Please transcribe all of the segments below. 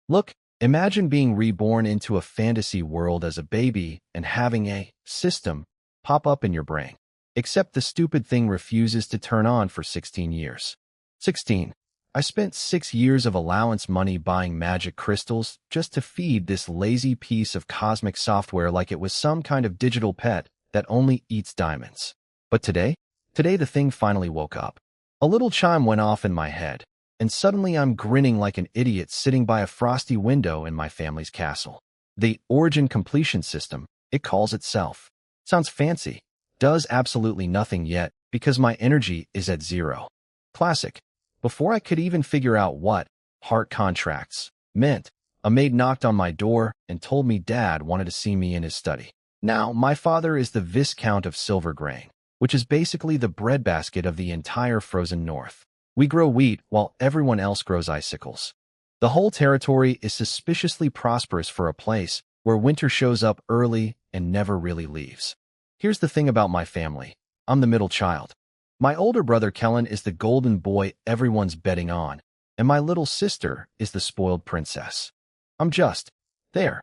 Look, imagine being reborn into a fantasy world as a baby and having a system pop up in your brain. Except the stupid thing refuses to turn on for 16 years. 16. I spent 6 years of allowance money buying magic crystals just to feed this lazy piece of cosmic software like it was some kind of digital pet that only eats diamonds. But today the thing finally woke up. A little chime went off in my head, and suddenly I'm grinning like an idiot sitting by a frosty window in my family's castle. The origin completion system, it calls itself. Sounds fancy. Does absolutely nothing yet because my energy is at 0. Classic. Before I could even figure out what heart contracts meant, a maid knocked on my door and told me Dad wanted to see me in his study. Now, my father is the Viscount of Silvergrain, which is basically the breadbasket of the entire frozen north. We grow wheat while everyone else grows icicles. The whole territory is suspiciously prosperous for a place where winter shows up early and never really leaves. Here's the thing about my family. I'm the middle child. My older brother Kellen is the golden boy everyone's betting on, and my little sister is the spoiled princess. I'm just there,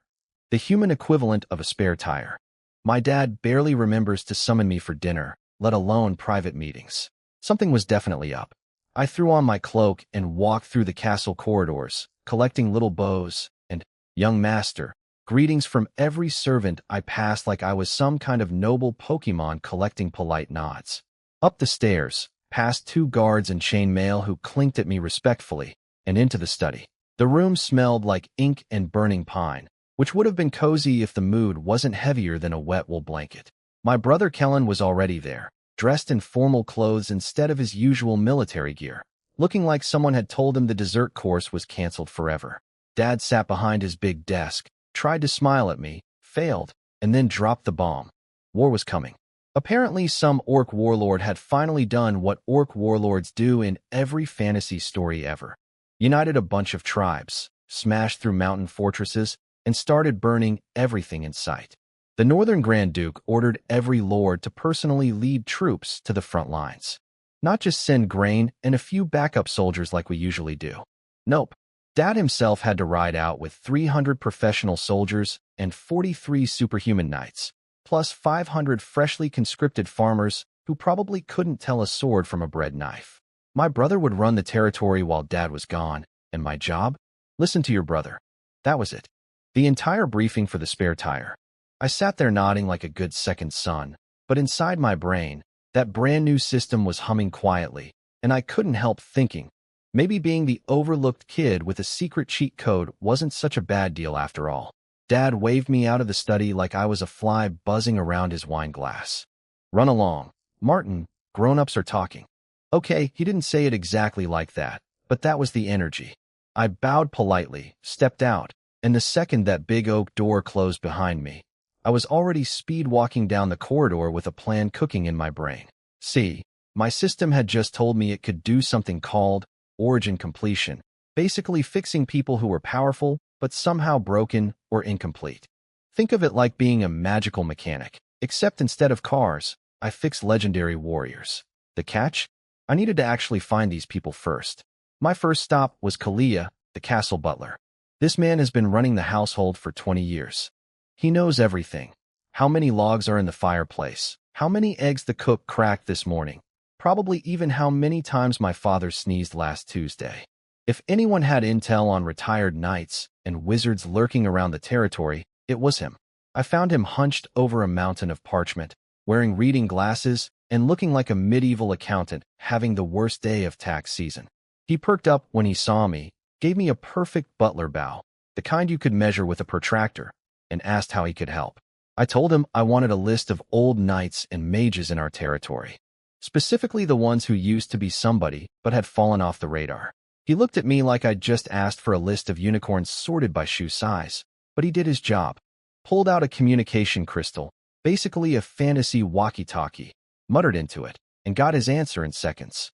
the human equivalent of a spare tire. My dad barely remembers to summon me for dinner, let alone private meetings. Something was definitely up. I threw on my cloak and walked through the castle corridors, collecting little bows and, young master, greetings from every servant I passed like I was some kind of noble Pokemon collecting polite nods. Up the stairs, past 2 guards in chainmail who clinked at me respectfully, and into the study. The room smelled like ink and burning pine, which would have been cozy if the mood wasn't heavier than a wet wool blanket. My brother Kellen was already there, dressed in formal clothes instead of his usual military gear, looking like someone had told him the dessert course was canceled forever. Dad sat behind his big desk, tried to smile at me, failed, and then dropped the bomb. War was coming. Apparently, some orc warlord had finally done what orc warlords do in every fantasy story ever. United a bunch of tribes, smashed through mountain fortresses, and started burning everything in sight. The Northern Grand Duke ordered every lord to personally lead troops to the front lines. Not just send grain and a few backup soldiers like we usually do. Nope. Dad himself had to ride out with 300 professional soldiers and 43 superhuman knights, plus 500 freshly conscripted farmers who probably couldn't tell a sword from a bread knife. My brother would run the territory while Dad was gone, and my job? Listen to your brother. That was it. The entire briefing for the spare tire. I sat there nodding like a good second son, but inside my brain, that brand new system was humming quietly, and I couldn't help thinking, maybe being the overlooked kid with a secret cheat code wasn't such a bad deal after all. Dad waved me out of the study like I was a fly buzzing around his wine glass. Run along. Martin, grown-ups are talking. Okay, he didn't say it exactly like that, but that was the energy. I bowed politely, stepped out, and the second that big oak door closed behind me, I was already speed-walking down the corridor with a plan cooking in my brain. See, my system had just told me it could do something called origin completion, basically fixing people who were powerful but somehow broken or incomplete. Think of it like being a magical mechanic, except instead of cars, I fix legendary warriors. The catch? I needed to actually find these people first. My first stop was Kalia, the castle butler. This man has been running the household for 20 years. He knows everything. How many logs are in the fireplace? How many eggs the cook cracked this morning? Probably even how many times my father sneezed last Tuesday. If anyone had intel on retired knights and wizards lurking around the territory, it was him. I found him hunched over a mountain of parchment, wearing reading glasses and looking like a medieval accountant having the worst day of tax season. He perked up when he saw me, gave me a perfect butler bow, the kind you could measure with a protractor, and asked how he could help. I told him I wanted a list of old knights and mages in our territory, specifically the ones who used to be somebody but had fallen off the radar. He looked at me like I'd just asked for a list of unicorns sorted by shoe size, but he did his job. Pulled out a communication crystal, basically a fantasy walkie-talkie, muttered into it, and got his answer in seconds.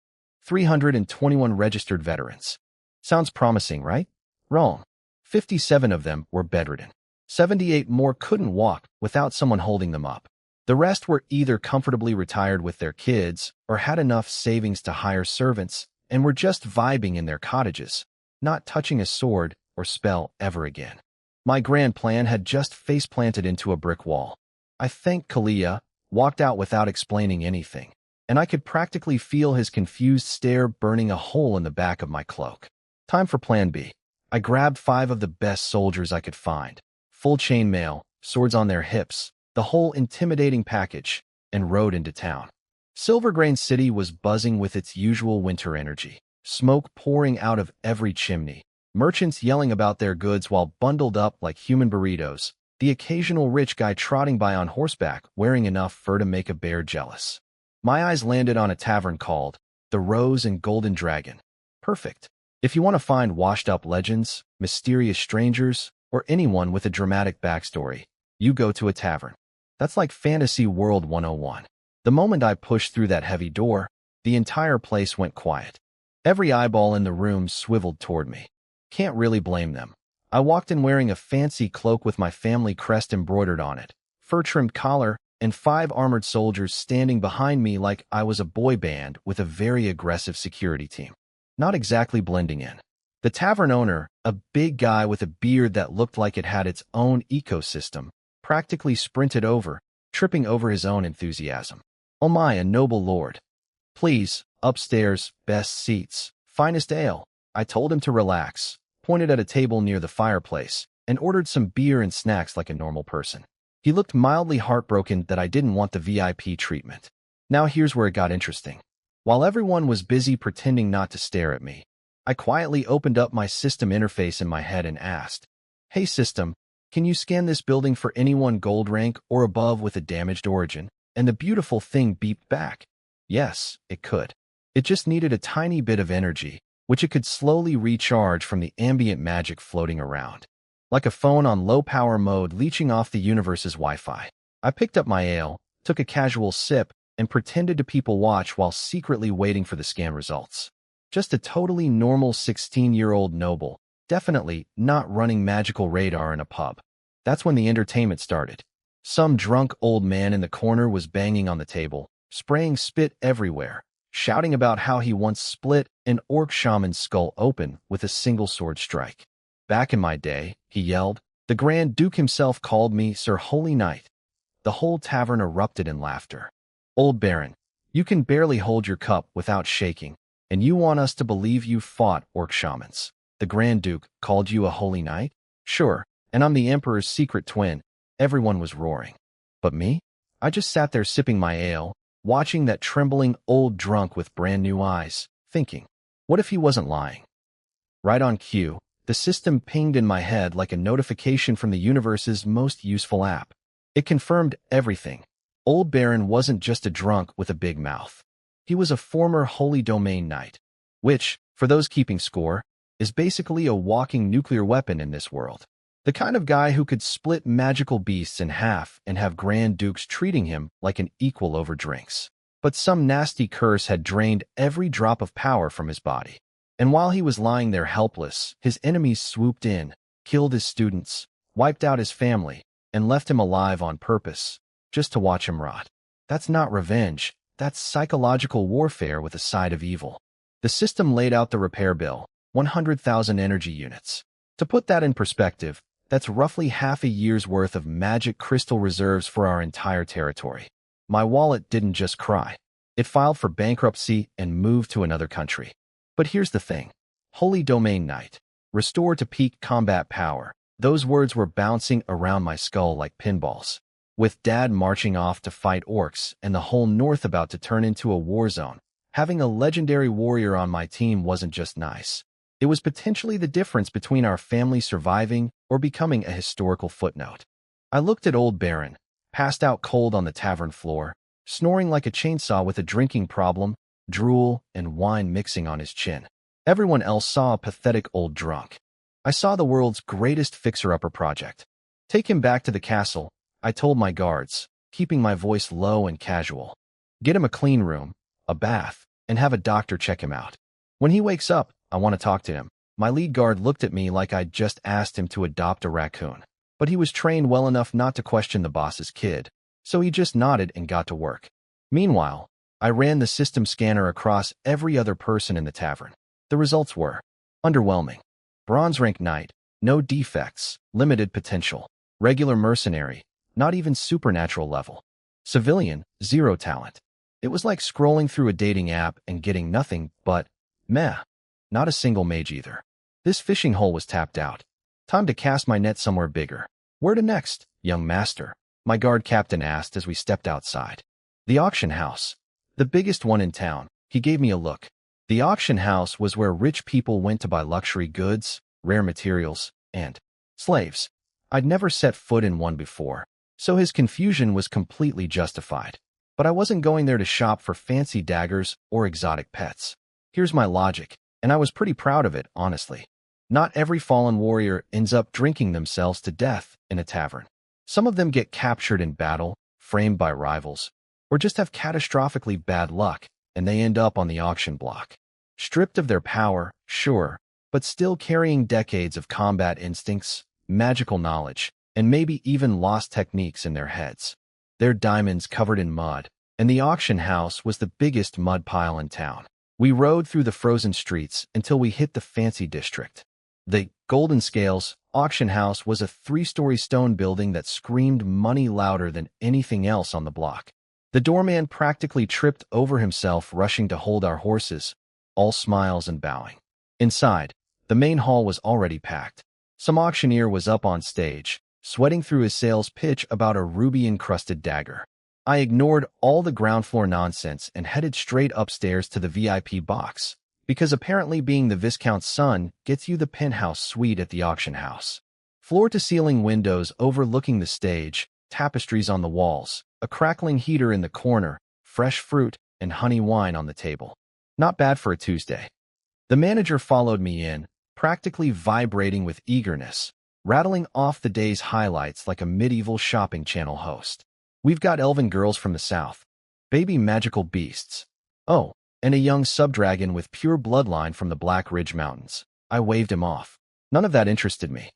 321 registered veterans. Sounds promising, right? Wrong. 57 of them were bedridden. 78 more couldn't walk without someone holding them up. The rest were either comfortably retired with their kids or had enough savings to hire servants and were just vibing in their cottages, not touching a sword or spell ever again. My grand plan had just face-planted into a brick wall. I thanked Kalia, walked out without explaining anything, and I could practically feel his confused stare burning a hole in the back of my cloak. Time for Plan B. I grabbed 5 of the best soldiers I could find, full chainmail, swords on their hips, the whole intimidating package, and rode into town. Silvergrain City was buzzing with its usual winter energy, smoke pouring out of every chimney, merchants yelling about their goods while bundled up like human burritos, the occasional rich guy trotting by on horseback wearing enough fur to make a bear jealous. My eyes landed on a tavern called the Rose and Golden Dragon. Perfect. If you want to find washed-up legends, mysterious strangers, or anyone with a dramatic backstory, you go to a tavern. That's like Fantasy World 101. The moment I pushed through that heavy door, the entire place went quiet. Every eyeball in the room swiveled toward me. Can't really blame them. I walked in wearing a fancy cloak with my family crest embroidered on it, fur-trimmed collar, and 5 armored soldiers standing behind me like I was a boy band with a very aggressive security team. Not exactly blending in. The tavern owner, a big guy with a beard that looked like it had its own ecosystem, practically sprinted over, tripping over his own enthusiasm. "Oh my, a noble lord. Please, upstairs, best seats, finest ale." I told him to relax, pointed at a table near the fireplace, and ordered some beer and snacks like a normal person. He looked mildly heartbroken that I didn't want the VIP treatment. Now here's where it got interesting. While everyone was busy pretending not to stare at me, I quietly opened up my system interface in my head and asked, "Hey system, can you scan this building for anyone gold rank or above with a damaged origin?" And the beautiful thing beeped back. Yes, it could. It just needed a tiny bit of energy, which it could slowly recharge from the ambient magic floating around. Like a phone on low-power mode leeching off the universe's Wi-Fi. I picked up my ale, took a casual sip, and pretended to people watch while secretly waiting for the scan results. Just a totally normal 16-year-old noble, definitely not running magical radar in a pub. That's when the entertainment started. Some drunk old man in the corner was banging on the table, spraying spit everywhere, shouting about how he once split an orc shaman's skull open with a single sword strike. "Back in my day," he yelled, "the Grand Duke himself called me Sir Holy Knight." The whole tavern erupted in laughter. "Old Baron, you can barely hold your cup without shaking, and you want us to believe you fought orc shamans. The Grand Duke called you a holy knight? Sure, and I'm the Emperor's secret twin." Everyone was roaring. But me? I just sat there sipping my ale, watching that trembling old drunk with brand new eyes, thinking, what if he wasn't lying? Right on cue, the system pinged in my head like a notification from the universe's most useful app. It confirmed everything. Old Baron wasn't just a drunk with a big mouth. He was a former Holy Domain Knight, which, for those keeping score, is basically a walking nuclear weapon in this world. The kind of guy who could split magical beasts in half and have Grand Dukes treating him like an equal over drinks. But some nasty curse had drained every drop of power from his body. And while he was lying there helpless, his enemies swooped in, killed his students, wiped out his family, and left him alive on purpose, just to watch him rot. That's not revenge, that's psychological warfare with a side of evil. The system laid out the repair bill, 100,000 energy units. To put that in perspective, that's roughly half a year's worth of magic crystal reserves for our entire territory. My wallet didn't just cry. It filed for bankruptcy and moved to another country. But here's the thing. Holy Domain Knight. Restore to peak combat power. Those words were bouncing around my skull like pinballs. With Dad marching off to fight orcs and the whole North about to turn into a war zone, having a legendary warrior on my team wasn't just nice. It was potentially the difference between our family surviving or becoming a historical footnote. I looked at Old Baron, passed out cold on the tavern floor, snoring like a chainsaw with a drinking problem, drool and wine mixing on his chin. Everyone else saw a pathetic old drunk. I saw the world's greatest fixer-upper project. Take him back to the castle, I told my guards, keeping my voice low and casual. Get him a clean room, a bath, and have a doctor check him out. When he wakes up, I want to talk to him. My lead guard looked at me like I'd just asked him to adopt a raccoon. But he was trained well enough not to question the boss's kid, so he just nodded and got to work. Meanwhile, I ran the system scanner across every other person in the tavern. The results were underwhelming. Bronze rank knight, No defects, limited potential. Regular mercenary, not even supernatural level. Civilian, zero talent. It was like scrolling through a dating app and getting nothing but meh. Not a single mage either. This fishing hole was tapped out. Time to cast my net somewhere bigger. Where to next, young master? My guard captain asked as we stepped outside. The auction house. The biggest one in town. He gave me a look. The auction house was where rich people went to buy luxury goods, rare materials, and slaves. I'd never set foot in one before, so his confusion was completely justified. But I wasn't going there to shop for fancy daggers or exotic pets. Here's my logic, and I was pretty proud of it, honestly. Not every fallen warrior ends up drinking themselves to death in a tavern. Some of them get captured in battle, framed by rivals, or just have catastrophically bad luck, and they end up on the auction block. Stripped of their power, sure, but still carrying decades of combat instincts, magical knowledge, and maybe even lost techniques in their heads. Their diamonds covered in mud, and the auction house was the biggest mud pile in town. We rode through the frozen streets until we hit the fancy district. The Golden Scales auction house was a 3-story stone building that screamed money louder than anything else on the block. The doorman practically tripped over himself rushing to hold our horses, all smiles and bowing. Inside, the main hall was already packed. Some auctioneer was up on stage, sweating through his sales pitch about a ruby-encrusted dagger. I ignored all the ground floor nonsense and headed straight upstairs to the VIP box, because apparently being the Viscount's son gets you the penthouse suite at the auction house. Floor-to-ceiling windows overlooking the stage, tapestries on the walls, a crackling heater in the corner, fresh fruit, and honey wine on the table. Not bad for a Tuesday. The manager followed me in, practically vibrating with eagerness, rattling off the day's highlights like a medieval shopping channel host. We've got elven girls from the south, baby magical beasts. Oh, and a young subdragon with pure bloodline from the Black Ridge Mountains. I waved him off. None of that interested me.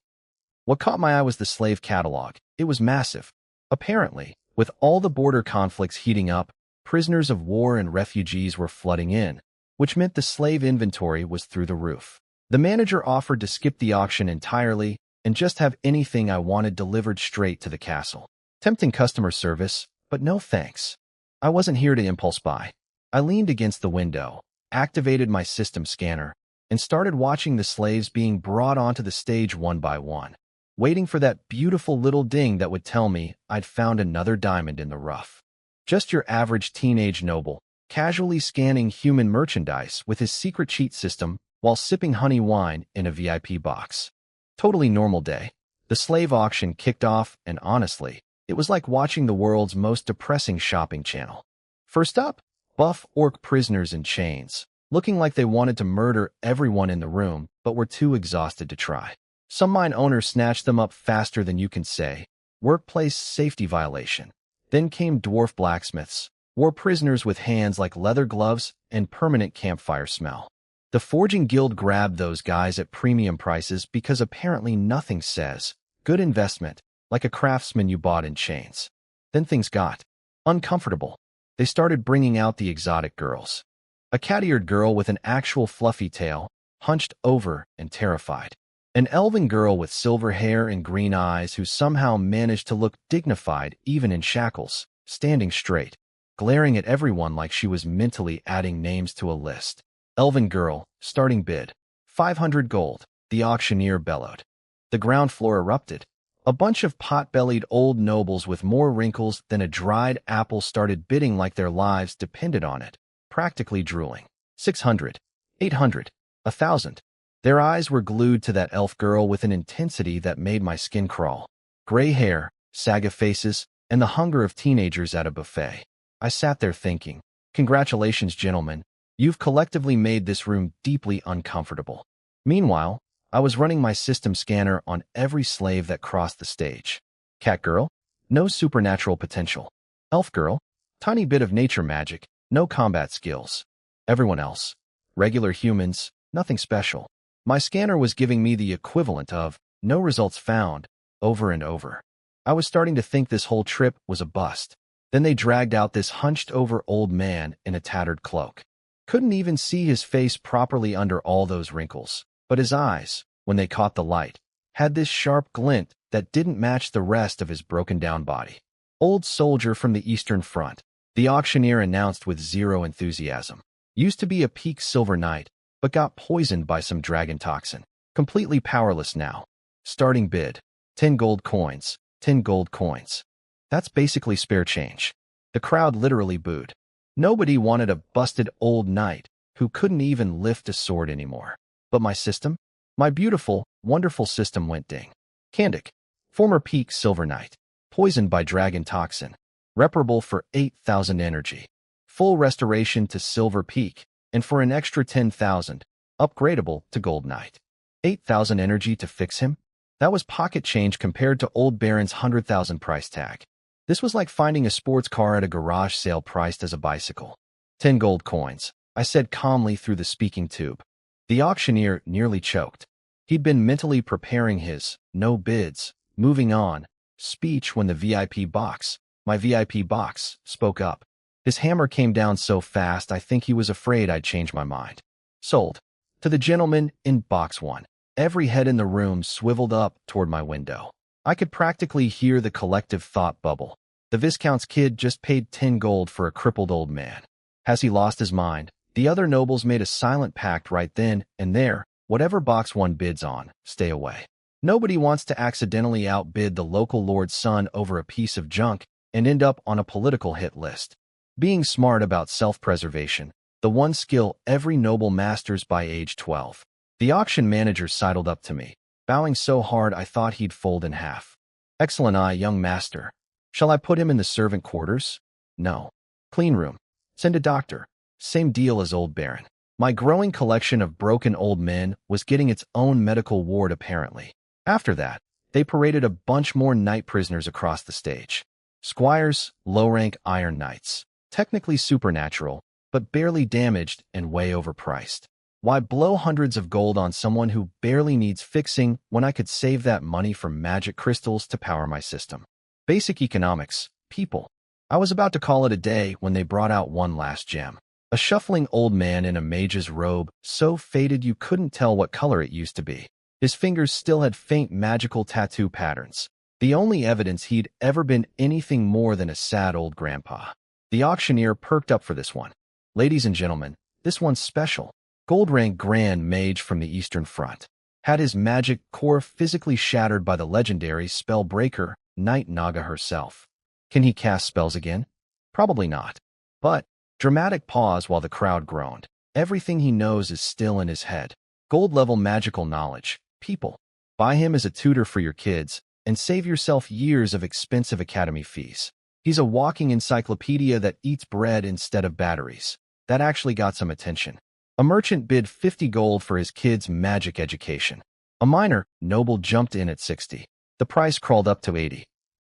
What caught my eye was the slave catalog. It was massive. Apparently, with all the border conflicts heating up, prisoners of war and refugees were flooding in, which meant the slave inventory was through the roof. The manager offered to skip the auction entirely and just have anything I wanted delivered straight to the castle. Tempting customer service, but no thanks. I wasn't here to impulse buy. I leaned against the window, activated my system scanner, and started watching the slaves being brought onto the stage one by one, waiting for that beautiful little ding that would tell me I'd found another diamond in the rough. Just your average teenage noble, casually scanning human merchandise with his secret cheat system while sipping honey wine in a VIP box. Totally normal day. The slave auction kicked off, and honestly, it was like watching the world's most depressing shopping channel. First up, buff orc prisoners in chains, looking like they wanted to murder everyone in the room but were too exhausted to try. Some mine owners snatched them up faster than you can say. Workplace safety violation. Then came dwarf blacksmiths, war prisoners with hands like leather gloves and permanent campfire smell. The Forging Guild grabbed those guys at premium prices because apparently nothing says good investment like a craftsman you bought in chains. Then things got uncomfortable. They started bringing out the exotic girls. A cat-eared girl with an actual fluffy tail, hunched over and terrified. An elven girl with silver hair and green eyes who somehow managed to look dignified even in shackles, standing straight, glaring at everyone like she was mentally adding names to a list. Elven girl, starting bid. 500 gold, the auctioneer bellowed. The ground floor erupted. A bunch of pot-bellied old nobles with more wrinkles than a dried apple started bidding like their lives depended on it, practically drooling. 600, 800, 1,000. Their eyes were glued to that elf girl with an intensity that made my skin crawl. Gray hair, saga faces, and the hunger of teenagers at a buffet. I sat there thinking, congratulations, gentlemen. You've collectively made this room deeply uncomfortable. Meanwhile, I was running my system scanner on every slave that crossed the stage. Cat girl? No supernatural potential. Elf girl? Tiny bit of nature magic, no combat skills. Everyone else? Regular humans, nothing special. My scanner was giving me the equivalent of no results found over and over. I was starting to think this whole trip was a bust. Then they dragged out this hunched-over old man in a tattered cloak. Couldn't even see his face properly under all those wrinkles, but his eyes, when they caught the light, had this sharp glint that didn't match the rest of his broken-down body. Old soldier from the Eastern Front, the auctioneer announced with zero enthusiasm. Used to be a peak silver knight, but got poisoned by some dragon toxin. Completely powerless now. Starting bid. 10 gold coins. 10 gold coins. That's basically spare change. The crowd literally booed. Nobody wanted a busted old knight who couldn't even lift a sword anymore. But my system? My beautiful, wonderful system went ding. Kandak, former peak silver knight, poisoned by dragon toxin, reparable for 8,000 energy. Full restoration to silver peak, and for an extra 10,000, upgradable to gold knight. 8,000 energy to fix him? That was pocket change compared to old Baron's 100,000 price tag. This was like finding a sports car at a garage sale priced as a bicycle. 10 gold coins, I said calmly through the speaking tube. The auctioneer nearly choked. He'd been mentally preparing his no bids, moving on speech when the VIP box, my VIP box, spoke up. His hammer came down so fast I think he was afraid I'd change my mind. Sold. To the gentleman in box 1. Every head in the room swiveled up toward my window. I could practically hear the collective thought bubble. The Viscount's kid just paid 10 gold for a crippled old man. Has he lost his mind? The other nobles made a silent pact right then and there. Whatever box 1 bids on, stay away. Nobody wants to accidentally outbid the local lord's son over a piece of junk and end up on a political hit list. Being smart about self-preservation, the one skill every noble masters by age 12. The auction manager sidled up to me, bowing so hard I thought he'd fold in half. Excellent eye, young master. Shall I put him in the servant quarters? No. Clean room. Send a doctor. Same deal as old Baron. My growing collection of broken old men was getting its own medical ward apparently. After that, they paraded a bunch more knight prisoners across the stage. Squires, low-rank iron knights. Technically supernatural, but barely damaged and way overpriced. Why blow hundreds of gold on someone who barely needs fixing when I could save that money from magic crystals to power my system? Basic economics, people. I was about to call it a day when they brought out one last gem. A shuffling old man in a mage's robe, so faded you couldn't tell what color it used to be. His fingers still had faint magical tattoo patterns, the only evidence he'd ever been anything more than a sad old grandpa. The auctioneer perked up for this one. Ladies and gentlemen, this one's special. Gold rank Grand Mage from the Eastern Front. Had his magic core physically shattered by the legendary spell breaker, Night Naga herself. Can he cast spells again? Probably not. But, dramatic pause while the crowd groaned. Everything he knows is still in his head. Gold-level magical knowledge. People. Buy him as a tutor for your kids, and save yourself years of expensive academy fees. He's a walking encyclopedia that eats bread instead of batteries. That actually got some attention. A merchant bid 50 gold for his kid's magic education. A minor noble jumped in at 60. The price crawled up to 80.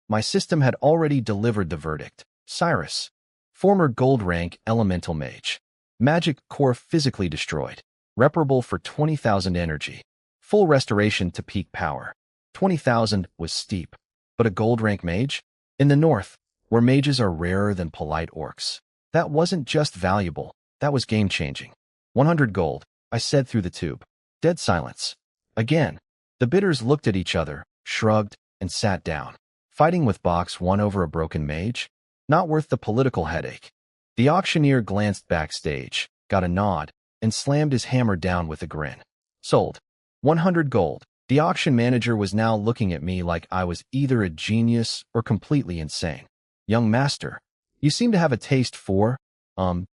My system had already delivered the verdict. Cyrus. Former gold rank elemental mage. Magic core physically destroyed. Reparable for 20,000 energy. Full restoration to peak power. 20,000 was steep. But a gold rank mage? In the north, where mages are rarer than polite orcs. That wasn't just valuable, that was game-changing. 100 gold, I said through the tube. Dead silence. Again, the bidders looked at each other, shrugged, and sat down. Fighting with box 1 over a broken mage? Not worth the political headache. The auctioneer glanced backstage, got a nod, and slammed his hammer down with a grin. Sold. 100 gold. The auction manager was now looking at me like I was either a genius or completely insane. Young master, you seem to have a taste for,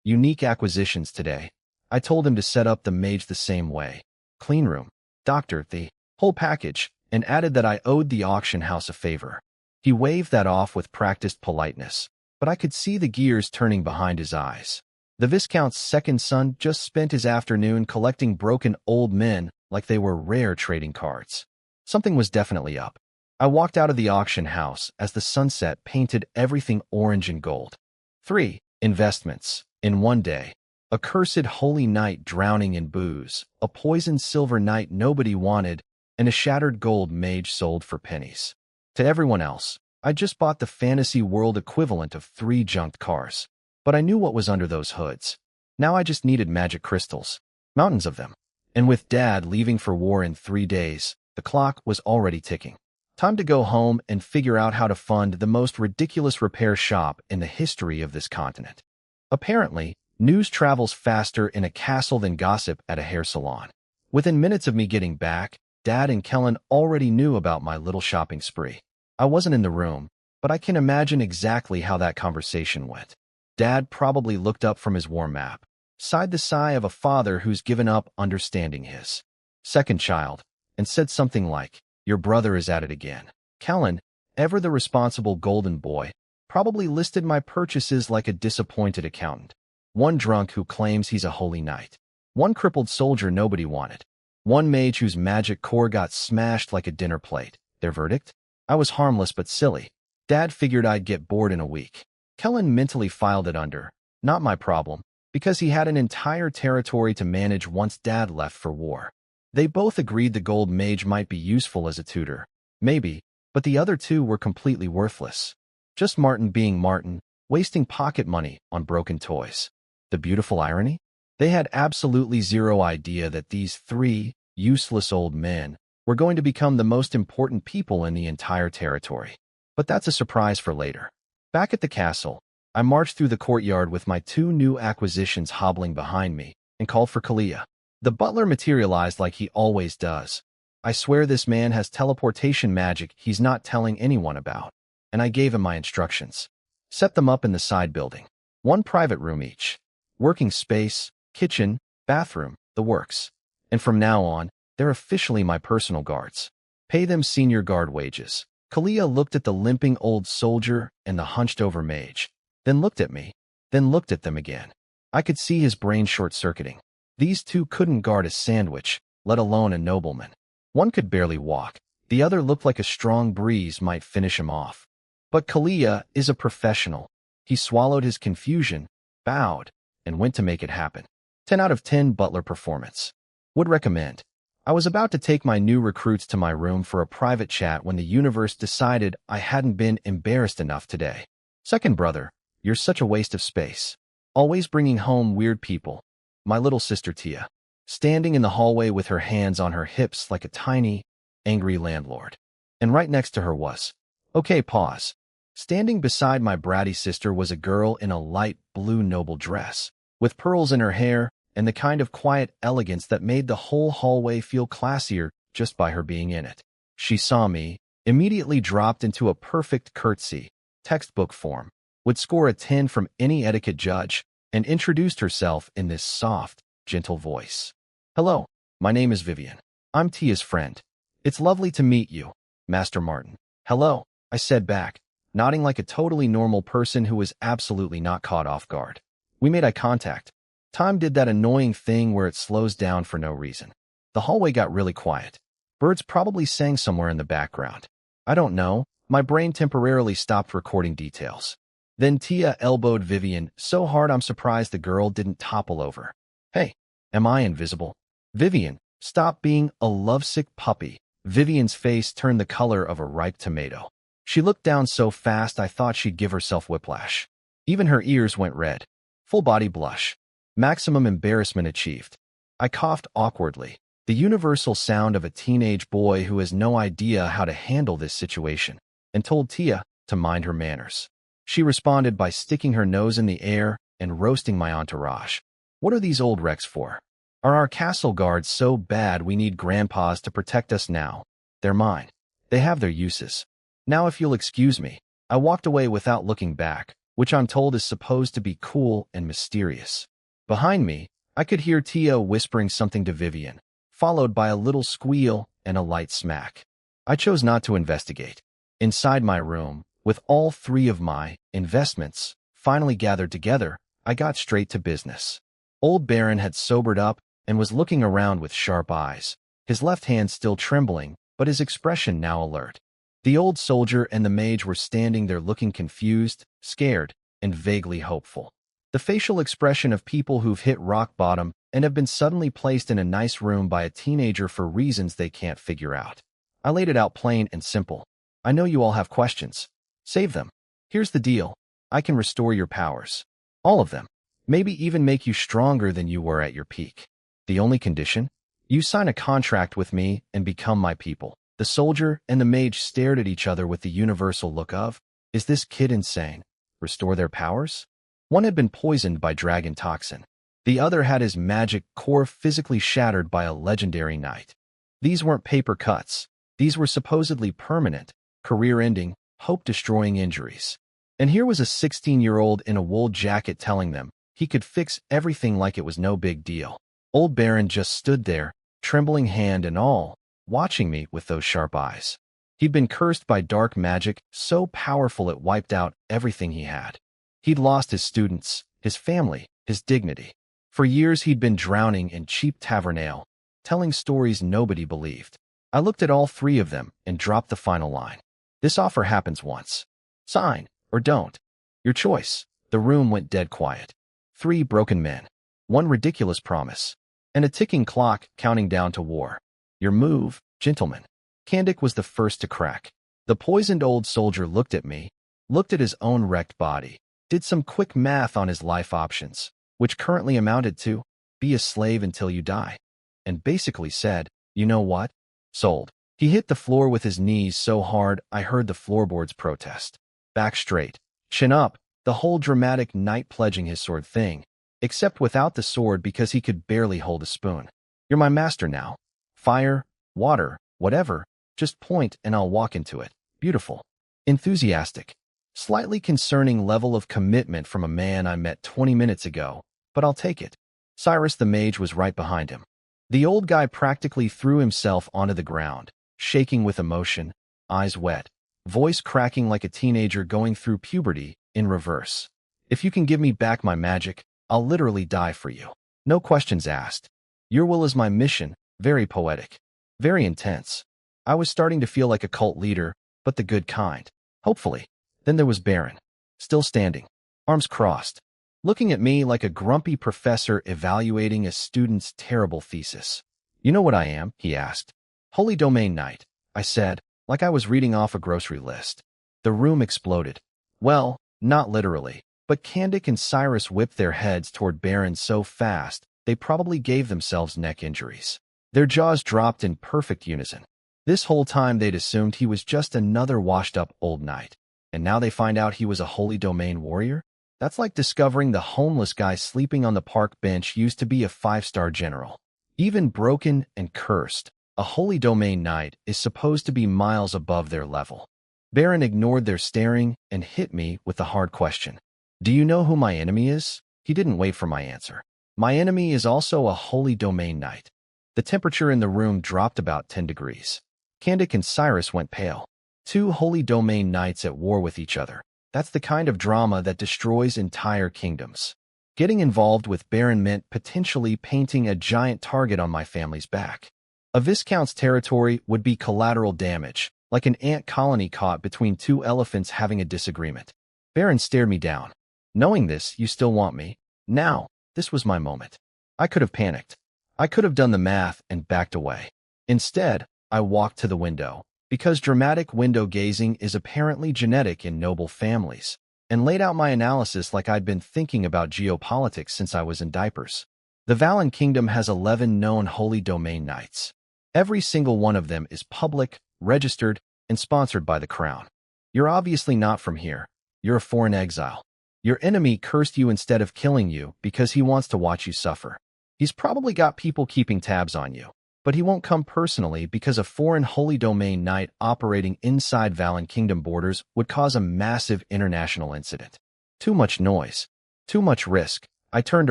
unique acquisitions today. I told him to set up the mage the same way. Clean room, doctor, the whole package, and added that I owed the auction house a favor. He waved that off with practiced politeness, but I could see the gears turning behind his eyes. The Viscount's second son just spent his afternoon collecting broken old men like they were rare trading cards. Something was definitely up. I walked out of the auction house as the sunset painted everything orange and gold. 3 investments in one day. A cursed holy knight drowning in booze, a poisoned silver knight nobody wanted, and a shattered gold mage sold for pennies. To everyone else, I just bought the fantasy world equivalent of 3 junked cars. But I knew what was under those hoods. Now I just needed magic crystals. Mountains of them. And with Dad leaving for war in 3 days, The clock was already ticking. Time to go home and figure out how to fund the most ridiculous repair shop in the history of this continent. Apparently, news travels faster in a castle than gossip at a hair salon. Within minutes of me getting back, Dad and Kellen already knew about my little shopping spree. I wasn't in the room, but I can imagine exactly how that conversation went. Dad probably looked up from his war map, sighed the sigh of a father who's given up understanding his second child, and said something like, "Your brother is at it again." Kellen, ever the responsible golden boy, probably listed my purchases like a disappointed accountant. One drunk who claims he's a holy knight. One crippled soldier nobody wanted. One mage whose magic core got smashed like a dinner plate. Their verdict? I was harmless but silly. Dad figured I'd get bored in a week. Kellen mentally filed it under, not my problem, because he had an entire territory to manage once Dad left for war. They both agreed the gold mage might be useful as a tutor. Maybe, but the other two were completely worthless. Just Martin being Martin, wasting pocket money on broken toys. The beautiful irony? They had absolutely zero idea that these three useless old men were going to become the most important people in the entire territory. But that's a surprise for later. Back at the castle, I marched through the courtyard with my two new acquisitions hobbling behind me and called for Kalia. The butler materialized like he always does. I swear this man has teleportation magic he's not telling anyone about, and I gave him my instructions. Set them up in the side building. One private room each. Working space, kitchen, bathroom, the works. And from now on, they're officially my personal guards. Pay them senior guard wages. Kalia looked at the limping old soldier and the hunched-over mage, then looked at me, then looked at them again. I could see his brain short-circuiting. These two couldn't guard a sandwich, let alone a nobleman. One could barely walk. The other looked like a strong breeze might finish him off. But Kalia is a professional. He swallowed his confusion, bowed, and went to make it happen. 10 out of 10 butler performance. Would recommend. I was about to take my new recruits to my room for a private chat when the universe decided I hadn't been embarrassed enough today. Second brother, you're such a waste of space. Always bringing home weird people. My little sister Tia, standing in the hallway with her hands on her hips like a tiny, angry landlord. And right next to her was, okay, pause. Standing beside my bratty sister was a girl in a light blue noble dress, with pearls in her hair and the kind of quiet elegance that made the whole hallway feel classier just by her being in it. She saw me, immediately dropped into a perfect curtsy, textbook form, would score a 10 from any etiquette judge, and introduced herself in this soft, gentle voice. Hello, my name is Vivian. I'm Tia's friend. It's lovely to meet you, Master Martin. Hello, I said back, nodding like a totally normal person who was absolutely not caught off guard. We made eye contact. Time did that annoying thing where it slows down for no reason. The hallway got really quiet. Birds probably sang somewhere in the background. I don't know. My brain temporarily stopped recording details. Then Tia elbowed Vivian so hard I'm surprised the girl didn't topple over. Hey, am I invisible? Vivian, stop being a lovesick puppy. Vivian's face turned the color of a ripe tomato. She looked down so fast I thought she'd give herself whiplash. Even her ears went red. Full body blush. Maximum embarrassment achieved. I coughed awkwardly, the universal sound of a teenage boy who has no idea how to handle this situation, and told Tia to mind her manners. She responded by sticking her nose in the air and roasting my entourage. What are these old wrecks for? Are our castle guards so bad we need grandpas to protect us now? They're mine. They have their uses. Now if you'll excuse me, I walked away without looking back, which I'm told is supposed to be cool and mysterious. Behind me, I could hear Tia whispering something to Vivian, followed by a little squeal and a light smack. I chose not to investigate. Inside my room, with all three of my investments finally gathered together, I got straight to business. Old Baron had sobered up and was looking around with sharp eyes, his left hand still trembling, but his expression now alert. The old soldier and the mage were standing there looking confused, scared, and vaguely hopeful. The facial expression of people who've hit rock bottom and have been suddenly placed in a nice room by a teenager for reasons they can't figure out. I laid it out plain and simple. I know you all have questions. Save them. Here's the deal. I can restore your powers. All of them. Maybe even make you stronger than you were at your peak. The only condition? You sign a contract with me and become my people. The soldier and the mage stared at each other with the universal look of, is this kid insane? Restore their powers? One had been poisoned by dragon toxin. The other had his magic core physically shattered by a legendary knight. These weren't paper cuts. These were supposedly permanent, career-ending, hope-destroying injuries. And here was a 16-year-old in a wool jacket telling them he could fix everything like it was no big deal. Old Baron just stood there, trembling hand and all, watching me with those sharp eyes. He'd been cursed by dark magic so powerful it wiped out everything he had. He'd lost his students, his family, his dignity. For years he'd been drowning in cheap tavern ale, telling stories nobody believed. I looked at all three of them and dropped the final line. This offer happens once. Sign, or don't. Your choice. The room went dead quiet. 3 broken men. 1 ridiculous promise. And a ticking clock counting down to war. Your move, gentlemen. Kandik was the first to crack. The poisoned old soldier looked at me, looked at his own wrecked body, did some quick math on his life options, which currently amounted to, be a slave until you die, and basically said, you know what? Sold. He hit the floor with his knees so hard I heard the floorboards protest. Back straight, chin up, the whole dramatic knight pledging his sword thing, except without the sword because he could barely hold a spoon. You're my master now. Fire, water, whatever, just point and I'll walk into it. Beautiful. Enthusiastic. Slightly concerning level of commitment from a man I met 20 minutes ago, but I'll take it. Cyrus the mage was right behind him. The old guy practically threw himself onto the ground, shaking with emotion, eyes wet, voice cracking like a teenager going through puberty, in reverse. If you can give me back my magic, I'll literally die for you. No questions asked. Your will is my mission, very poetic, very intense. I was starting to feel like a cult leader, but the good kind. Hopefully. Then there was Baron, still standing, arms crossed, looking at me like a grumpy professor evaluating a student's terrible thesis. You know what I am? He asked. Holy Domain Knight, I said, like I was reading off a grocery list. The room exploded. Well, not literally, but Kandik and Cyrus whipped their heads toward Baron so fast they probably gave themselves neck injuries. Their jaws dropped in perfect unison. This whole time they'd assumed he was just another washed-up old knight. And now they find out he was a Holy Domain warrior? That's like discovering the homeless guy sleeping on the park bench used to be a 5-star general. Even broken and cursed, a Holy Domain knight is supposed to be miles above their level. Baron ignored their staring and hit me with the hard question. Do you know who my enemy is? He didn't wait for my answer. My enemy is also a Holy Domain knight. The temperature in the room dropped about 10 degrees. Kandik and Cyrus went pale. 2 Holy Domain knights at war with each other. That's the kind of drama that destroys entire kingdoms. Getting involved with Baron meant potentially painting a giant target on my family's back. A Viscount's territory would be collateral damage, like an ant colony caught between 2 elephants having a disagreement. Baron stared me down. Knowing this, you still want me? Now, this was my moment. I could have panicked. I could have done the math and backed away. Instead, I walked to the window. Because dramatic window gazing is apparently genetic in noble families, and laid out my analysis like I'd been thinking about geopolitics since I was in diapers. The Valen Kingdom has 11 known Holy Domain Knights. Every single one of them is public, registered, and sponsored by the crown. You're obviously not from here. You're a foreign exile. Your enemy cursed you instead of killing you because he wants to watch you suffer. He's probably got people keeping tabs on you. But he won't come personally because a foreign Holy Domain knight operating inside Valen Kingdom borders would cause a massive international incident. Too much noise. Too much risk. I turned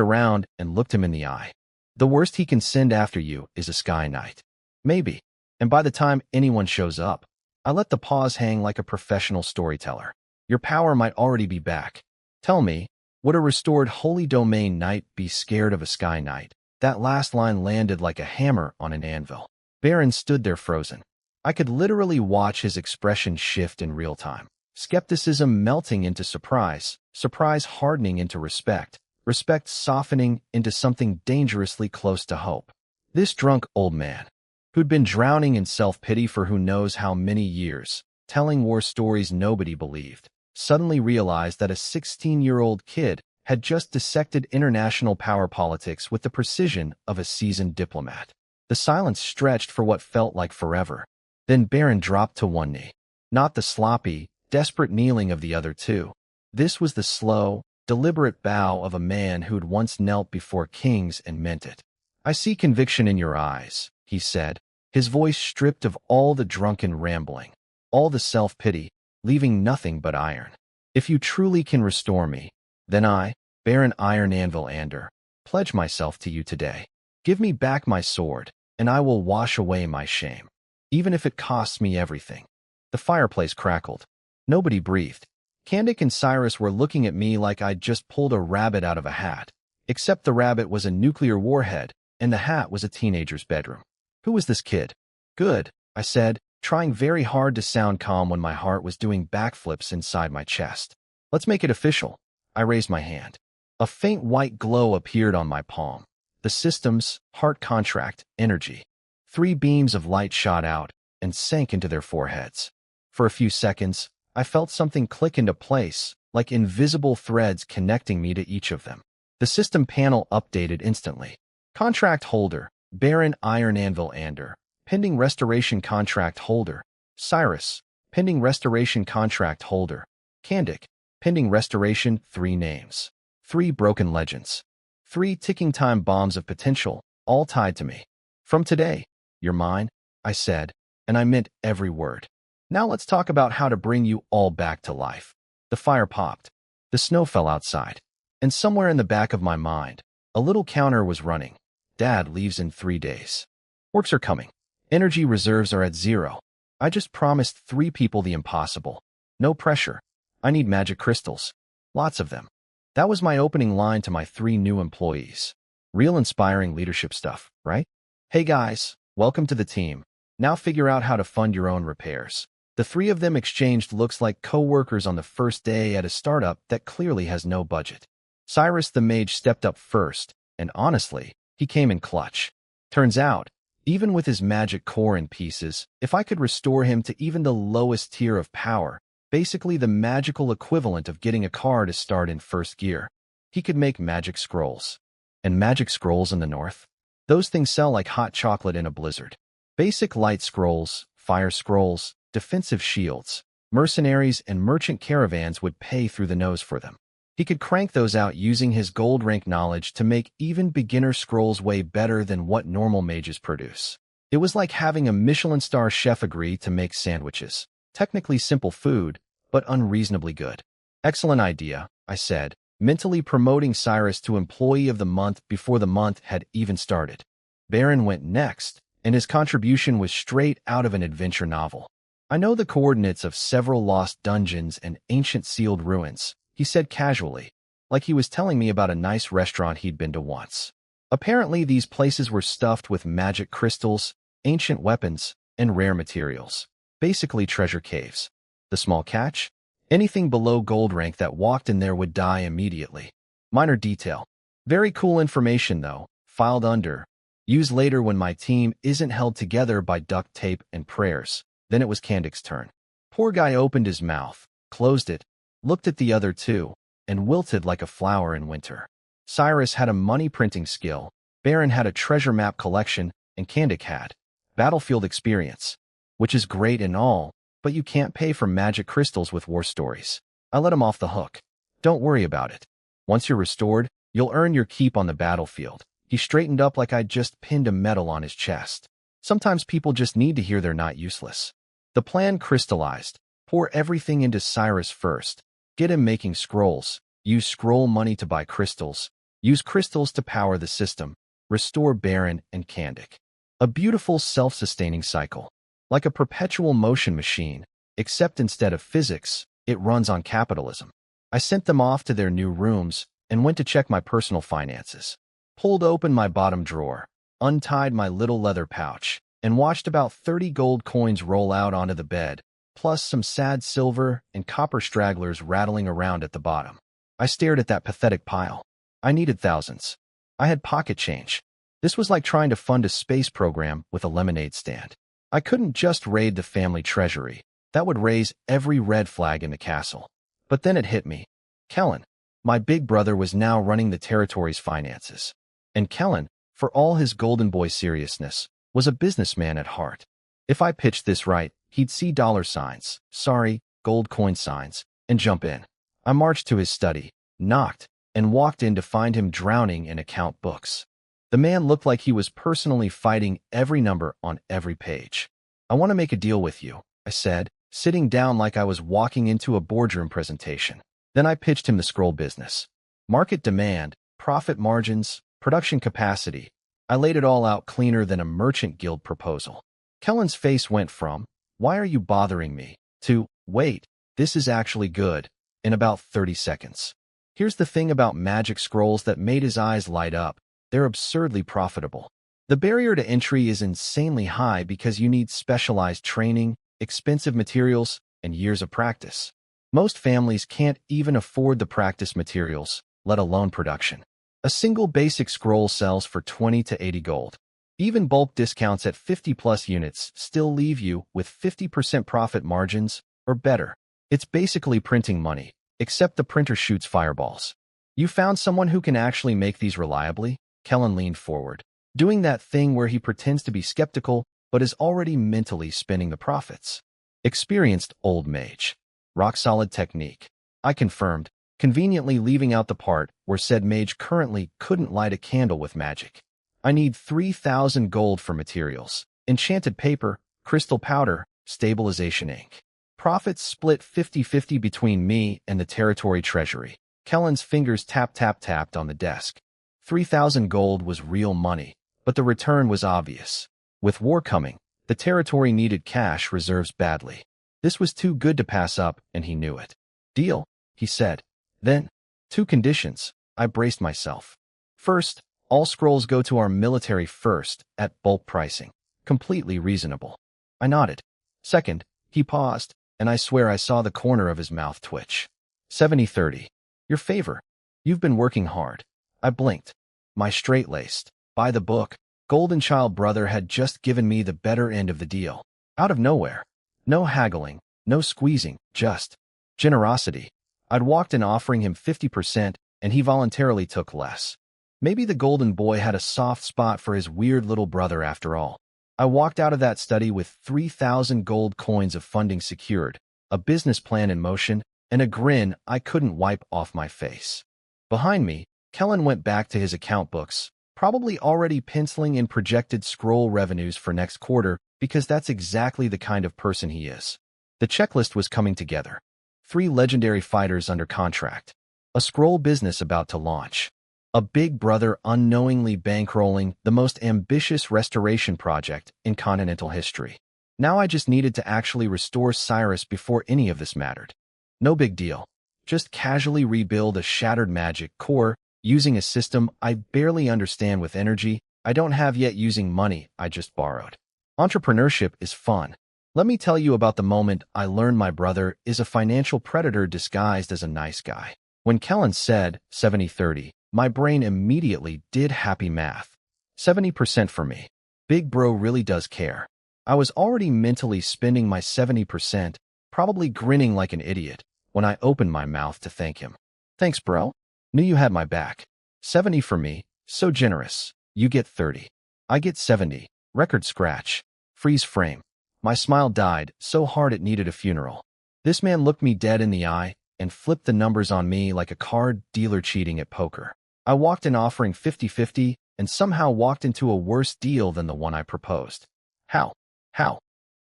around and looked him in the eye. The worst he can send after you is a Sky Knight. Maybe. And by the time anyone shows up, I let the pause hang like a professional storyteller. Your power might already be back. Tell me, would a restored Holy Domain knight be scared of a Sky Knight? That last line landed like a hammer on an anvil. Baron stood there frozen. I could literally watch his expression shift in real time. Skepticism melting into surprise, surprise hardening into respect, respect softening into something dangerously close to hope. This drunk old man, who'd been drowning in self-pity for who knows how many years, telling war stories nobody believed, suddenly realized that a 16-year-old kid had just dissected international power politics with the precision of a seasoned diplomat. The silence stretched for what felt like forever. Then Baron dropped to one knee. Not the sloppy, desperate kneeling of the other two. This was the slow, deliberate bow of a man who'd once knelt before kings and meant it. "I see conviction in your eyes," he said, his voice stripped of all the drunken rambling, all the self-pity, leaving nothing but iron. "If you truly can restore me, then I, Baron Iron Anvil Ander, pledge myself to you today. Give me back my sword, and I will wash away my shame, even if it costs me everything." The fireplace crackled. Nobody breathed. Candic and Cyrus were looking at me like I'd just pulled a rabbit out of a hat, except the rabbit was a nuclear warhead, and the hat was a teenager's bedroom. "Who was this kid?" "Good," I said, trying very hard to sound calm when my heart was doing backflips inside my chest. "Let's make it official." I raised my hand. A faint white glow appeared on my palm. The system's heart contract energy. 3 beams of light shot out and sank into their foreheads. For a few seconds, I felt something click into place, like invisible threads connecting me to each of them. The system panel updated instantly. Contract holder, Baron Iron Anvil Ander. Pending restoration contract holder, Cyrus. Pending restoration contract holder, Candic. Pending restoration, 3 names. 3 broken legends. 3 ticking time bombs of potential, all tied to me. "From today, you're mine," I said, and I meant every word. "Now let's talk about how to bring you all back to life." The fire popped. The snow fell outside. And somewhere in the back of my mind, a little counter was running. Dad leaves in 3 days. Orcs are coming. Energy reserves are at 0. I just promised 3 people the impossible. No pressure. I need magic crystals. Lots of them. That was my opening line to my 3 new employees. Real inspiring leadership stuff, right? "Hey guys, welcome to the team. Now figure out how to fund your own repairs." The 3 of them exchanged looks like co-workers on the first day at a startup that clearly has no budget. Cyrus the mage stepped up first, and honestly, he came in clutch. Turns out, even with his magic core in pieces, if I could restore him to even the lowest tier of power, basically the magical equivalent of getting a car to start in first gear, he could make magic scrolls. And magic scrolls in the north? Those things sell like hot chocolate in a blizzard. Basic light scrolls, fire scrolls, defensive shields, mercenaries and merchant caravans would pay through the nose for them. He could crank those out using his gold rank knowledge to make even beginner scrolls way better than what normal mages produce. It was like having a Michelin star chef agree to make sandwiches. Technically simple food, but unreasonably good. "Excellent idea," I said, mentally promoting Cyrus to Employee of the Month before the month had even started. Baron went next, and his contribution was straight out of an adventure novel. "I know the coordinates of several lost dungeons and ancient sealed ruins," he said casually, like he was telling me about a nice restaurant he'd been to once. Apparently, these places were stuffed with magic crystals, ancient weapons, and rare materials. Basically treasure caves. The small catch? Anything below gold rank that walked in there would die immediately. Minor detail. Very cool information, though. Filed under. Use later when my team isn't held together by duct tape and prayers. Then it was Candic's turn. Poor guy opened his mouth, closed it, looked at the other 2, and wilted like a flower in winter. Cyrus had a money-printing skill, Baron had a treasure map collection, and Candic had battlefield experience, which is great and all, but you can't pay for magic crystals with war stories. I let him off the hook. "Don't worry about it. Once you're restored, you'll earn your keep on the battlefield." He straightened up like I'd just pinned a medal on his chest. Sometimes people just need to hear they're not useless. The plan crystallized. Pour everything into Cyrus first. Get him making scrolls. Use scroll money to buy crystals. Use crystals to power the system. Restore Baron and Candic. A beautiful self-sustaining cycle. Like a perpetual motion machine, except instead of physics, it runs on capitalism. I sent them off to their new rooms and went to check my personal finances. Pulled open my bottom drawer, untied my little leather pouch, and watched about 30 gold coins roll out onto the bed, plus some sad silver and copper stragglers rattling around at the bottom. I stared at that pathetic pile. I needed thousands. I had pocket change. This was like trying to fund a space program with a lemonade stand. I couldn't just raid the family treasury. That would raise every red flag in the castle. But then it hit me. Kellen, my big brother, was now running the territory's finances. And Kellen, for all his golden boy seriousness, was a businessman at heart. If I pitched this right, he'd see dollar signs, sorry, gold coin signs, and jump in. I marched to his study, knocked, and walked in to find him drowning in account books. The man looked like he was personally fighting every number on every page. "I want to make a deal with you," I said, sitting down like I was walking into a boardroom presentation. Then I pitched him the scroll business. Market demand, profit margins, production capacity. I laid it all out cleaner than a merchant guild proposal. Kellen's face went from, "Why are you bothering me?" to, "Wait, this is actually good," in about 30 seconds. Here's the thing about magic scrolls that made his eyes light up. They're absurdly profitable. The barrier to entry is insanely high because you need specialized training, expensive materials, and years of practice. Most families can't even afford the practice materials, let alone production. A single basic scroll sells for 20 to 80 gold. Even bulk discounts at 50+ units still leave you with 50% profit margins or better. It's basically printing money, except the printer shoots fireballs. "You found someone who can actually make these reliably?" Kellen leaned forward, doing that thing where he pretends to be skeptical but is already mentally spinning the profits. "Experienced old mage. Rock-solid technique," I confirmed, conveniently leaving out the part where said mage currently couldn't light a candle with magic. "I need 3,000 gold for materials, enchanted paper, crystal powder, stabilization ink. Profits split 50-50 between me and the territory treasury." Kellen's fingers tapped on the desk. 3,000 gold was real money, but the return was obvious. With war coming, the territory needed cash reserves badly. This was too good to pass up, and he knew it. "Deal," he said. "Then, 2 conditions." I braced myself. "First, all scrolls go to our military first, at bulk pricing. Completely reasonable." I nodded. "Second," he paused, and I swear I saw the corner of his mouth twitch. 70-30. "Your favor. You've been working hard." I blinked. My straight-laced, by the book, golden child brother had just given me the better end of the deal. Out of nowhere. No haggling, no squeezing, just generosity. I'd walked in offering him 50%, and he voluntarily took less. Maybe the golden boy had a soft spot for his weird little brother after all. I walked out of that study with 3,000 gold coins of funding secured, a business plan in motion, and a grin I couldn't wipe off my face. Behind me, Kellen went back to his account books, probably already penciling in projected scroll revenues for next quarter because that's exactly the kind of person he is. The checklist was coming together. 3 legendary fighters under contract. A scroll business about to launch. A big brother unknowingly bankrolling the most ambitious restoration project in continental history. Now I just needed to actually restore Cyrus before any of this mattered. No big deal. Just casually rebuild a shattered magic core using a system I barely understand with energy I don't have yet, using money I just borrowed. Entrepreneurship is fun. Let me tell you about the moment I learned my brother is a financial predator disguised as a nice guy. When Kellen said 70-30, my brain immediately did happy math. 70% for me. Big bro really does care. I was already mentally spending my 70%, probably grinning like an idiot, when I opened my mouth to thank him. "Thanks, bro. Knew you had my back." 70 for me. So generous. You get 30. I get 70. Record scratch. Freeze frame. My smile died so hard it needed a funeral. This man looked me dead in the eye and flipped the numbers on me like a card dealer cheating at poker. I walked in offering 50-50 and somehow walked into a worse deal than the one I proposed. How?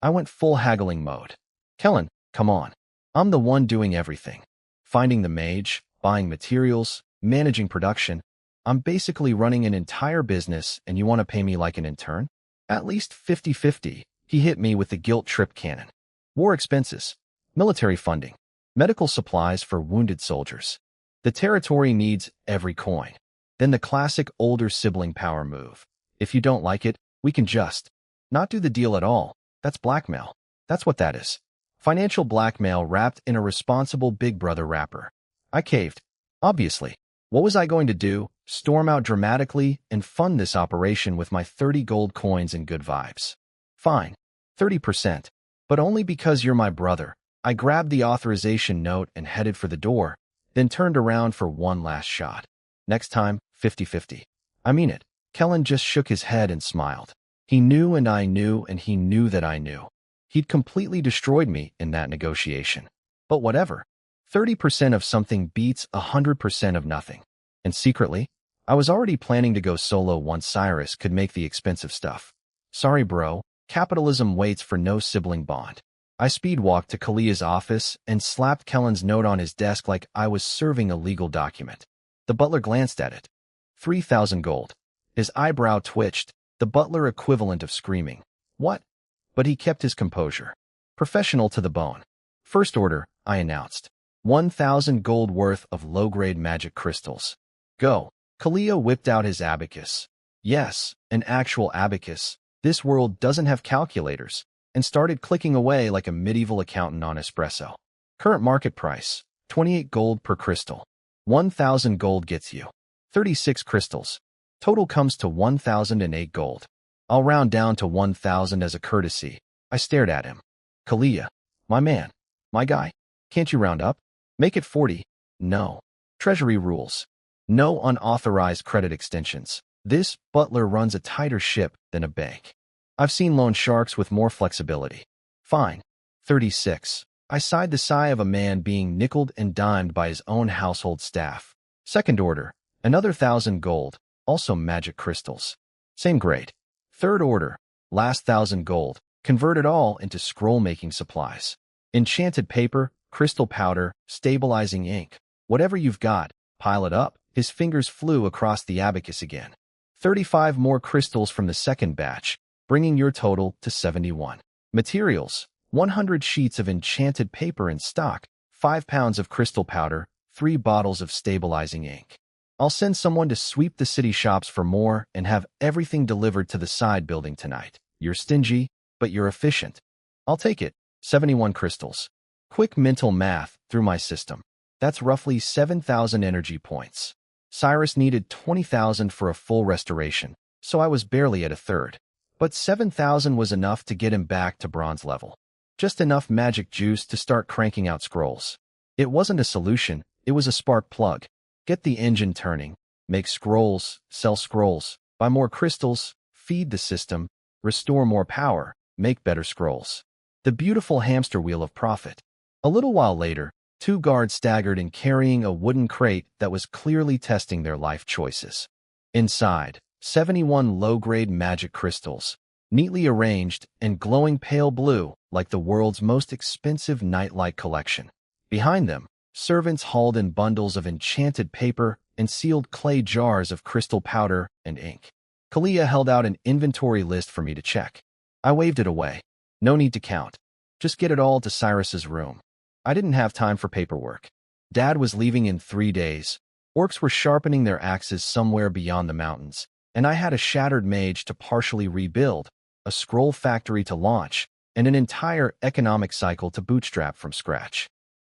I went full haggling mode. "Kellen, come on. I'm the one doing everything. Finding the mage, buying materials, managing production. I'm basically running an entire business, and you want to pay me like an intern? At least 50-50. He hit me with the guilt trip cannon. War expenses, military funding, medical supplies for wounded soldiers. The territory needs every coin. Then the classic older sibling power move. If you don't like it, we can just not do the deal at all. That's blackmail. That's what that is. Financial blackmail wrapped in a responsible big brother wrapper. I caved. Obviously. What was I going to do? Storm out dramatically and fund this operation with my 30 gold coins and good vibes. Fine. 30%. But only because you're my brother. I grabbed the authorization note and headed for the door, then turned around for one last shot. Next time, 50-50. I mean it. Kellen just shook his head and smiled. He knew and I knew and he knew that I knew. He'd completely destroyed me in that negotiation. But whatever. 30% of something beats 100% of nothing. And secretly, I was already planning to go solo once Cyrus could make the expensive stuff. Sorry, bro. Capitalism waits for no sibling bond. I speed-walked to Kalia's office and slapped Kellen's note on his desk like I was serving a legal document. The butler glanced at it. 3,000 gold. His eyebrow twitched, the butler equivalent of screaming. What? But he kept his composure. Professional to the bone. First order, I announced. 1,000 gold worth of low-grade magic crystals. Go. Kalia whipped out his abacus. Yes, an actual abacus. This world doesn't have calculators. And started clicking away like a medieval accountant on espresso. Current market price, 28 gold per crystal. 1,000 gold gets you 36 crystals. Total comes to 1,008 gold. I'll round down to 1,000 as a courtesy. I stared at him. Kalia, my man, my guy, can't you round up? Make it 40. No. Treasury rules. No unauthorized credit extensions. This butler runs a tighter ship than a bank. I've seen loan sharks with more flexibility. Fine. 36. I sighed the sigh of a man being nickeled and dimed by his own household staff. Second order, another 1,000 gold, also magic crystals. Same grade. Third order, last 1,000 gold, convert it all into scroll-making supplies. Enchanted paper, crystal powder, stabilizing ink. Whatever you've got, pile it up. His fingers flew across the abacus again. 35 more crystals from the second batch, bringing your total to 71. Materials, 100 sheets of enchanted paper in stock, 5 pounds of crystal powder, 3 bottles of stabilizing ink. I'll send someone to sweep the city shops for more and have everything delivered to the side building tonight. You're stingy, but you're efficient. I'll take it. 71 crystals. Quick mental math through my system. That's roughly 7,000 energy points. Cyrus needed 20,000 for a full restoration, so I was barely at a third. But 7,000 was enough to get him back to bronze level. Just enough magic juice to start cranking out scrolls. It wasn't a solution, it was a spark plug. Get the engine turning, make scrolls, sell scrolls, buy more crystals, feed the system, restore more power, make better scrolls. The beautiful hamster wheel of profit. A little while later, 2 guards staggered in carrying a wooden crate that was clearly testing their life choices. Inside, 71 low-grade magic crystals, neatly arranged and glowing pale blue like the world's most expensive nightlight collection. Behind them, servants hauled in bundles of enchanted paper and sealed clay jars of crystal powder and ink. Kalia held out an inventory list for me to check. I waved it away. No need to count. Just get it all to Cyrus's room. I didn't have time for paperwork. Dad was leaving in 3 days. Orcs were sharpening their axes somewhere beyond the mountains, and I had a shattered mage to partially rebuild, a scroll factory to launch, and an entire economic cycle to bootstrap from scratch.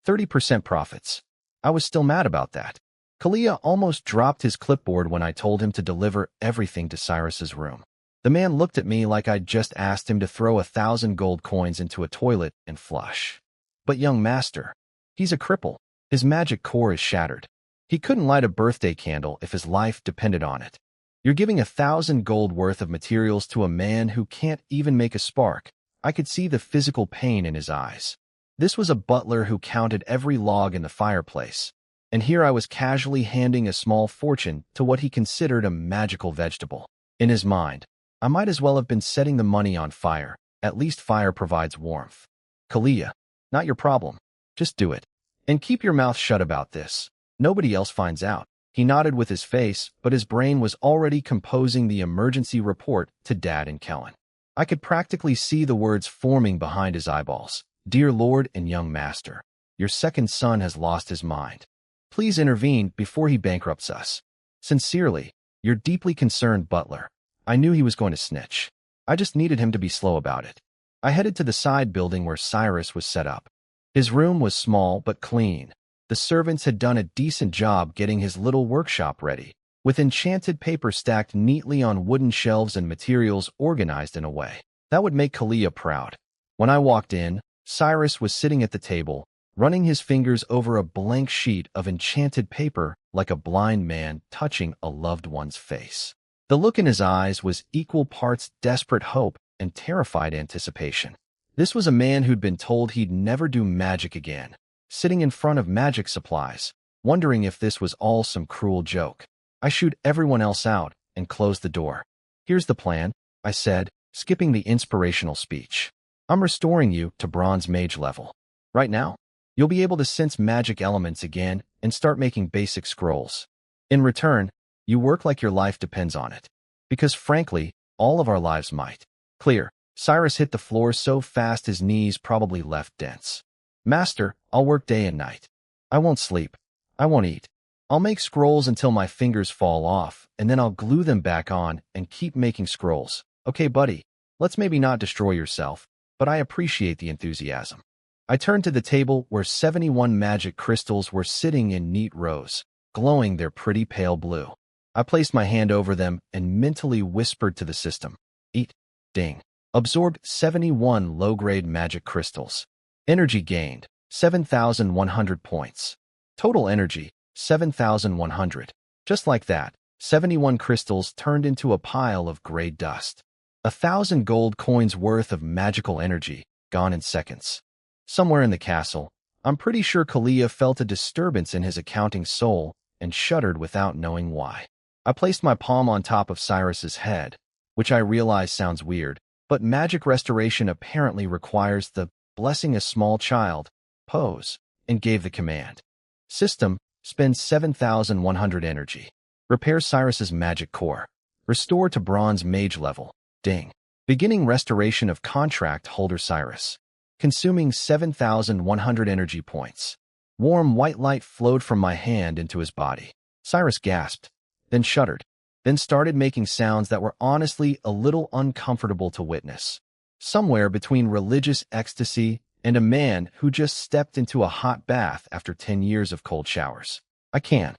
30% profits. I was still mad about that. Kalia almost dropped his clipboard when I told him to deliver everything to Cyrus's room. The man looked at me like I'd just asked him to throw 1,000 gold coins into a toilet and flush. But young master, he's a cripple. His magic core is shattered. He couldn't light a birthday candle if his life depended on it. You're giving 1,000 gold worth of materials to a man who can't even make a spark. I could see the physical pain in his eyes. This was a butler who counted every log in the fireplace. And here I was casually handing a small fortune to what he considered a magical vegetable. In his mind, I might as well have been setting the money on fire. At least fire provides warmth. Kalia, not your problem. Just do it. And keep your mouth shut about this. Nobody else finds out. He nodded with his face, but his brain was already composing the emergency report to Dad and Kellen. I could practically see the words forming behind his eyeballs. Dear Lord and young master, your second son has lost his mind. Please intervene before he bankrupts us. Sincerely, your deeply concerned butler. I knew he was going to snitch. I just needed him to be slow about it. I headed to the side building where Cyrus was set up. His room was small but clean. The servants had done a decent job getting his little workshop ready, with enchanted paper stacked neatly on wooden shelves and materials organized in a way that would make Kalia proud. When I walked in, Cyrus was sitting at the table, running his fingers over a blank sheet of enchanted paper like a blind man touching a loved one's face. The look in his eyes was equal parts desperate hope and terrified anticipation. This was a man who'd been told he'd never do magic again, sitting in front of magic supplies, wondering if this was all some cruel joke. I shooed everyone else out and closed the door. "Here's the plan," I said, skipping the inspirational speech. "I'm restoring you to bronze mage level. Right now, you'll be able to sense magic elements again and start making basic scrolls. In return, you work like your life depends on it. Because frankly, all of our lives might." Clear. Cyrus hit the floor so fast his knees probably left dents. "Master, I'll work day and night. I won't sleep. I won't eat. I'll make scrolls until my fingers fall off, and then I'll glue them back on and keep making scrolls. Okay, buddy, let's maybe not destroy yourself, but I appreciate the enthusiasm." I turned to the table where 71 magic crystals were sitting in neat rows, glowing their pretty pale blue. I placed my hand over them and mentally whispered to the system. "Eat." Ding. Absorbed 71 low-grade magic crystals. Energy gained, 7,100 points. Total energy, 7,100. Just like that, 71 crystals turned into a pile of gray dust. 1,000 gold coins worth of magical energy, gone in seconds. Somewhere in the castle, I'm pretty sure Kalia felt a disturbance in his accounting soul and shuddered without knowing why. I placed my palm on top of Cyrus's head, which I realize sounds weird, but magic restoration apparently requires the blessing a small child pose, and gave the command. System, spend 7,100 energy. Repair Cyrus's magic core. Restore to bronze mage level. Ding. Beginning restoration of contract holder Cyrus. Consuming 7,100 energy points. Warm white light flowed from my hand into his body. Cyrus gasped, then shuddered, then started making sounds that were honestly a little uncomfortable to witness. Somewhere between religious ecstasy and a man who just stepped into a hot bath after 10 years of cold showers. I can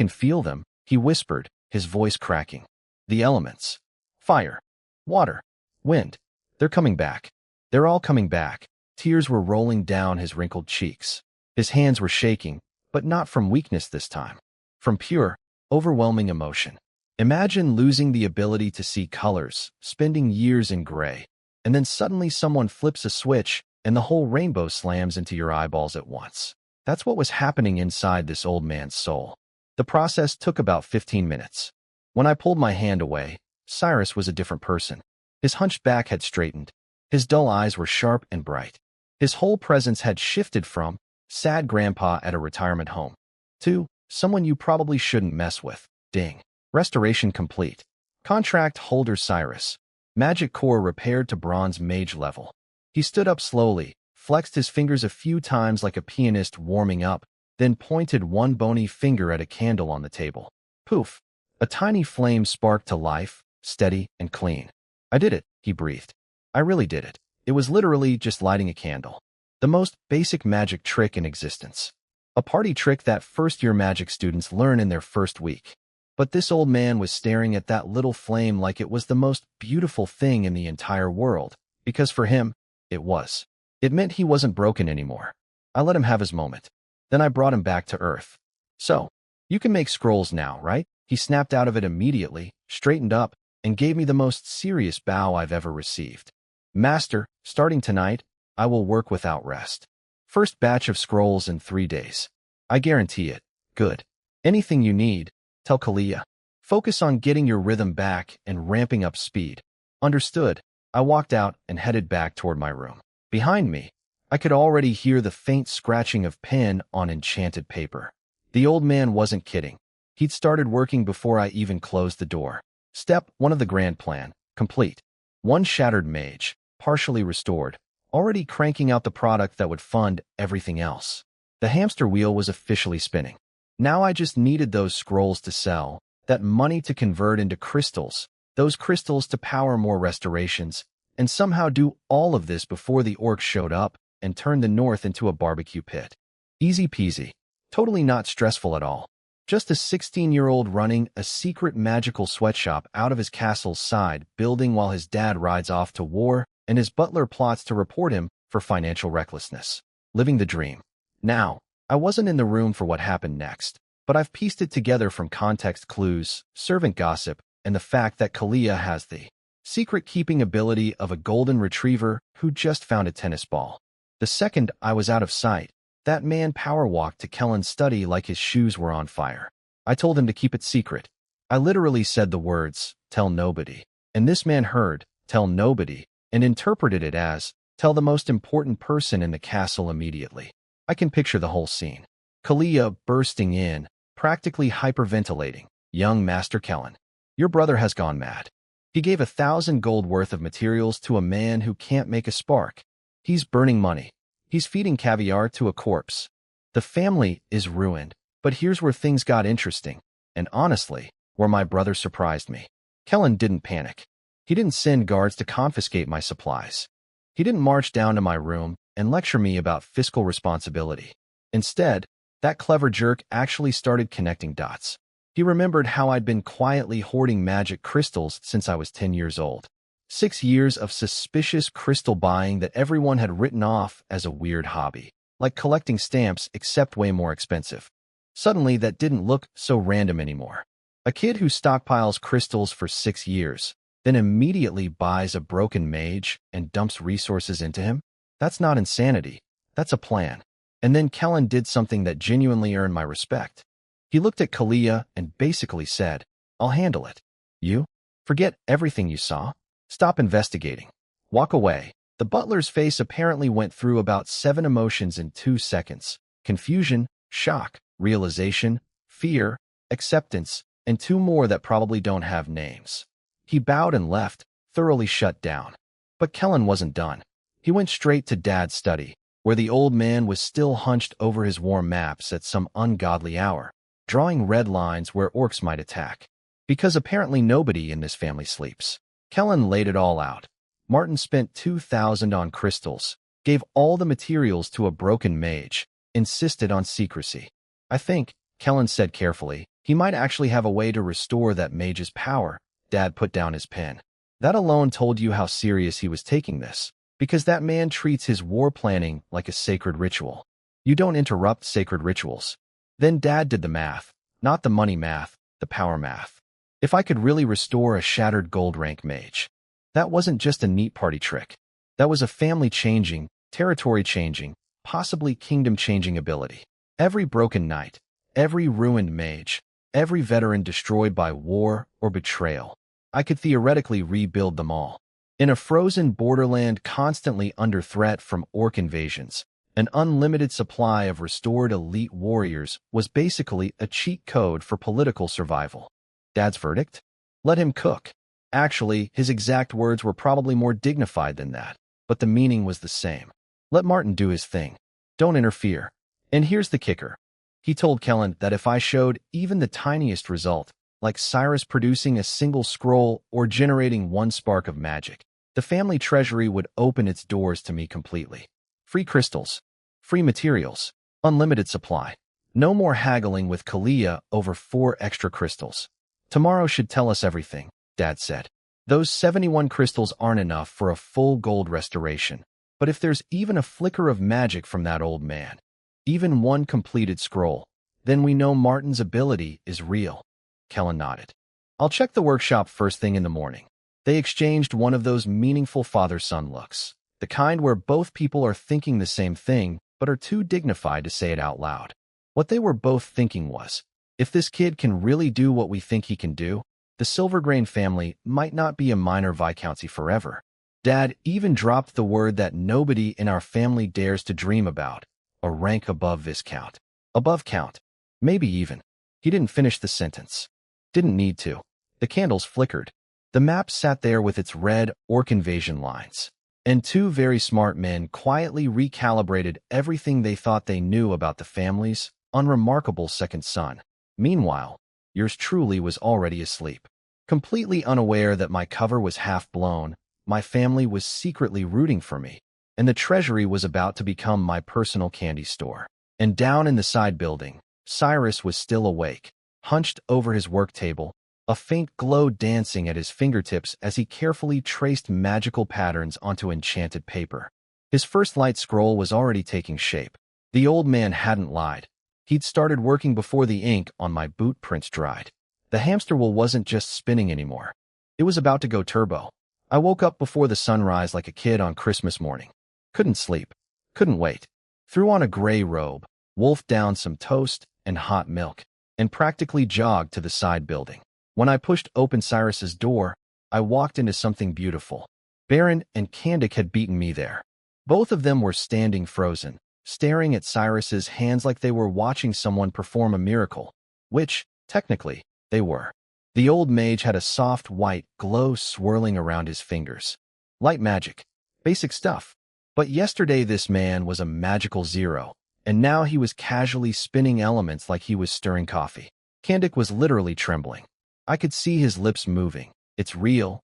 feel them," he whispered, his voice cracking. "The elements. Fire, water, wind. They're coming back. They're all coming back." Tears were rolling down his wrinkled cheeks. His hands were shaking, but not from weakness this time. From pure, overwhelming emotion. Imagine losing the ability to see colors, spending years in gray, and then suddenly someone flips a switch and the whole rainbow slams into your eyeballs at once. That's what was happening inside this old man's soul. The process took about 15 minutes. When I pulled my hand away, Cyrus was a different person. His hunched back had straightened. His dull eyes were sharp and bright. His whole presence had shifted from sad grandpa at a retirement home to someone you probably shouldn't mess with. Ding. Restoration complete. Contract holder Cyrus. Magic core repaired to bronze mage level. He stood up slowly, flexed his fingers a few times like a pianist warming up, then pointed one bony finger at a candle on the table. Poof! A tiny flame sparked to life, steady and clean. "I did it," he breathed. "I really did it. It was literally just lighting a candle. The most basic magic trick in existence. A party trick that first-year magic students learn in their first week. But this old man was staring at that little flame like it was the most beautiful thing in the entire world, because for him, it was. It meant he wasn't broken anymore. I let him have his moment. Then I brought him back to Earth. "So, you can make scrolls now, right?" He snapped out of it immediately, straightened up, and gave me the most serious bow I've ever received. "Master, starting tonight, I will work without rest. First batch of scrolls in 3 days. I guarantee it. Good. Anything you need, tell Kalia. Focus on getting your rhythm back and ramping up speed." Understood. I walked out and headed back toward my room. Behind me, I could already hear the faint scratching of pen on enchanted paper. The old man wasn't kidding. He'd started working before I even closed the door. Step 1 of the grand plan, complete. One shattered mage, partially restored, already cranking out the product that would fund everything else. The hamster wheel was officially spinning. Now I just needed those scrolls to sell, that money to convert into crystals, those crystals to power more restorations, and somehow do all of this before the orcs showed up and turned the north into a barbecue pit. Easy peasy. Totally not stressful at all. Just a 16-year-old running a secret magical sweatshop out of his castle's side building while his dad rides off to war and his butler plots to report him for financial recklessness. Living the dream. Now, I wasn't in the room for what happened next, but I've pieced it together from context clues, servant gossip, and the fact that Kalia has the secret keeping ability of a golden retriever who just found a tennis ball. The second I was out of sight, that man power walked to Kellen's study like his shoes were on fire. I told him to keep it secret. I literally said the words, "Tell nobody." And this man heard, "Tell nobody," and interpreted it as, "Tell the most important person in the castle immediately." I can picture the whole scene. Kalia bursting in, practically hyperventilating. "Young Master Kellen, your brother has gone mad. He gave 1,000 gold worth of materials to a man who can't make a spark. He's burning money. He's feeding caviar to a corpse. The family is ruined." But here's where things got interesting, and honestly, where my brother surprised me. Kellen didn't panic. He didn't send guards to confiscate my supplies. He didn't march down to my room and lecture me about fiscal responsibility. Instead, that clever jerk actually started connecting dots. He remembered how I'd been quietly hoarding magic crystals since I was 10 years old. 6 years of suspicious crystal buying that everyone had written off as a weird hobby, like collecting stamps except way more expensive. Suddenly, that didn't look so random anymore. A kid who stockpiles crystals for 6 years, then immediately buys a broken mage and dumps resources into him? That's not insanity. That's a plan. And then Kellen did something that genuinely earned my respect. He looked at Kalia and basically said, "I'll handle it. You? Forget everything you saw. Stop investigating. Walk away." The butler's face apparently went through about 7 emotions in 2 seconds. Confusion, shock, realization, fear, acceptance, and 2 more that probably don't have names. He bowed and left, thoroughly shut down. But Kellen wasn't done. He went straight to Dad's study, where the old man was still hunched over his war maps at some ungodly hour, drawing red lines where orcs might attack. Because apparently nobody in this family sleeps. Kellen laid it all out. Martin spent 2,000 on crystals, gave all the materials to a broken mage, insisted on secrecy. "I think," Kellen said carefully, "he might actually have a way to restore that mage's power." Dad put down his pen. That alone told you how serious he was taking this, because that man treats his war planning like a sacred ritual. You don't interrupt sacred rituals. Then Dad did the math, not the money math, the power math. If I could really restore a shattered gold rank mage, that wasn't just a neat party trick. That was a family-changing, territory-changing, possibly kingdom-changing ability. Every broken knight, every ruined mage, every veteran destroyed by war or betrayal, I could theoretically rebuild them all. In a frozen borderland constantly under threat from orc invasions, an unlimited supply of restored elite warriors was basically a cheat code for political survival. Dad's verdict? Let him cook. Actually, his exact words were probably more dignified than that, but the meaning was the same. Let Martin do his thing. Don't interfere. And here's the kicker. He told Kellen that if I showed even the tiniest result, like Cyrus producing a single scroll or generating 1 spark of magic, the family treasury would open its doors to me completely. Free crystals, free materials, unlimited supply. No more haggling with Kalia over 4 extra crystals. Tomorrow should tell us everything, Dad said. Those 71 crystals aren't enough for a full gold restoration, but if there's even a flicker of magic from that old man, even 1 completed scroll, then we know Martin's ability is real. Kellen nodded. I'll check the workshop first thing in the morning. They exchanged one of those meaningful father-son looks, the kind where both people are thinking the same thing but are too dignified to say it out loud. What they were both thinking was, if this kid can really do what we think he can do, the Silvergrain family might not be a minor viscountcy forever. Dad even dropped the word that nobody in our family dares to dream about, a rank above Viscount. Above Count. Maybe even. He didn't finish the sentence. Didn't need to. The candles flickered. The map sat there with its red orc invasion lines. And 2 very smart men quietly recalibrated everything they thought they knew about the family's unremarkable second son. Meanwhile, yours truly was already asleep. Completely unaware that my cover was half blown, my family was secretly rooting for me, and the treasury was about to become my personal candy store. And down in the side building, Cyrus was still awake, hunched over his work table, a faint glow dancing at his fingertips as he carefully traced magical patterns onto enchanted paper. His first light scroll was already taking shape. The old man hadn't lied. He'd started working before the ink on my boot prints dried. The hamster wheel wasn't just spinning anymore. It was about to go turbo. I woke up before the sunrise like a kid on Christmas morning. Couldn't sleep. Couldn't wait. Threw on a gray robe, wolfed down some toast and hot milk, and practically jogged to the side building. When I pushed open Cyrus's door, I walked into something beautiful. Baron and Kandik had beaten me there. Both of them were standing frozen, staring at Cyrus's hands like they were watching someone perform a miracle, which, technically, they were. The old mage had a soft white glow swirling around his fingers. Light magic. Basic stuff. But yesterday this man was a magical zero, and now he was casually spinning elements like he was stirring coffee. Kandik was literally trembling. I could see his lips moving. It's real,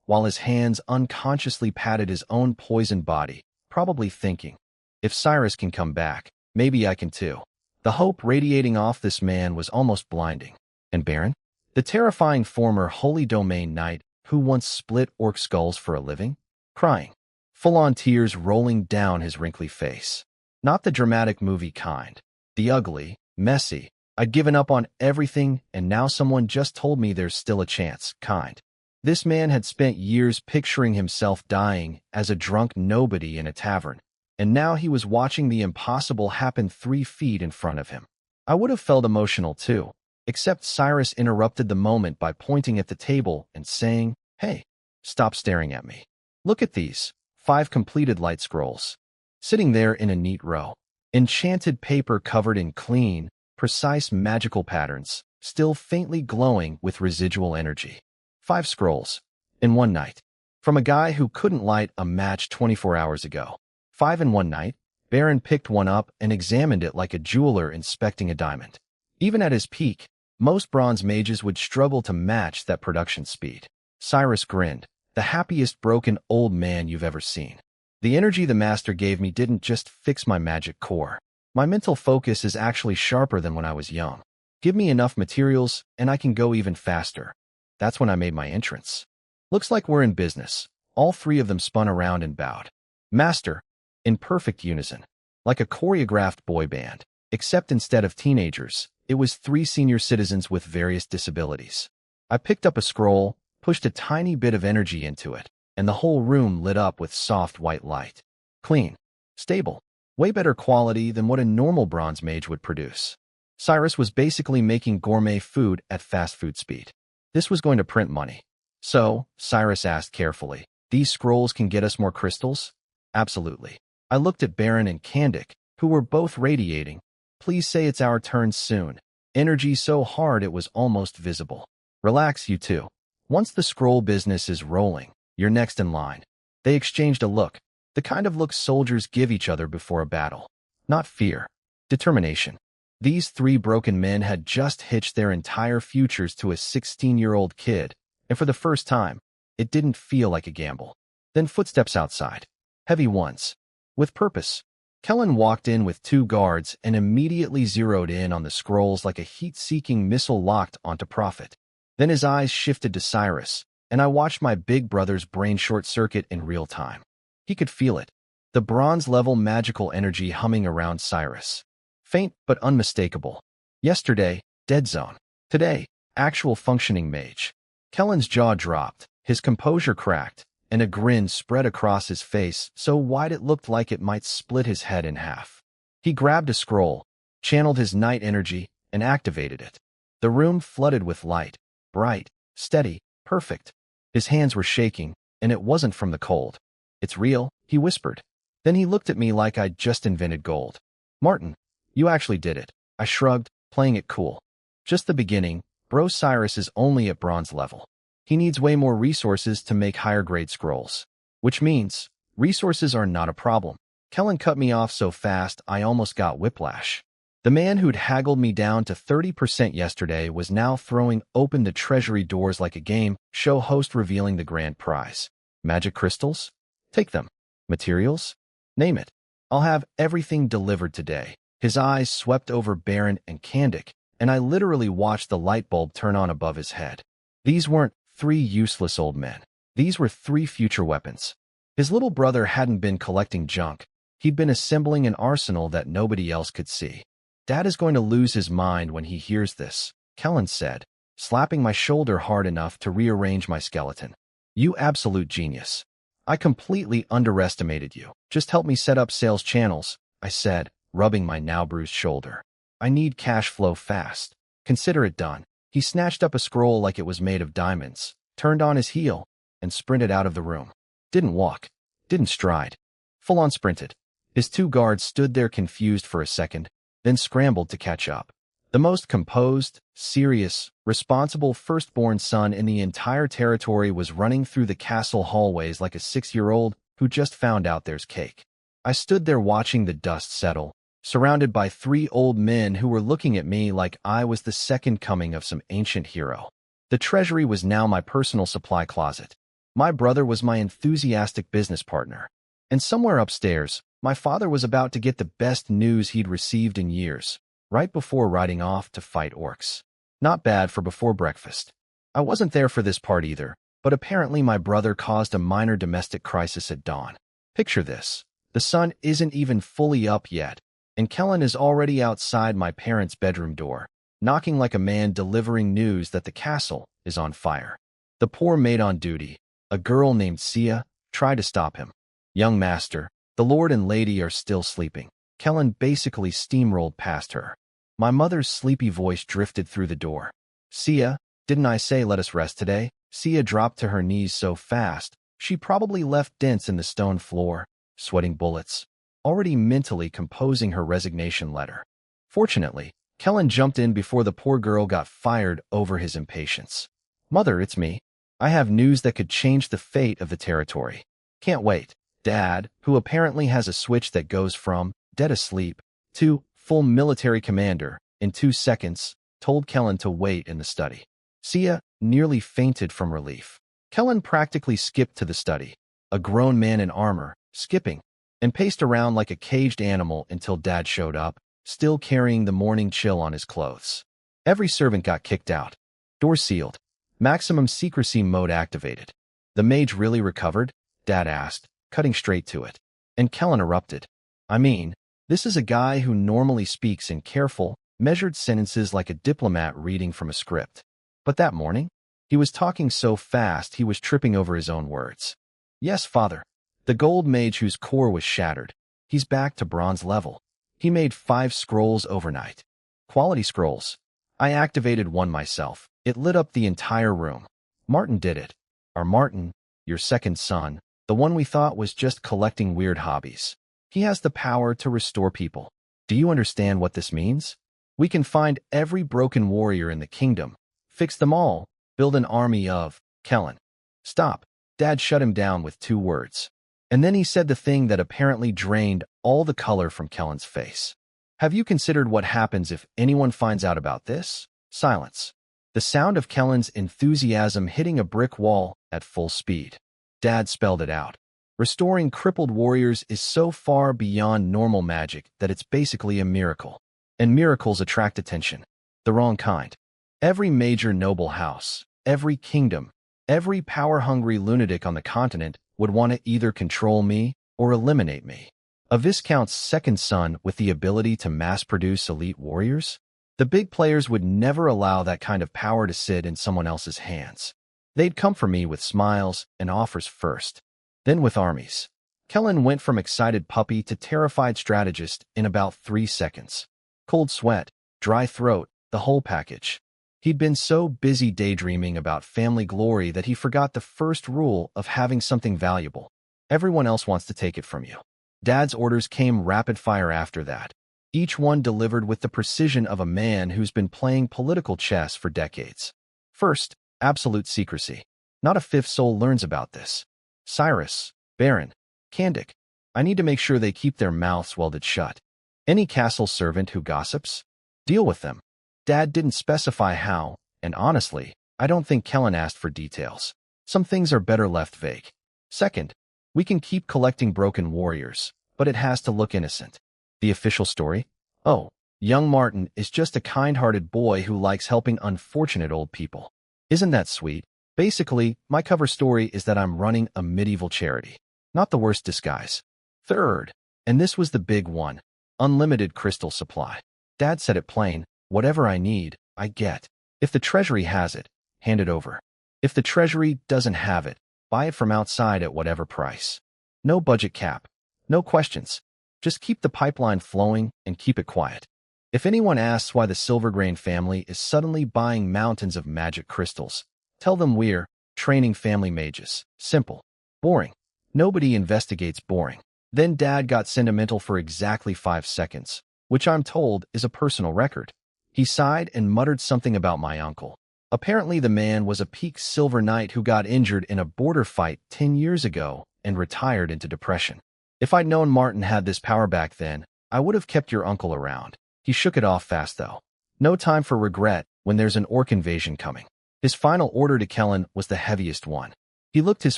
while his hands unconsciously patted his own poisoned body, probably thinking, if Cyrus can come back, maybe I can too. The hope radiating off this man was almost blinding. And Baron? The terrifying former Holy Domain knight who once split orc skulls for a living? Crying. Full-on tears rolling down his wrinkly face. Not the dramatic movie kind. The ugly, messy, I'd given up on everything and now someone just told me there's still a chance kind. This man had spent years picturing himself dying as a drunk nobody in a tavern, and now he was watching the impossible happen 3 feet in front of him. I would have felt emotional too, except Cyrus interrupted the moment by pointing at the table and saying, "Hey, stop staring at me. Look at these 5 completed light scrolls, sitting there in a neat row. Enchanted paper covered in clean, precise magical patterns, still faintly glowing with residual energy. 5 scrolls, in one night. From a guy who couldn't light a match 24 hours ago. 5 in one night." Baron picked one up and examined it like a jeweler inspecting a diamond. Even at his peak, most bronze mages would struggle to match that production speed. Cyrus grinned, the happiest broken old man you've ever seen. The energy the master gave me didn't just fix my magic core. My mental focus is actually sharper than when I was young. Give me enough materials, and I can go even faster. That's when I made my entrance. Looks like we're in business. All 3 of them spun around and bowed. Master, in perfect unison, like a choreographed boy band, except instead of teenagers, it was 3 senior citizens with various disabilities. I picked up a scroll, pushed a tiny bit of energy into it, and the whole room lit up with soft white light. Clean. Stable. Way better quality than what a normal bronze mage would produce. Cyrus was basically making gourmet food at fast food speed. This was going to print money. So, Cyrus asked carefully, "These scrolls can get us more crystals?" "Absolutely." I looked at Baron and Kandik, who were both radiating. "Please say it's our turn soon." Energy so hard it was almost visible. "Relax, you two. Once the scroll business is rolling, you're next in line." They exchanged a look, the kind of look soldiers give each other before a battle. Not fear. Determination. These 3 broken men had just hitched their entire futures to a 16-year-old kid, and for the first time, it didn't feel like a gamble. Then footsteps outside. Heavy ones. With purpose. Kellen walked in with 2 guards and immediately zeroed in on the scrolls like a heat-seeking missile locked onto Prophet. Then his eyes shifted to Cyrus, and I watched my big brother's brain short-circuit in real time. He could feel it. The bronze-level magical energy humming around Cyrus. Faint but unmistakable. Yesterday, dead zone. Today, actual functioning mage. Kellen's jaw dropped, his composure cracked, and a grin spread across his face so wide it looked like it might split his head in half. He grabbed a scroll, channeled his night energy, and activated it. The room flooded with light, bright, steady, perfect. His hands were shaking, and it wasn't from the cold. "It's real," he whispered. Then he looked at me like I'd just invented gold. "Martin, you actually did it." I shrugged, playing it cool. "Just the beginning. Bro Cyrus is only at bronze level. He needs way more resources to make higher-grade scrolls. Which means, resources are not a problem." Kellen cut me off so fast I almost got whiplash. The man who'd haggled me down to 30% yesterday was now throwing open the treasury doors like a game show host revealing the grand prize. "Magic crystals? Take them. Materials? Name it. I'll have everything delivered today." His eyes swept over Baron and Kandik, and I literally watched the light bulb turn on above his head. These weren't 3 useless old men. These were 3 future weapons. His little brother hadn't been collecting junk. He'd been assembling an arsenal that nobody else could see. "Dad is going to lose his mind when he hears this," Kellen said, slapping my shoulder hard enough to rearrange my skeleton. You absolute genius. I completely underestimated you. Just help me set up sales channels, I said, rubbing my now bruised shoulder. I need cash flow fast. Consider it done. He snatched up a scroll like it was made of diamonds, turned on his heel, and sprinted out of the room. Didn't walk. Didn't stride. Full-on sprinted. His two guards stood there confused for a second, then scrambled to catch up. The most composed, serious, responsible firstborn son in the entire territory was running through the castle hallways like a 6-year-old who just found out there's cake. I stood there watching the dust settle, surrounded by 3 old men who were looking at me like I was the second coming of some ancient hero. The treasury was now my personal supply closet. My brother was my enthusiastic business partner. And somewhere upstairs, my father was about to get the best news he'd received in years, right before riding off to fight orcs. Not bad for before breakfast. I wasn't there for this part either, but apparently my brother caused a minor domestic crisis at dawn. Picture this. The sun isn't even fully up yet, and Kellen is already outside my parents' bedroom door, knocking like a man delivering news that the castle is on fire. The poor maid on duty, a girl named Sia, tried to stop him. Young master, the lord and lady are still sleeping. Kellen basically steamrolled past her. My mother's sleepy voice drifted through the door. Sia, didn't I say let us rest today? Sia dropped to her knees so fast, she probably left dents in the stone floor, sweating bullets, already mentally composing her resignation letter. Fortunately, Kellen jumped in before the poor girl got fired over his impatience. Mother, it's me. I have news that could change the fate of the territory. Can't wait. Dad, who apparently has a switch that goes from dead asleep to full military commander in 2 seconds, told Kellen to wait in the study. Sia nearly fainted from relief. Kellen practically skipped to the study, a grown man in armor, skipping, and paced around like a caged animal until Dad showed up, still carrying the morning chill on his clothes. Every servant got kicked out. Door sealed. Maximum secrecy mode activated. The mage really recovered? Dad asked, cutting straight to it. And Kellen erupted. I mean, this is a guy who normally speaks in careful, measured sentences like a diplomat reading from a script. But that morning, he was talking so fast he was tripping over his own words. Yes, father. The gold mage whose core was shattered. He's back to bronze level. He made 5 scrolls overnight. Quality scrolls. I activated one myself. It lit up the entire room. Martin did it. Our Martin, your second son, the one we thought was just collecting weird hobbies. He has the power to restore people. Do you understand what this means? We can find every broken warrior in the kingdom, fix them all, build an army of Kellen. Stop. Dad shut him down with 2 words. And then he said the thing that apparently drained all the color from Kellen's face. Have you considered what happens if anyone finds out about this? Silence. The sound of Kellen's enthusiasm hitting a brick wall at full speed. Dad spelled it out. Restoring crippled warriors is so far beyond normal magic that it's basically a miracle. And miracles attract attention. The wrong kind. Every major noble house, every kingdom, every power-hungry lunatic on the continent would want to either control me or eliminate me. A Viscount's second son with the ability to mass-produce elite warriors? The big players would never allow that kind of power to sit in someone else's hands. They'd come for me with smiles and offers first, then with armies. Kellen went from excited puppy to terrified strategist in about 3 seconds. Cold sweat, dry throat, the whole package. He'd been so busy daydreaming about family glory that he forgot the first rule of having something valuable. Everyone else wants to take it from you. Dad's orders came rapid fire after that, each one delivered with the precision of a man who's been playing political chess for decades. First, absolute secrecy. Not a fifth soul learns about this. Cyrus, Baron, Kandik. I need to make sure they keep their mouths welded shut. Any castle servant who gossips? Deal with them. Dad didn't specify how, and honestly, I don't think Kellen asked for details. Some things are better left vague. Second, we can keep collecting broken warriors, but it has to look innocent. The official story? Oh, young Martin is just a kind-hearted boy who likes helping unfortunate old people. Isn't that sweet? Basically, my cover story is that I'm running a medieval charity. Not the worst disguise. Third, and this was the big one, unlimited crystal supply. Dad said it plain, whatever I need, I get. If the treasury has it, hand it over. If the treasury doesn't have it, buy it from outside at whatever price. No budget cap. No questions. Just keep the pipeline flowing and keep it quiet. If anyone asks why the Silvergrain family is suddenly buying mountains of magic crystals, tell them we're training family mages. Simple. Boring. Nobody investigates boring. Then Dad got sentimental for exactly 5 seconds, which I'm told is a personal record. He sighed and muttered something about my uncle. Apparently the man was a peak silver knight who got injured in a border fight 10 years ago and retired into depression. If I'd known Martin had this power back then, I would have kept your uncle around. He shook it off fast, though. No time for regret when there's an orc invasion coming. His final order to Kellen was the heaviest one. He looked his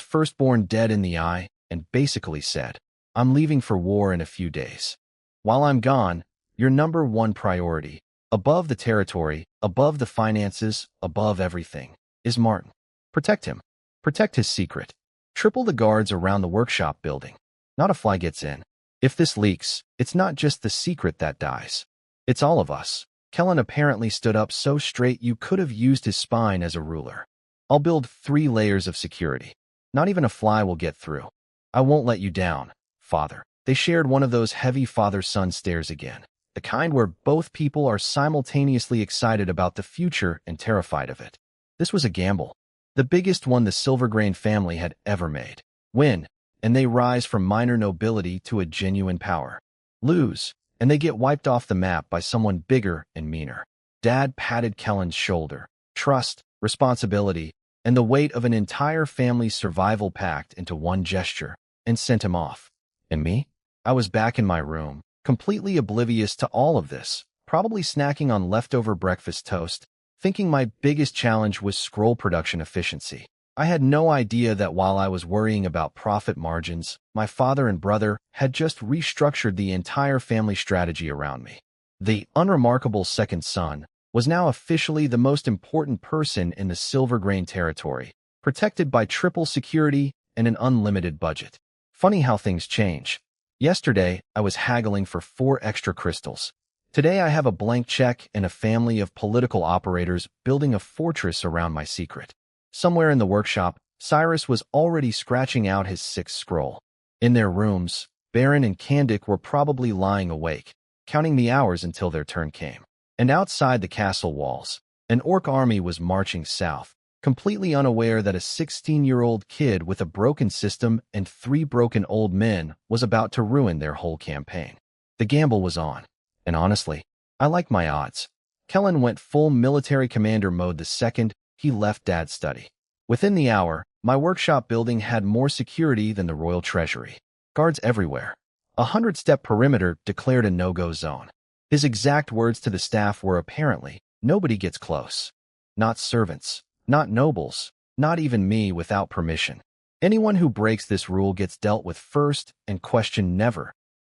firstborn dead in the eye and basically said, I'm leaving for war in a few days. While I'm gone, your number one priority, above the territory, above the finances, above everything, is Martin. Protect him. Protect his secret. Triple the guards around the workshop building. Not a fly gets in. If this leaks, it's not just the secret that dies. It's all of us. Kellen apparently stood up so straight you could have used his spine as a ruler. I'll build 3 layers of security. Not even a fly will get through. I won't let you down, Father. They shared one of those heavy father-son stares again, the kind where both people are simultaneously excited about the future and terrified of it. This was a gamble. The biggest one the Silvergrain family had ever made. Win, and they rise from minor nobility to a genuine power. Lose, and they get wiped off the map by someone bigger and meaner. Dad patted Kellen's shoulder. Trust, responsibility, and the weight of an entire family's survival packed into one gesture, and sent him off. And me? I was back in my room, completely oblivious to all of this, probably snacking on leftover breakfast toast, thinking my biggest challenge was scroll production efficiency. I had no idea that while I was worrying about profit margins, my father and brother had just restructured the entire family strategy around me. The unremarkable second son was now officially the most important person in the Silvergrain territory, protected by triple security and an unlimited budget. Funny how things change. Yesterday, I was haggling for 4 extra crystals. Today I have a blank check and a family of political operators building a fortress around my secret. Somewhere in the workshop, Cyrus was already scratching out his 6th scroll. In their rooms, Baron and Kandik were probably lying awake, counting the hours until their turn came. And outside the castle walls, an orc army was marching south, completely unaware that a 16-year-old kid with a broken system and 3 broken old men was about to ruin their whole campaign. The gamble was on, and honestly, I liked my odds. Kellen went full military commander mode the second he left Dad's study. Within the hour, my workshop building had more security than the royal treasury. Guards everywhere. A 100-step perimeter declared a no-go zone. His exact words to the staff were apparently, nobody gets close. Not servants, not nobles, not even me without permission. Anyone who breaks this rule gets dealt with first and questioned never.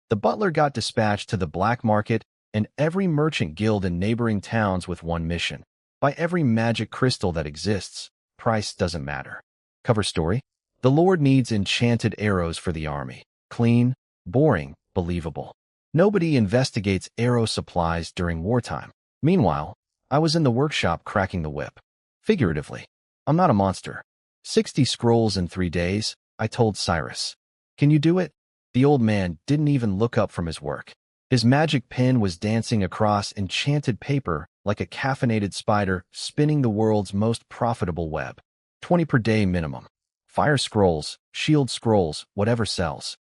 The butler got dispatched to the black market and every merchant guild in neighboring towns with one mission. Buy every magic crystal that exists. Price doesn't matter. Cover story? The Lord needs enchanted arrows for the army. Clean, boring, believable. Nobody investigates arrow supplies during wartime. Meanwhile, I was in the workshop cracking the whip. Figuratively. I'm not a monster. 60 scrolls in 3 days, I told Cyrus. Can you do it? The old man didn't even look up from his work. His magic pen was dancing across enchanted paper like a caffeinated spider spinning the world's most profitable web. 20 per day minimum. Fire scrolls, shield scrolls, whatever sells.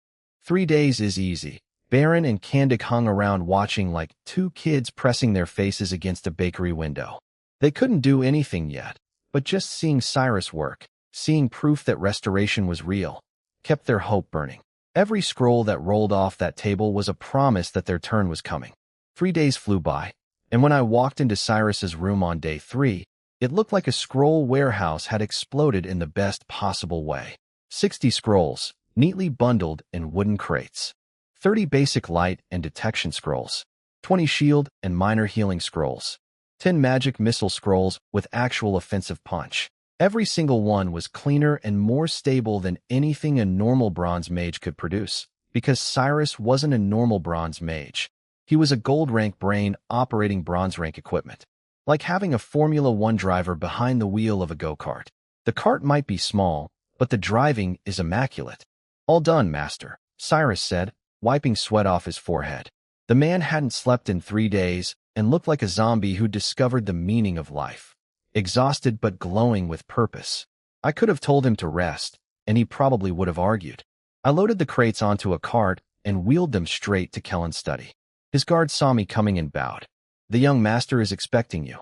3 days is easy. Baron and Kandik hung around watching like 2 kids pressing their faces against a bakery window. They couldn't do anything yet, but just seeing Cyrus work, seeing proof that restoration was real, kept their hope burning. Every scroll that rolled off that table was a promise that their turn was coming. 3 days flew by, and when I walked into Cyrus's room on day 3, it looked like a scroll warehouse had exploded in the best possible way. 60 scrolls, neatly bundled in wooden crates. 30 basic light and detection scrolls. 20 shield and minor healing scrolls. 10 magic missile scrolls with actual offensive punch. Every single one was cleaner and more stable than anything a normal bronze mage could produce, because Cyrus wasn't a normal bronze mage. He was a gold rank brain operating bronze rank equipment. like having a Formula One driver behind the wheel of a go-kart. The cart might be small, but the driving is immaculate. All done, master, Cyrus said, wiping sweat off his forehead. The man hadn't slept in 3 days and looked like a zombie who discovered the meaning of life. Exhausted but glowing with purpose. I could have told him to rest, and he probably would have argued. I loaded the crates onto a cart and wheeled them straight to Kellen's study. His guard saw me coming and bowed. "The young master is expecting you."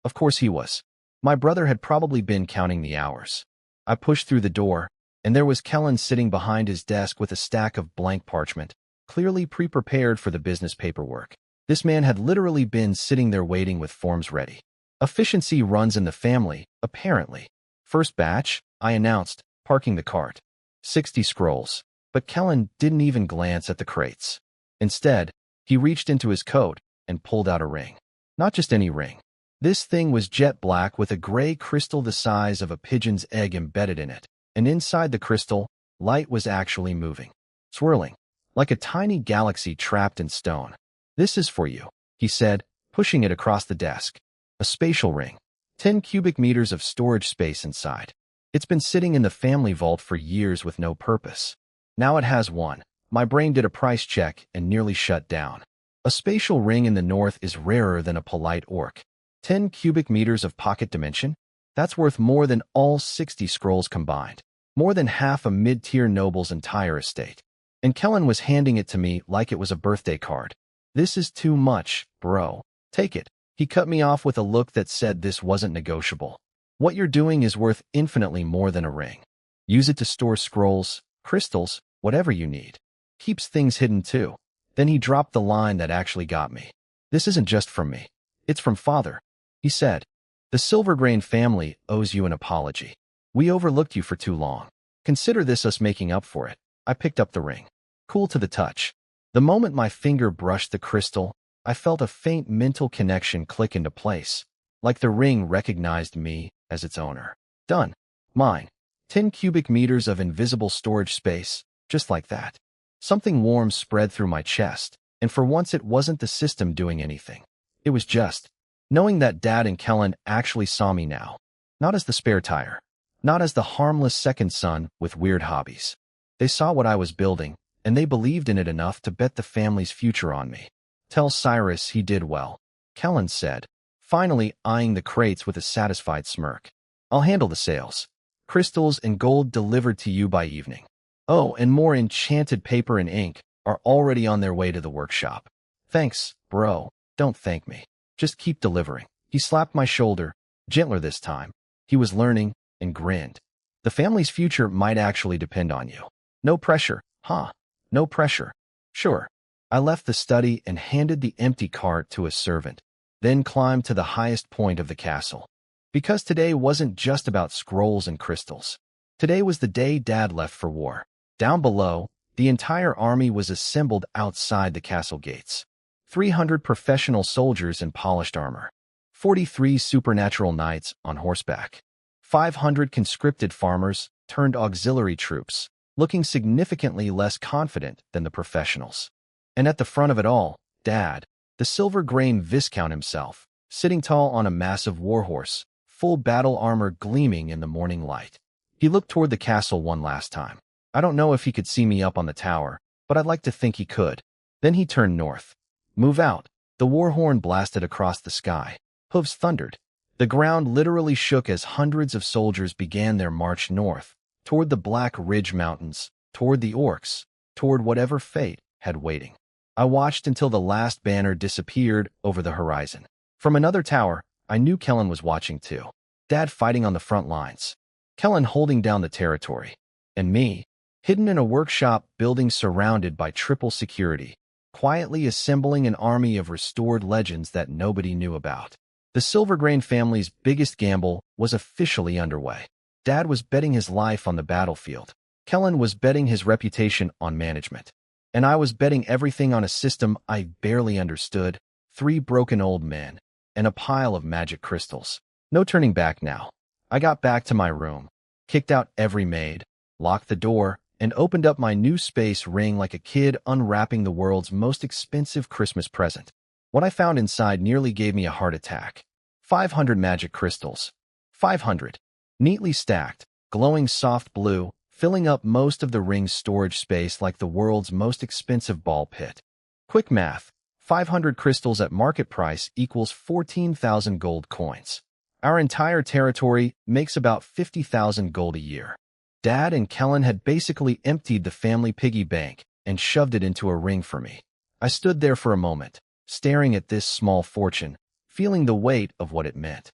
Of course he was. My brother had probably been counting the hours. I pushed through the door, and there was Kellen sitting behind his desk with a stack of blank parchment, clearly pre-prepared for the business paperwork. This man had literally been sitting there waiting with forms ready. Efficiency runs in the family, apparently. "First batch," I announced, parking the cart. 60 scrolls. But Kellen didn't even glance at the crates. Instead, he reached into his coat and pulled out a ring. Not just any ring. This thing was jet black with a gray crystal the size of a pigeon's egg embedded in it, and inside the crystal, light was actually moving, swirling, like a tiny galaxy trapped in stone. "This is for you," he said, pushing it across the desk. A spatial ring. 10 cubic meters of storage space inside. It's been sitting in the family vault for years with no purpose. Now it has one. My brain did a price check and nearly shut down. A spatial ring in the north is rarer than a polite orc. 10 cubic meters of pocket dimension? That's worth more than all 60 scrolls combined. More than half a mid-tier noble's entire estate. And Kellen was handing it to me like it was a birthday card. "This is too much, bro. Take it." He cut me off with a look that said this wasn't negotiable. "What you're doing is worth infinitely more than a ring. Use it to store scrolls, crystals, whatever you need. Keeps things hidden too." Then he dropped the line that actually got me. "This isn't just from me. It's from Father," he said. "The Silvergrain family owes you an apology. We overlooked you for too long. Consider this us making up for it." I picked up the ring. Cool to the touch. The moment my finger brushed the crystal, I felt a faint mental connection click into place, like the ring recognized me as its owner. Done. Mine. 10 cubic meters of invisible storage space, just like that. Something warm spread through my chest, and for once it wasn't the system doing anything. It was just knowing that Dad and Kellen actually saw me now. Not as the spare tire. Not as the harmless second son with weird hobbies. They saw what I was building, and they believed in it enough to bet the family's future on me. "Tell Cyrus he did well," Kellen said, finally eyeing the crates with a satisfied smirk. "I'll handle the sales. Crystals and gold delivered to you by evening. Oh, and more enchanted paper and ink are already on their way to the workshop." "Thanks, bro. Don't thank me. Just keep delivering." He slapped my shoulder, gentler this time. He was learning, and grinned. "The family's future might actually depend on you." "No pressure, huh? No pressure." "Sure." I left the study and handed the empty cart to a servant, then climbed to the highest point of the castle. Because today wasn't just about scrolls and crystals. Today was the day Dad left for war. Down below, the entire army was assembled outside the castle gates. 300 professional soldiers in polished armor. 43 supernatural knights on horseback. 500 conscripted farmers turned auxiliary troops, looking significantly less confident than the professionals. And at the front of it all, Dad, the Silvergrain Viscount himself, sitting tall on a massive warhorse, full battle armor gleaming in the morning light. He looked toward the castle one last time. I don't know if he could see me up on the tower, but I'd like to think he could. Then he turned north. "Move out." The war horn blasted across the sky. Hooves thundered. The ground literally shook as hundreds of soldiers began their march north, toward the Black Ridge Mountains, toward the orcs, toward whatever fate had waiting. I watched until the last banner disappeared over the horizon. From another tower, I knew Kellen was watching too. Dad fighting on the front lines. Kellen holding down the territory. And me, hidden in a workshop building surrounded by triple security, quietly assembling an army of restored legends that nobody knew about. The Silvergrain family's biggest gamble was officially underway. Dad was betting his life on the battlefield. Kellen was betting his reputation on management. And I was betting everything on a system I barely understood, 3 broken old men, and a pile of magic crystals. No turning back now. I got back to my room, kicked out every maid, locked the door, and opened up my new space ring like a kid unwrapping the world's most expensive Christmas present. What I found inside nearly gave me a heart attack. 500 magic crystals. 500. Neatly stacked, glowing soft blue, filling up most of the ring's storage space like the world's most expensive ball pit. Quick math. 500 crystals at market price equals 14,000 gold coins. Our entire territory makes about 50,000 gold a year. Dad and Kellen had basically emptied the family piggy bank and shoved it into a ring for me. I stood there for a moment, staring at this small fortune, feeling the weight of what it meant.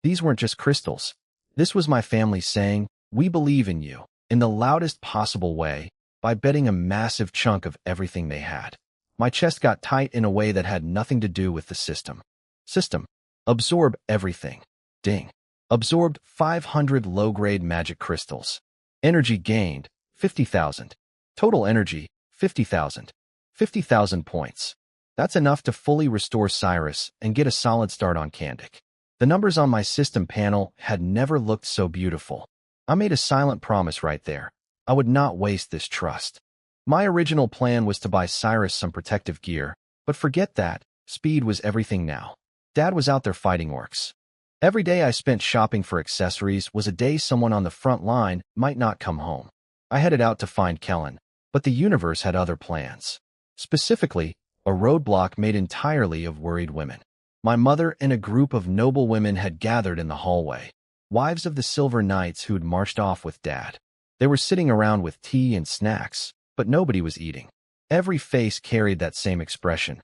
These weren't just crystals. This was my family saying, "We believe in you," in the loudest possible way, by betting a massive chunk of everything they had. My chest got tight in a way that had nothing to do with the system. System. Absorb everything. Ding. Absorbed 500 low-grade magic crystals. Energy gained, 50,000. Total energy, 50,000. 50,000 points. That's enough to fully restore Cyrus and get a solid start on Kandak. The numbers on my system panel had never looked so beautiful. I made a silent promise right there. I would not waste this trust. My original plan was to buy Cyrus some protective gear, but forget that. Speed was everything now. Dad was out there fighting orcs. Every day I spent shopping for accessories was a day someone on the front line might not come home. I headed out to find Kellen, but the universe had other plans. Specifically, a roadblock made entirely of worried women. My mother and a group of noble women had gathered in the hallway, wives of the Silver Knights who'd marched off with Dad. They were sitting around with tea and snacks, but nobody was eating. Every face carried that same expression.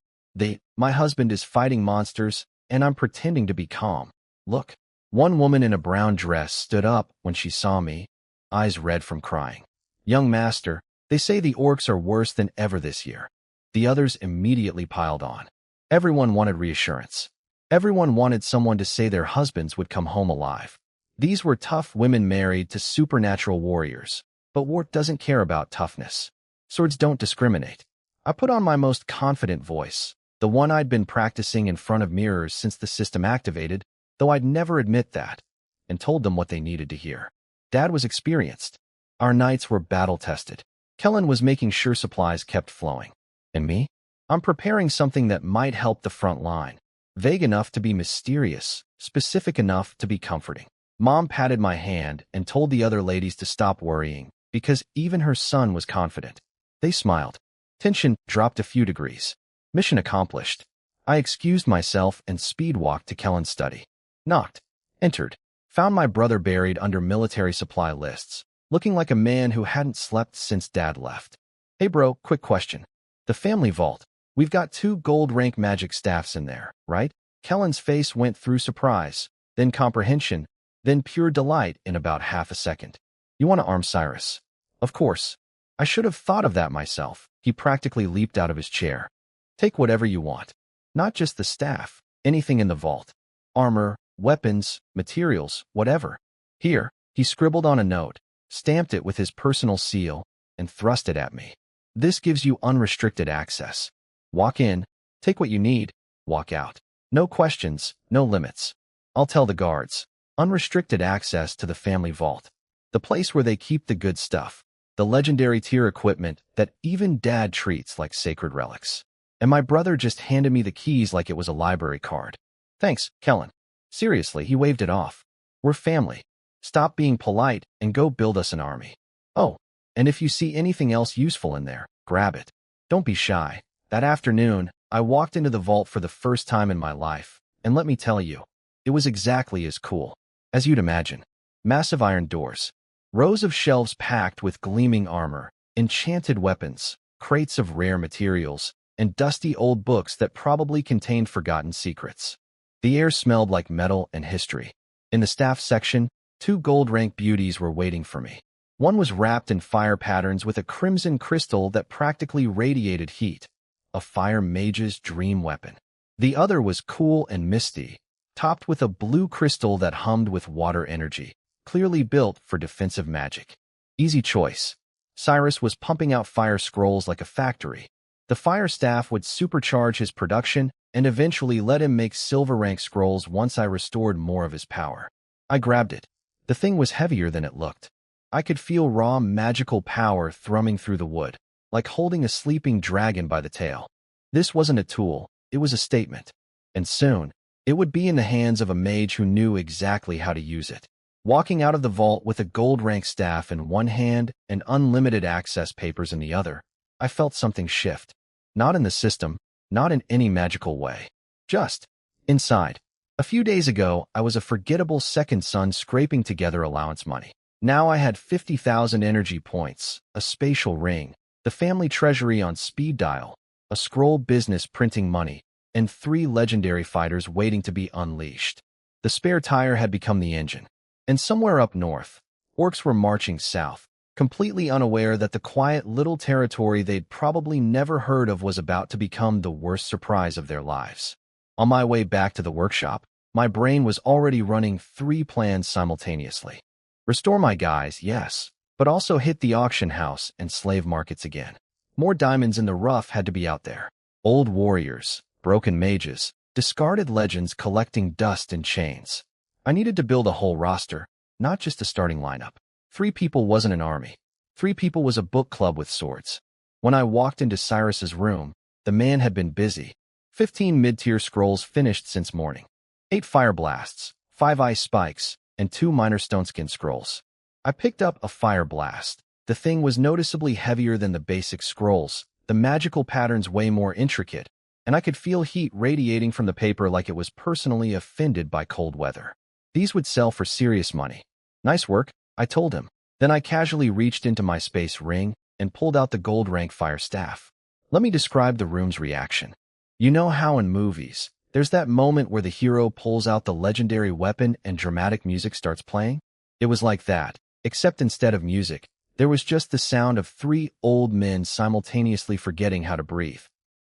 My husband is fighting monsters, and I'm pretending to be calm. Look. One woman in a brown dress stood up when she saw me, eyes red from crying. Young master, they say the orcs are worse than ever this year. The others immediately piled on. Everyone wanted reassurance. Everyone wanted someone to say their husbands would come home alive. These were tough women married to supernatural warriors, but war doesn't care about toughness. Swords don't discriminate. I put on my most confident voice, the one I'd been practicing in front of mirrors since the system activated, though I'd never admit that, and told them what they needed to hear. Dad was experienced. Our knights were battle-tested. Kellen was making sure supplies kept flowing. And me? I'm preparing something that might help the front line. Vague enough to be mysterious, specific enough to be comforting. Mom patted my hand and told the other ladies to stop worrying, because even her son was confident. They smiled. Tension dropped a few degrees. Mission accomplished. I excused myself and speed-walked to Kellen's study. Knocked. Entered. Found my brother buried under military supply lists, looking like a man who hadn't slept since Dad left. "Hey bro, quick question. The family vault. We've got 2 gold-rank magic staffs in there, right?" Kellen's face went through surprise, then comprehension, then pure delight in about half a second. "You want to arm Cyrus?" "Of course. I should have thought of that myself." He practically leaped out of his chair. "Take whatever you want. Not just the staff, anything in the vault. Armor, weapons, materials, whatever. Here." He scribbled on a note, stamped it with his personal seal, and thrust it at me. "This gives you unrestricted access. Walk in, take what you need, walk out. No questions, no limits. I'll tell the guards. Unrestricted access to the family vault. The place where they keep the good stuff. The legendary tier equipment that even Dad treats like sacred relics. And my brother just handed me the keys like it was a library card. Thanks, Kellen." Seriously, he waved it off. "We're family. Stop being polite and go build us an army. Oh, and if you see anything else useful in there, grab it. Don't be shy." That afternoon, I walked into the vault for the first time in my life, and let me tell you, it was exactly as cool as you'd imagine. Massive iron doors, rows of shelves packed with gleaming armor, enchanted weapons, crates of rare materials, and dusty old books that probably contained forgotten secrets. The air smelled like metal and history. In the staff section, 2 gold-rank beauties were waiting for me. One was wrapped in fire patterns with a crimson crystal that practically radiated heat, a fire mage's dream weapon. The other was cool and misty, topped with a blue crystal that hummed with water energy, clearly built for defensive magic. Easy choice. Cyrus was pumping out fire scrolls like a factory. The fire staff would supercharge his production and eventually let him make silver-rank scrolls once I restored more of his power. I grabbed it. The thing was heavier than it looked. I could feel raw magical power thrumming through the wood, like holding a sleeping dragon by the tail. This wasn't a tool, it was a statement. And soon, It would be in the hands of a mage who knew exactly how to use it. Walking out of the vault with a gold rank staff in one hand and unlimited access papers in the other, I felt something shift. Not in the system, not in any magical way. Just inside. A few days ago, I was a forgettable second son scraping together allowance money. Now I had 50,000 energy points, a spatial ring, the family treasury on speed dial, a scroll business printing money, and 3 legendary fighters waiting to be unleashed. The spare tire had become the engine. And somewhere up north, orcs were marching south, completely unaware that the quiet little territory they'd probably never heard of was about to become the worst surprise of their lives. On my way back to the workshop, my brain was already running 3 plans simultaneously. Restore my guys, yes, but also hit the auction house and slave markets again. More diamonds in the rough had to be out there. Old warriors, broken mages, discarded legends collecting dust in chains. I needed to build a whole roster, not just a starting lineup. 3 people wasn't an army. 3 people was a book club with swords. When I walked into Cyrus's room, the man had been busy. 15 mid-tier scrolls finished since morning. 8 fire blasts, 5 ice spikes, and 2 minor stoneskin scrolls. I picked up a fire blast. The thing was noticeably heavier than the basic scrolls, the magical patterns way more intricate, and I could feel heat radiating from the paper like it was personally offended by cold weather. These would sell for serious money. Nice work, I told him. Then I casually reached into my space ring and pulled out the gold rank fire staff. Let me describe the room's reaction. You know how in movies, there's that moment where the hero pulls out the legendary weapon and dramatic music starts playing? It was like that, except instead of music, there was just the sound of 3 old men simultaneously forgetting how to breathe.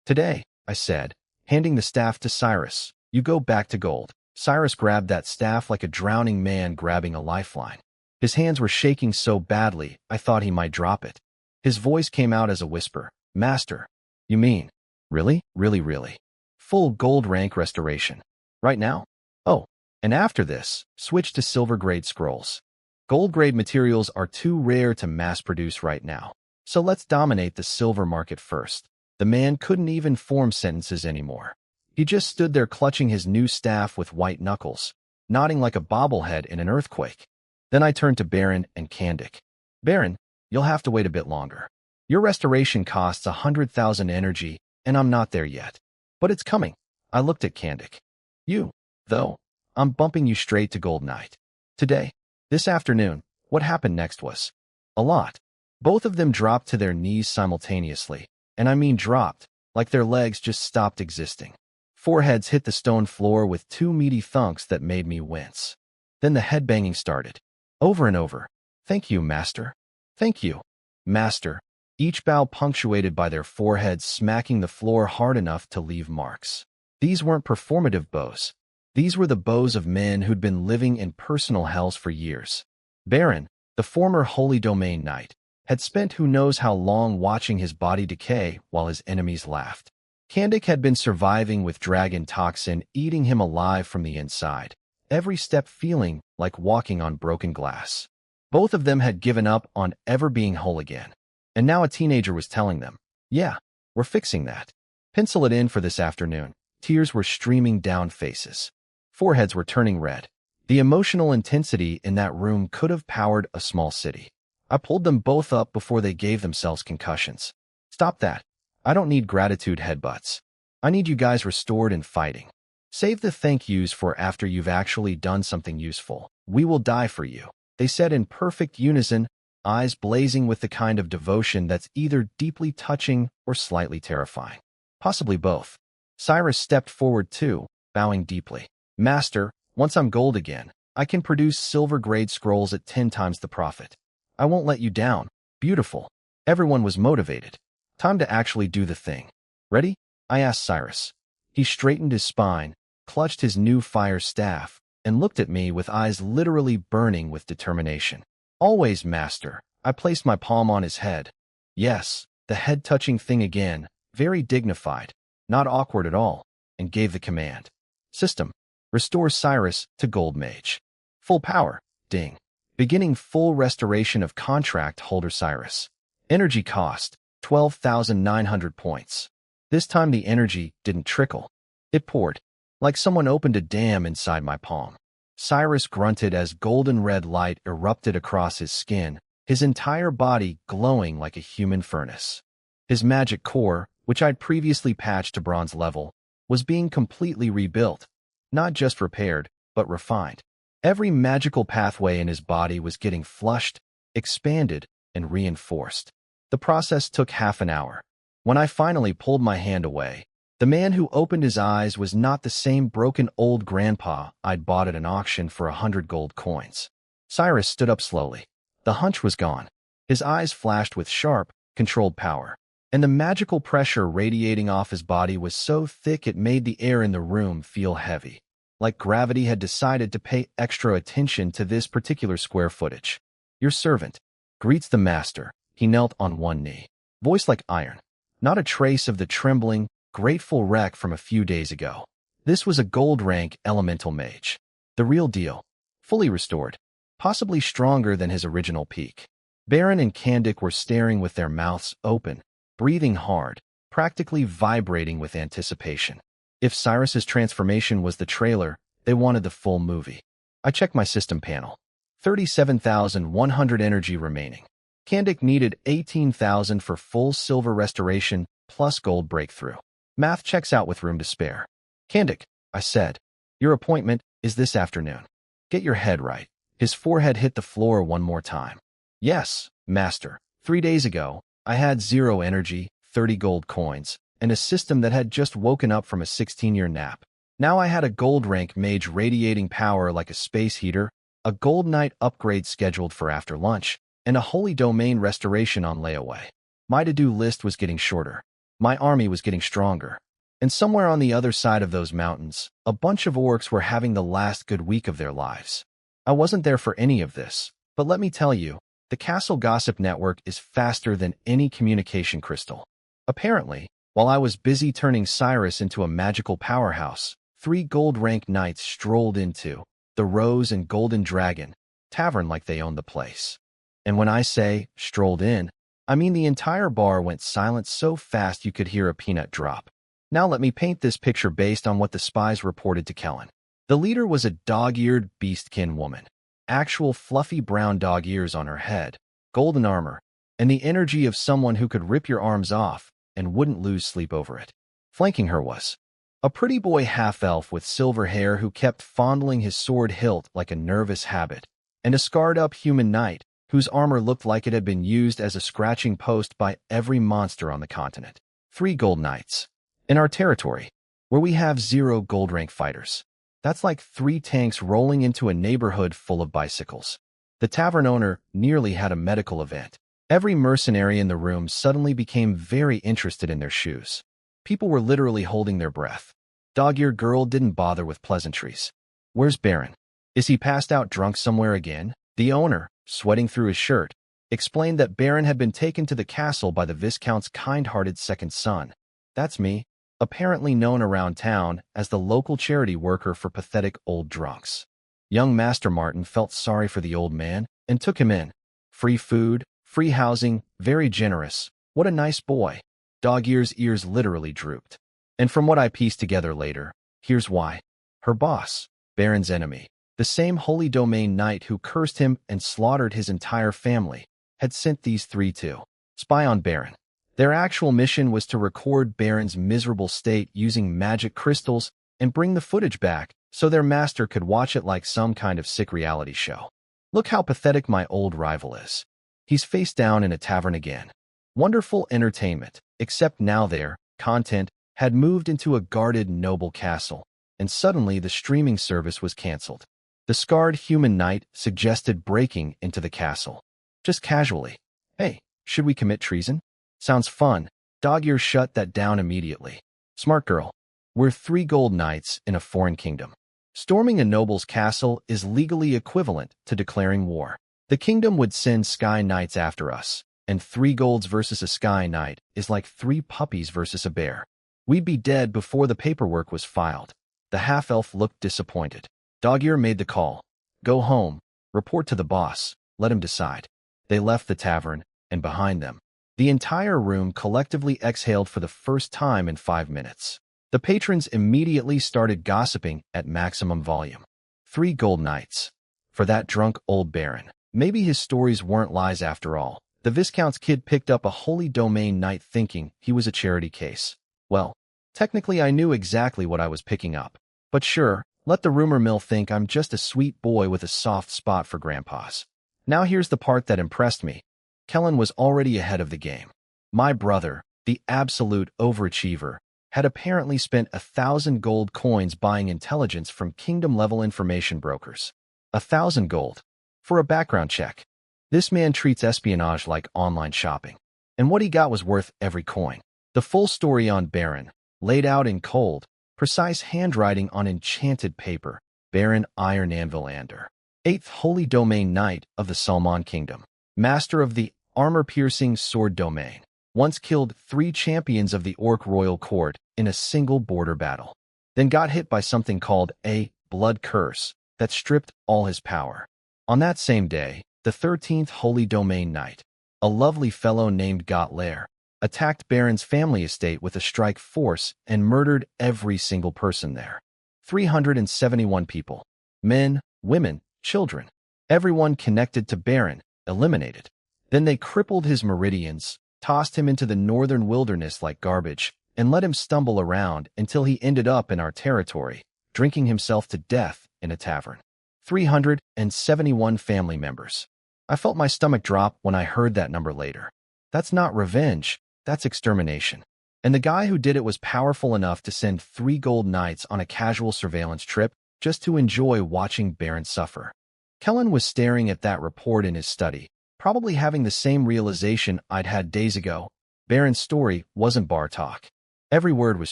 Today, I said, handing the staff to Cyrus, you go back to gold. Cyrus grabbed that staff like a drowning man grabbing a lifeline. His hands were shaking so badly, I thought he might drop it. His voice came out as a whisper. Master, you mean, really? Really? Full gold rank restoration. Right now? Oh, and after this, switch to silver grade scrolls. Gold grade materials are too rare to mass produce right now. So let's dominate the silver market first. The man couldn't even form sentences anymore. He just stood there clutching his new staff with white knuckles, nodding like a bobblehead in an earthquake. Then I turned to Baron and Kandik. Baron, you'll have to wait a bit longer. Your restoration costs 100,000 energy, and I'm not there yet. But it's coming. I looked at Kandik. You, though, I'm bumping you straight to Gold Knight. Today, this afternoon, what happened next was a lot. Both of them dropped to their knees simultaneously, and I mean dropped, like their legs just stopped existing. Foreheads hit the stone floor with 2 meaty thunks that made me wince. Then the headbanging started. Over and over. Thank you, Master. Thank you, Master. Each bow punctuated by their foreheads smacking the floor hard enough to leave marks. These weren't performative bows. These were the bows of men who'd been living in personal hells for years. Baron, the former Holy Domain Knight, had spent who knows how long watching his body decay while his enemies laughed. Kandik had been surviving with dragon toxin eating him alive from the inside, every step feeling like walking on broken glass. Both of them had given up on ever being whole again. And now a teenager was telling them, yeah, we're fixing that. Pencil it in for this afternoon. Tears were streaming down faces. Foreheads were turning red. The emotional intensity in that room could have powered a small city. I pulled them both up before they gave themselves concussions. Stop that. I don't need gratitude headbutts. I need you guys restored and fighting. Save the thank yous for after you've actually done something useful. We will die for you, they said in perfect unison, eyes blazing with the kind of devotion that's either deeply touching or slightly terrifying. Possibly both. Cyrus stepped forward too, bowing deeply. Master, once I'm gold again, I can produce silver-grade scrolls at 10 times the profit. I won't let you down. Beautiful. Everyone was motivated. Time to actually do the thing. Ready? I asked Cyrus. He straightened his spine, clutched his new fire staff, and looked at me with eyes literally burning with determination. Always, Master. I placed my palm on his head. Yes, the head-touching thing again, very dignified, not awkward at all, and gave the command. System. Restore Cyrus to Gold Mage. Full power. Ding. Beginning full restoration of contract holder Cyrus. Energy cost, 12,900 points. This time the energy didn't trickle. It poured. like someone opened a dam inside my palm. Cyrus grunted as golden red light erupted across his skin, his entire body glowing like a human furnace. His magic core, which I'd previously patched to bronze level, was being completely rebuilt, not just repaired, but refined. Every magical pathway in his body was getting flushed, expanded, and reinforced. The process took half an hour. When I finally pulled my hand away, the man who opened his eyes was not the same broken old grandpa I'd bought at an auction for 100 gold coins. Cyrus stood up slowly. The hunch was gone. His eyes flashed with sharp, controlled power, and the magical pressure radiating off his body was so thick it made the air in the room feel heavy, like gravity had decided to pay extra attention to this particular square footage. Your servant greets the master. He knelt on one knee, voice like iron, not a trace of the trembling, grateful wreck from a few days ago. This was a gold-rank elemental mage. The real deal, fully restored, possibly stronger than his original peak. Baron and Kandik were staring with their mouths open, breathing hard, practically vibrating with anticipation. If Cyrus's transformation was the trailer, they wanted the full movie. I checked my system panel. 37,100 energy remaining. Kandik needed 18,000 for full silver restoration plus gold breakthrough. Math checks out with room to spare. Kandik, I said, your appointment is this afternoon. Get your head right. His forehead hit the floor one more time. Yes, master. 3 days ago, I had 0 energy, 30 gold coins, and a system that had just woken up from a 16-year nap. Now I had a gold rank mage radiating power like a space heater, a gold knight upgrade scheduled for after lunch, and a holy domain restoration on layaway. My to-do list was getting shorter. My army was getting stronger. And somewhere on the other side of those mountains, a bunch of orcs were having the last good week of their lives. I wasn't there for any of this, but let me tell you, the Castle Gossip Network is faster than any communication crystal. Apparently, while I was busy turning Cyrus into a magical powerhouse, 3 gold-rank knights strolled into the Rose and Golden Dragon tavern like they owned the place. And when I say strolled in, I mean the entire bar went silent so fast you could hear a peanut drop. Now let me paint this picture based on what the spies reported to Kellen. The leader was a dog-eared beastkin woman. Actual fluffy brown dog ears on her head, golden armor, and the energy of someone who could rip your arms off and wouldn't lose sleep over it. Flanking her was a pretty boy half-elf with silver hair who kept fondling his sword hilt like a nervous habit, and a scarred-up human knight whose armor looked like it had been used as a scratching post by every monster on the continent. 3 gold knights. In our territory, where we have 0 gold-rank fighters. That's like 3 tanks rolling into a neighborhood full of bicycles. The tavern owner nearly had a medical event. Every mercenary in the room suddenly became very interested in their shoes. People were literally holding their breath. Dog-eared girl didn't bother with pleasantries. Where's Baron? Is he passed out drunk somewhere again? The owner, sweating through his shirt, explained that Baron had been taken to the castle by the Viscount's kind-hearted second son. That's me, apparently known around town as the local charity worker for pathetic old drunks. Young Master Martin felt sorry for the old man and took him in. Free food, free housing, very generous. What a nice boy. Dog-Ear's ears literally drooped. And from what I pieced together later, here's why. Her boss, Baron's enemy, the same holy domain knight who cursed him and slaughtered his entire family, had sent these 3 to spy on Baron. Their actual mission was to record Baron's miserable state using magic crystals and bring the footage back so their master could watch it like some kind of sick reality show. Look how pathetic my old rival is. He's face down in a tavern again. Wonderful entertainment, except now their content had moved into a guarded noble castle, and suddenly the streaming service was canceled. The scarred human knight suggested breaking into the castle. Just casually. Hey, should we commit treason? Sounds fun. Dog-Ear shut that down immediately. Smart girl. We're 3 gold knights in a foreign kingdom. Storming a noble's castle is legally equivalent to declaring war. The kingdom would send sky knights after us, and 3 golds versus a sky knight is like 3 puppies versus a bear. We'd be dead before the paperwork was filed. The half-elf looked disappointed. Dog-Ear made the call. Go home, report to the boss, let him decide. They left the tavern, and behind them, the entire room collectively exhaled for the first time in 5 minutes. The patrons immediately started gossiping at maximum volume. 3 gold nights. For that drunk old baron. Maybe his stories weren't lies after all. The Viscount's kid picked up a holy domain night thinking he was a charity case. Well, technically I knew exactly what I was picking up. But sure, let the rumor mill think I'm just a sweet boy with a soft spot for grandpas. Now here's the part that impressed me. Kellen was already ahead of the game. My brother, the absolute overachiever, had apparently spent 1,000 gold coins buying intelligence from kingdom-level information brokers. 1,000 gold. For a background check. This man treats espionage like online shopping. And what he got was worth every coin. The full story on Baron, laid out in cold, precise handwriting on enchanted paper. Baron Iron Anvil Ander. 8th Holy Domain Knight of the Salmon Kingdom. Master of the armor-piercing sword domain. Once killed 3 champions of the Orc Royal Court in a single border battle. Then got hit by something called a blood curse that stripped all his power. On that same day, the 13th Holy Domain Knight, a lovely fellow named Gotlair, attacked Baron's family estate with a strike force and murdered every single person there. 371 people. Men, women, children. Everyone connected to Baron, eliminated. Then they crippled his meridians, tossed him into the northern wilderness like garbage, and let him stumble around until he ended up in our territory, drinking himself to death in a tavern. 371 family members. I felt my stomach drop when I heard that number later. That's not revenge, that's extermination. And the guy who did it was powerful enough to send 3 gold knights on a casual surveillance trip just to enjoy watching Baron suffer. Kellen was staring at that report in his study, probably having the same realization I'd had days ago. Baron's story wasn't bar talk. Every word was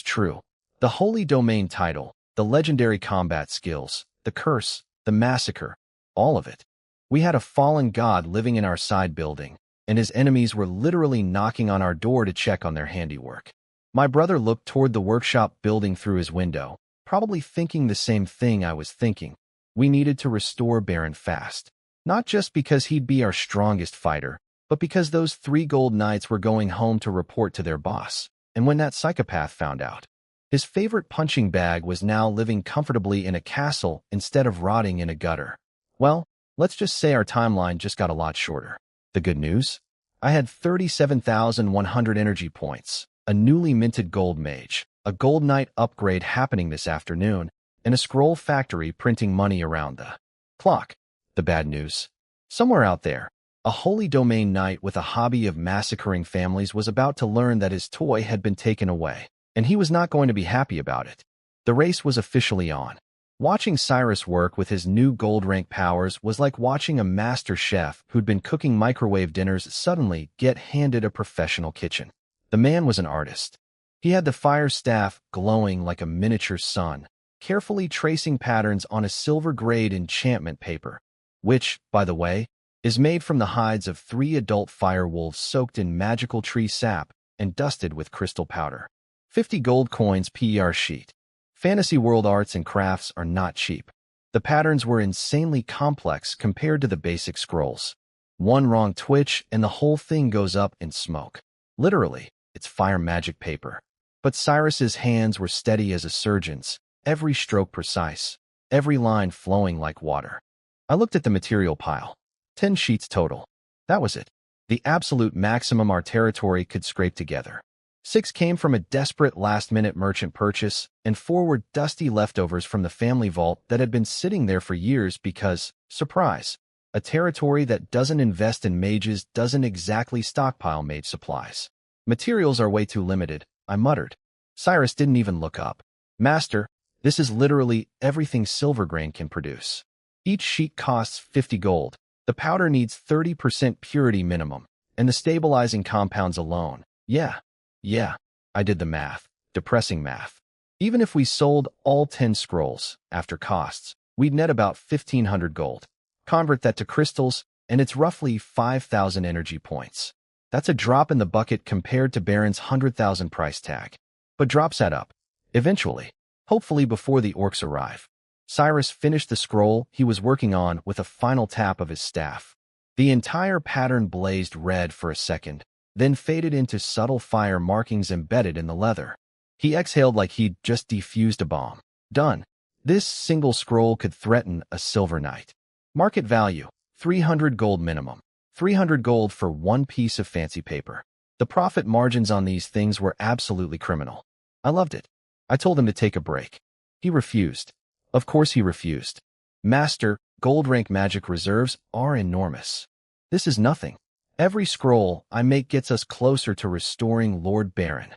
true. The Holy Domain title, the legendary combat skills, the curse, the massacre, all of it. We had a fallen god living in our side building, and his enemies were literally knocking on our door to check on their handiwork. My brother looked toward the workshop building through his window, probably thinking the same thing I was thinking. We needed to restore Baron fast. Not just because he'd be our strongest fighter, but because those 3 gold knights were going home to report to their boss. And when that psychopath found out, his favorite punching bag was now living comfortably in a castle instead of rotting in a gutter. Well, let's just say our timeline just got a lot shorter. The good news? I had 37,100 energy points, a newly minted gold mage, a gold knight upgrade happening this afternoon, and a scroll factory printing money around the clock. The bad news? Somewhere out there, a holy domain knight with a hobby of massacring families was about to learn that his toy had been taken away, and he was not going to be happy about it. The race was officially on. Watching Cyrus work with his new gold rank powers was like watching a master chef who'd been cooking microwave dinners suddenly get handed a professional kitchen. The man was an artist. He had the fire staff glowing like a miniature sun, carefully tracing patterns on a silver-grade enchantment paper, which, by the way, is made from the hides of 3 adult fire wolves soaked in magical tree sap and dusted with crystal powder. 50 gold coins per sheet. Fantasy World arts and crafts are not cheap. The patterns were insanely complex compared to the basic scrolls. One wrong twitch and the whole thing goes up in smoke. Literally, it's fire magic paper. But Cyrus's hands were steady as a surgeon's, every stroke precise, every line flowing like water. I looked at the material pile. 10 sheets total. That was it. The absolute maximum our territory could scrape together. 6 came from a desperate last-minute merchant purchase, and 4 were dusty leftovers from the family vault that had been sitting there for years because, surprise, a territory that doesn't invest in mages doesn't exactly stockpile mage supplies. Materials are way too limited, I muttered. Cyrus didn't even look up. Master, this is literally everything Silvergrain can produce. Each sheet costs 50 gold. The powder needs 30% purity minimum, and the stabilizing compounds alone. Yeah, I did the math. Depressing math. Even if we sold all 10 scrolls, after costs, we'd net about 1,500 gold. Convert that to crystals, and it's roughly 5,000 energy points. That's a drop in the bucket compared to Baron's 100,000 price tag. But drops add up. Eventually, hopefully before the orcs arrive. Cyrus finished the scroll he was working on with a final tap of his staff. The entire pattern blazed red for a second, then faded into subtle fire markings embedded in the leather. He exhaled like he'd just defused a bomb. Done. This single scroll could threaten a silver knight. Market value, 300 gold minimum. 300 gold for one piece of fancy paper. The profit margins on these things were absolutely criminal. I loved it. I told him to take a break. He refused. Of course he refused. Master, gold rank magic reserves are enormous. This is nothing. Every scroll I make gets us closer to restoring Lord Baron.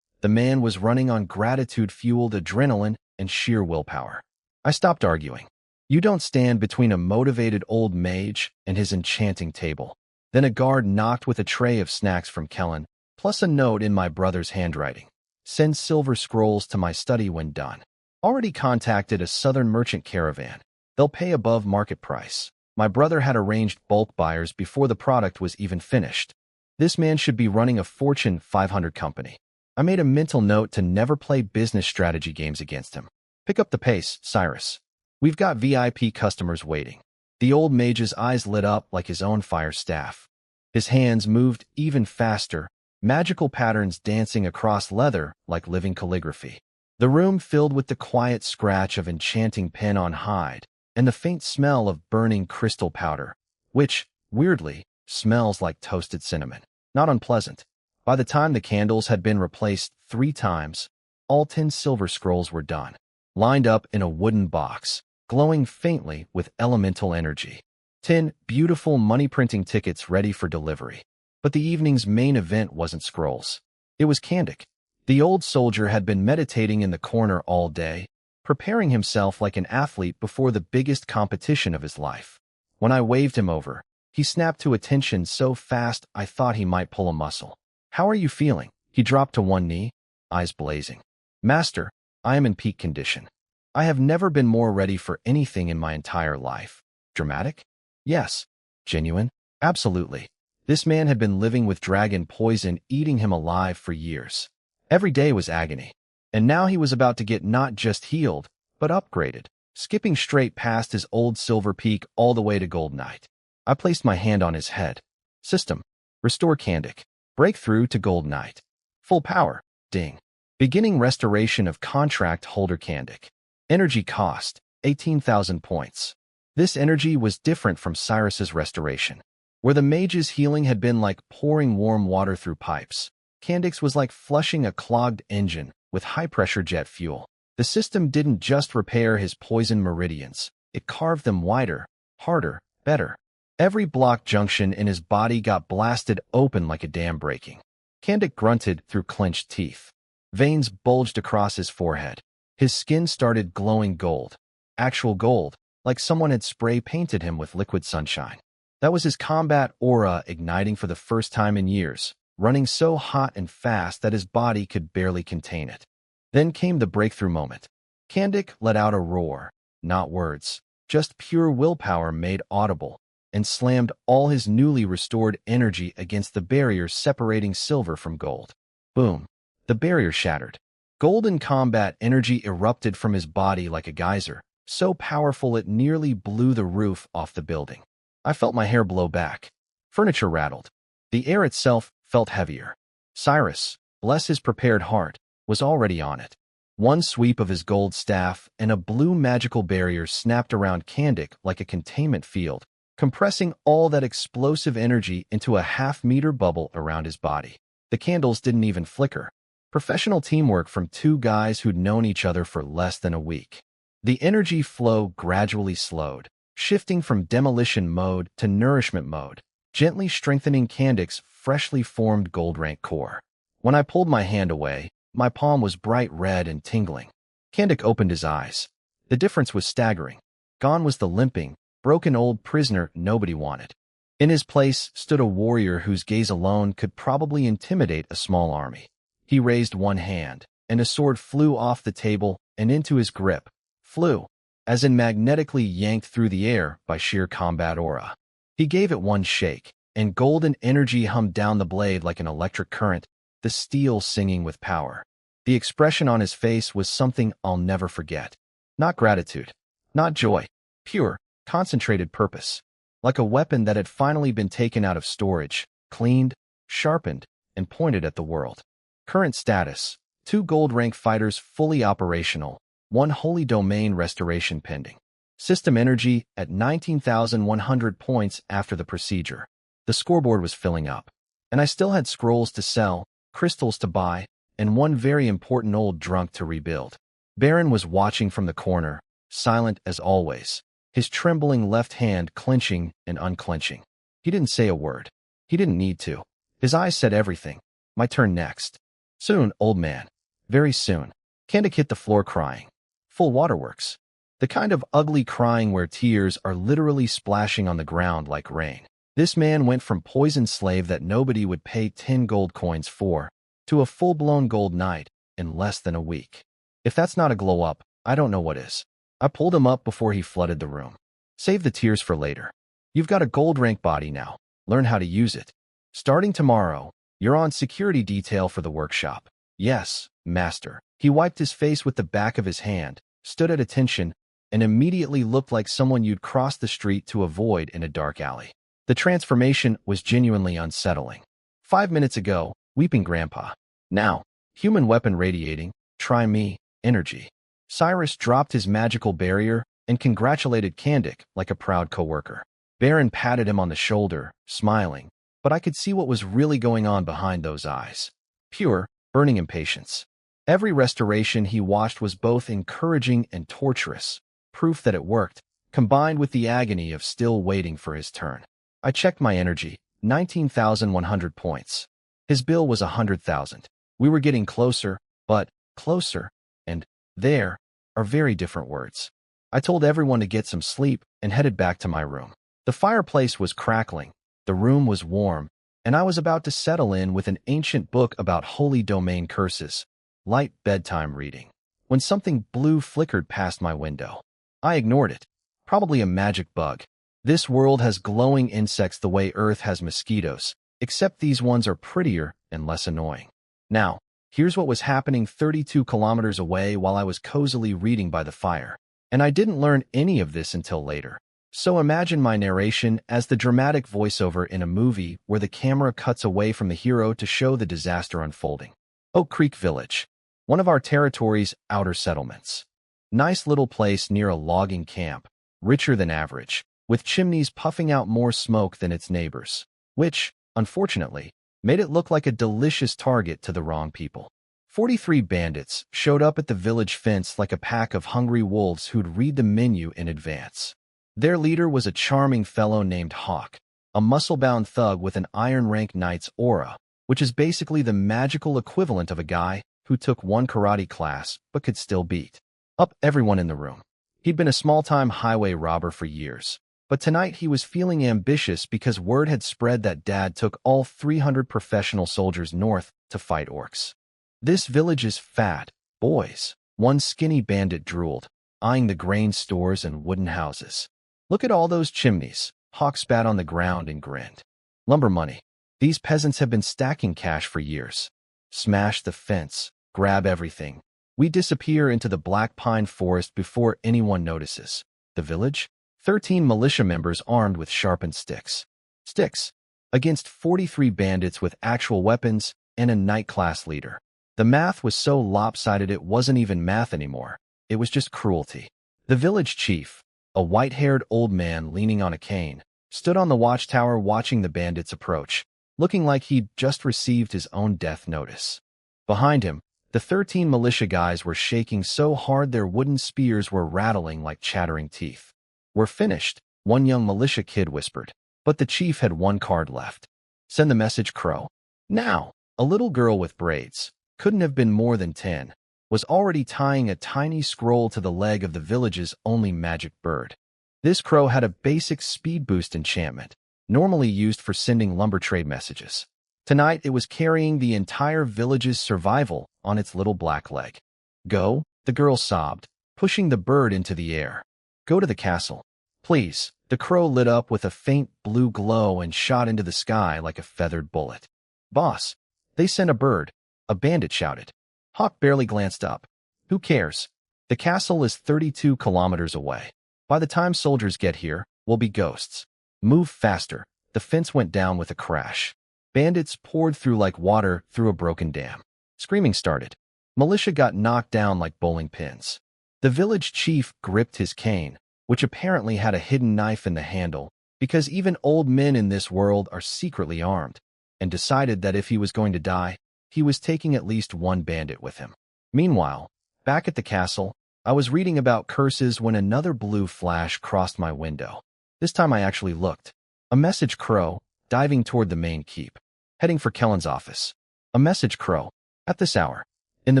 The man was running on gratitude-fueled adrenaline and sheer willpower. I stopped arguing. You don't stand between a motivated old mage and his enchanting table. Then a guard knocked with a tray of snacks from Kellen, plus a note in my brother's handwriting. Send silver scrolls to my study when done. Already contacted a southern merchant caravan. They'll pay above market price. My brother had arranged bulk buyers before the product was even finished. This man should be running a Fortune 500 company. I made a mental note to never play business strategy games against him. Pick up the pace, Cyrus. We've got VIP customers waiting. The old mage's eyes lit up like his own fire staff. His hands moved even faster, magical patterns dancing across leather like living calligraphy. The room filled with the quiet scratch of enchanting pen on hide and the faint smell of burning crystal powder, which, weirdly, smells like toasted cinnamon. Not unpleasant. By the time the candles had been replaced 3 times, all 10 silver scrolls were done, lined up in a wooden box, glowing faintly with elemental energy. 10 beautiful money-printing tickets ready for delivery. But the evening's main event wasn't scrolls. It was Kandik. The old soldier had been meditating in the corner all day, preparing himself like an athlete before the biggest competition of his life. When I waved him over, he snapped to attention so fast I thought he might pull a muscle. How are you feeling? He dropped to one knee, eyes blazing. Master, I am in peak condition. I have never been more ready for anything in my entire life. Dramatic? Yes. Genuine? Absolutely. This man had been living with dragon poison eating him alive for years. Every day was agony. And now he was about to get not just healed, but upgraded, skipping straight past his old silver peak all the way to Gold Knight. I placed my hand on his head. System. Restore Kandik. Breakthrough to Gold Knight. Full power. Ding. Beginning restoration of contract holder Kandik. Energy cost, 18,000 points. This energy was different from Cyrus's restoration. Where the mage's healing had been like pouring warm water through pipes, Kandik's was like flushing a clogged engine with high-pressure jet fuel. The system didn't just repair his poison meridians, it carved them wider, harder, better. Every blocked junction in his body got blasted open like a dam breaking. Kandik grunted through clenched teeth. Veins bulged across his forehead. His skin started glowing gold. Actual gold, like someone had spray-painted him with liquid sunshine. That was his combat aura igniting for the first time in years, running so hot and fast that his body could barely contain it. Then came the breakthrough moment. Kandik let out a roar, not words, just pure willpower made audible, and slammed all his newly restored energy against the barrier separating silver from gold. Boom. The barrier shattered. Golden combat energy erupted from his body like a geyser, so powerful it nearly blew the roof off the building. I felt my hair blow back. Furniture rattled. The air itself felt heavier. Cyrus, bless his prepared heart, was already on it. One sweep of his gold staff and a blue magical barrier snapped around Kandik like a containment field, compressing all that explosive energy into a half-meter bubble around his body. The candles didn't even flicker. Professional teamwork from 2 guys who'd known each other for less than a week. The energy flow gradually slowed, shifting from demolition mode to nourishment mode, gently strengthening Kandik's freshly formed gold rank core. When I pulled my hand away, my palm was bright red and tingling. Kandik opened his eyes. The difference was staggering. Gone was the limping, broken old prisoner nobody wanted. In his place stood a warrior whose gaze alone could probably intimidate a small army. He raised one hand, and a sword flew off the table and into his grip. Flew, as in magnetically yanked through the air by sheer combat aura. He gave it one shake, and golden energy hummed down the blade like an electric current, the steel singing with power. The expression on his face was something I'll never forget. Not gratitude, not joy, pure, concentrated purpose. Like a weapon that had finally been taken out of storage, cleaned, sharpened, and pointed at the world. Current status, 2 gold rank fighters fully operational, 1 holy domain restoration pending. System energy at 19,100 points after the procedure. The scoreboard was filling up, and I still had scrolls to sell, crystals to buy, and 1 very important old drunk to rebuild. Baron was watching from the corner, silent as always, his trembling left hand clenching and unclenching. He didn't say a word. He didn't need to. His eyes said everything. My turn next. Soon, old man. Very soon. Kandak hit the floor crying. Full waterworks. The kind of ugly crying where tears are literally splashing on the ground like rain. This man went from poisoned slave that nobody would pay 10 gold coins for, to a full-blown gold knight in less than a week. If that's not a glow-up, I don't know what is. I pulled him up before he flooded the room. Save the tears for later. You've got a gold rank body now. Learn how to use it. Starting tomorrow, you're on security detail for the workshop. Yes, master. He wiped his face with the back of his hand, stood at attention, and immediately looked like someone you'd cross the street to avoid in a dark alley. The transformation was genuinely unsettling. 5 minutes ago, weeping grandpa. Now, human weapon radiating, try me, energy. Cyrus dropped his magical barrier and congratulated Kandak like a proud coworker. Baron patted him on the shoulder, smiling, but I could see what was really going on behind those eyes. Pure, burning impatience. Every restoration he watched was both encouraging and torturous, proof that it worked, combined with the agony of still waiting for his turn. I checked my energy, 19,100 points. His bill was 100,000. We were getting closer, but closer, and there are very different words. I told everyone to get some sleep and headed back to my room. The fireplace was crackling, the room was warm, and I was about to settle in with an ancient book about holy domain curses, light bedtime reading, when something blue flickered past my window. I ignored it. Probably a magic bug. This world has glowing insects the way Earth has mosquitoes, except these ones are prettier and less annoying. Now, here's what was happening 32 kilometers away while I was cozily reading by the fire. And I didn't learn any of this until later. So imagine my narration as the dramatic voiceover in a movie where the camera cuts away from the hero to show the disaster unfolding. Oak Creek Village, one of our territory's outer settlements. Nice little place near a logging camp, richer than average, with chimneys puffing out more smoke than its neighbors, which, unfortunately, made it look like a delicious target to the wrong people. 43 bandits showed up at the village fence like a pack of hungry wolves who'd read the menu in advance. Their leader was a charming fellow named Hawk, a muscle-bound thug with an Iron Rank Knight's aura, which is basically the magical equivalent of a guy who took 1 karate class but could still beat up everyone in the room. He'd been a small-time highway robber for years, but tonight he was feeling ambitious because word had spread that Dad took all 300 professional soldiers north to fight orcs. This village is fat, boys, one skinny bandit drooled, eyeing the grain stores and wooden houses. Look at all those chimneys. Hawk spat on the ground and grinned. Lumber money. These peasants have been stacking cash for years. Smash the fence, grab everything. We disappear into the black pine forest before anyone notices. The village? 13 militia members armed with sharpened sticks. Sticks. Against 43 bandits with actual weapons and a knight class leader. The math was so lopsided it wasn't even math anymore. It was just cruelty. The village chief, a white-haired old man leaning on a cane, stood on the watchtower watching the bandits approach, looking like he'd just received his own death notice. Behind him, the 13 militia guys were shaking so hard their wooden spears were rattling like chattering teeth. "We're finished," one young militia kid whispered, but the chief had 1 card left. "Send the message, Crow." Now, a little girl with braids, couldn't have been more than 10, was already tying a tiny scroll to the leg of the village's only magic bird. This crow had a basic speed boost enchantment, normally used for sending lumber trade messages. Tonight it was carrying the entire village's survival on its little black leg. "Go," the girl sobbed, pushing the bird into the air. "Go to the castle. Please." The crow lit up with a faint blue glow and shot into the sky like a feathered bullet. "Boss, they sent a bird," a bandit shouted. Hawk barely glanced up. "Who cares? The castle is 32 kilometers away. By the time soldiers get here, we'll be ghosts. Move faster." The fence went down with a crash. Bandits poured through like water through a broken dam. Screaming started. Militia got knocked down like bowling pins. The village chief gripped his cane, which apparently had a hidden knife in the handle, because even old men in this world are secretly armed, and decided that if he was going to die, he was taking at least one bandit with him. Meanwhile, back at the castle, I was reading about curses when another blue flash crossed my window. This time I actually looked. A message crow, diving toward the main keep, heading for Kellen's office. A message crow, at this hour, in the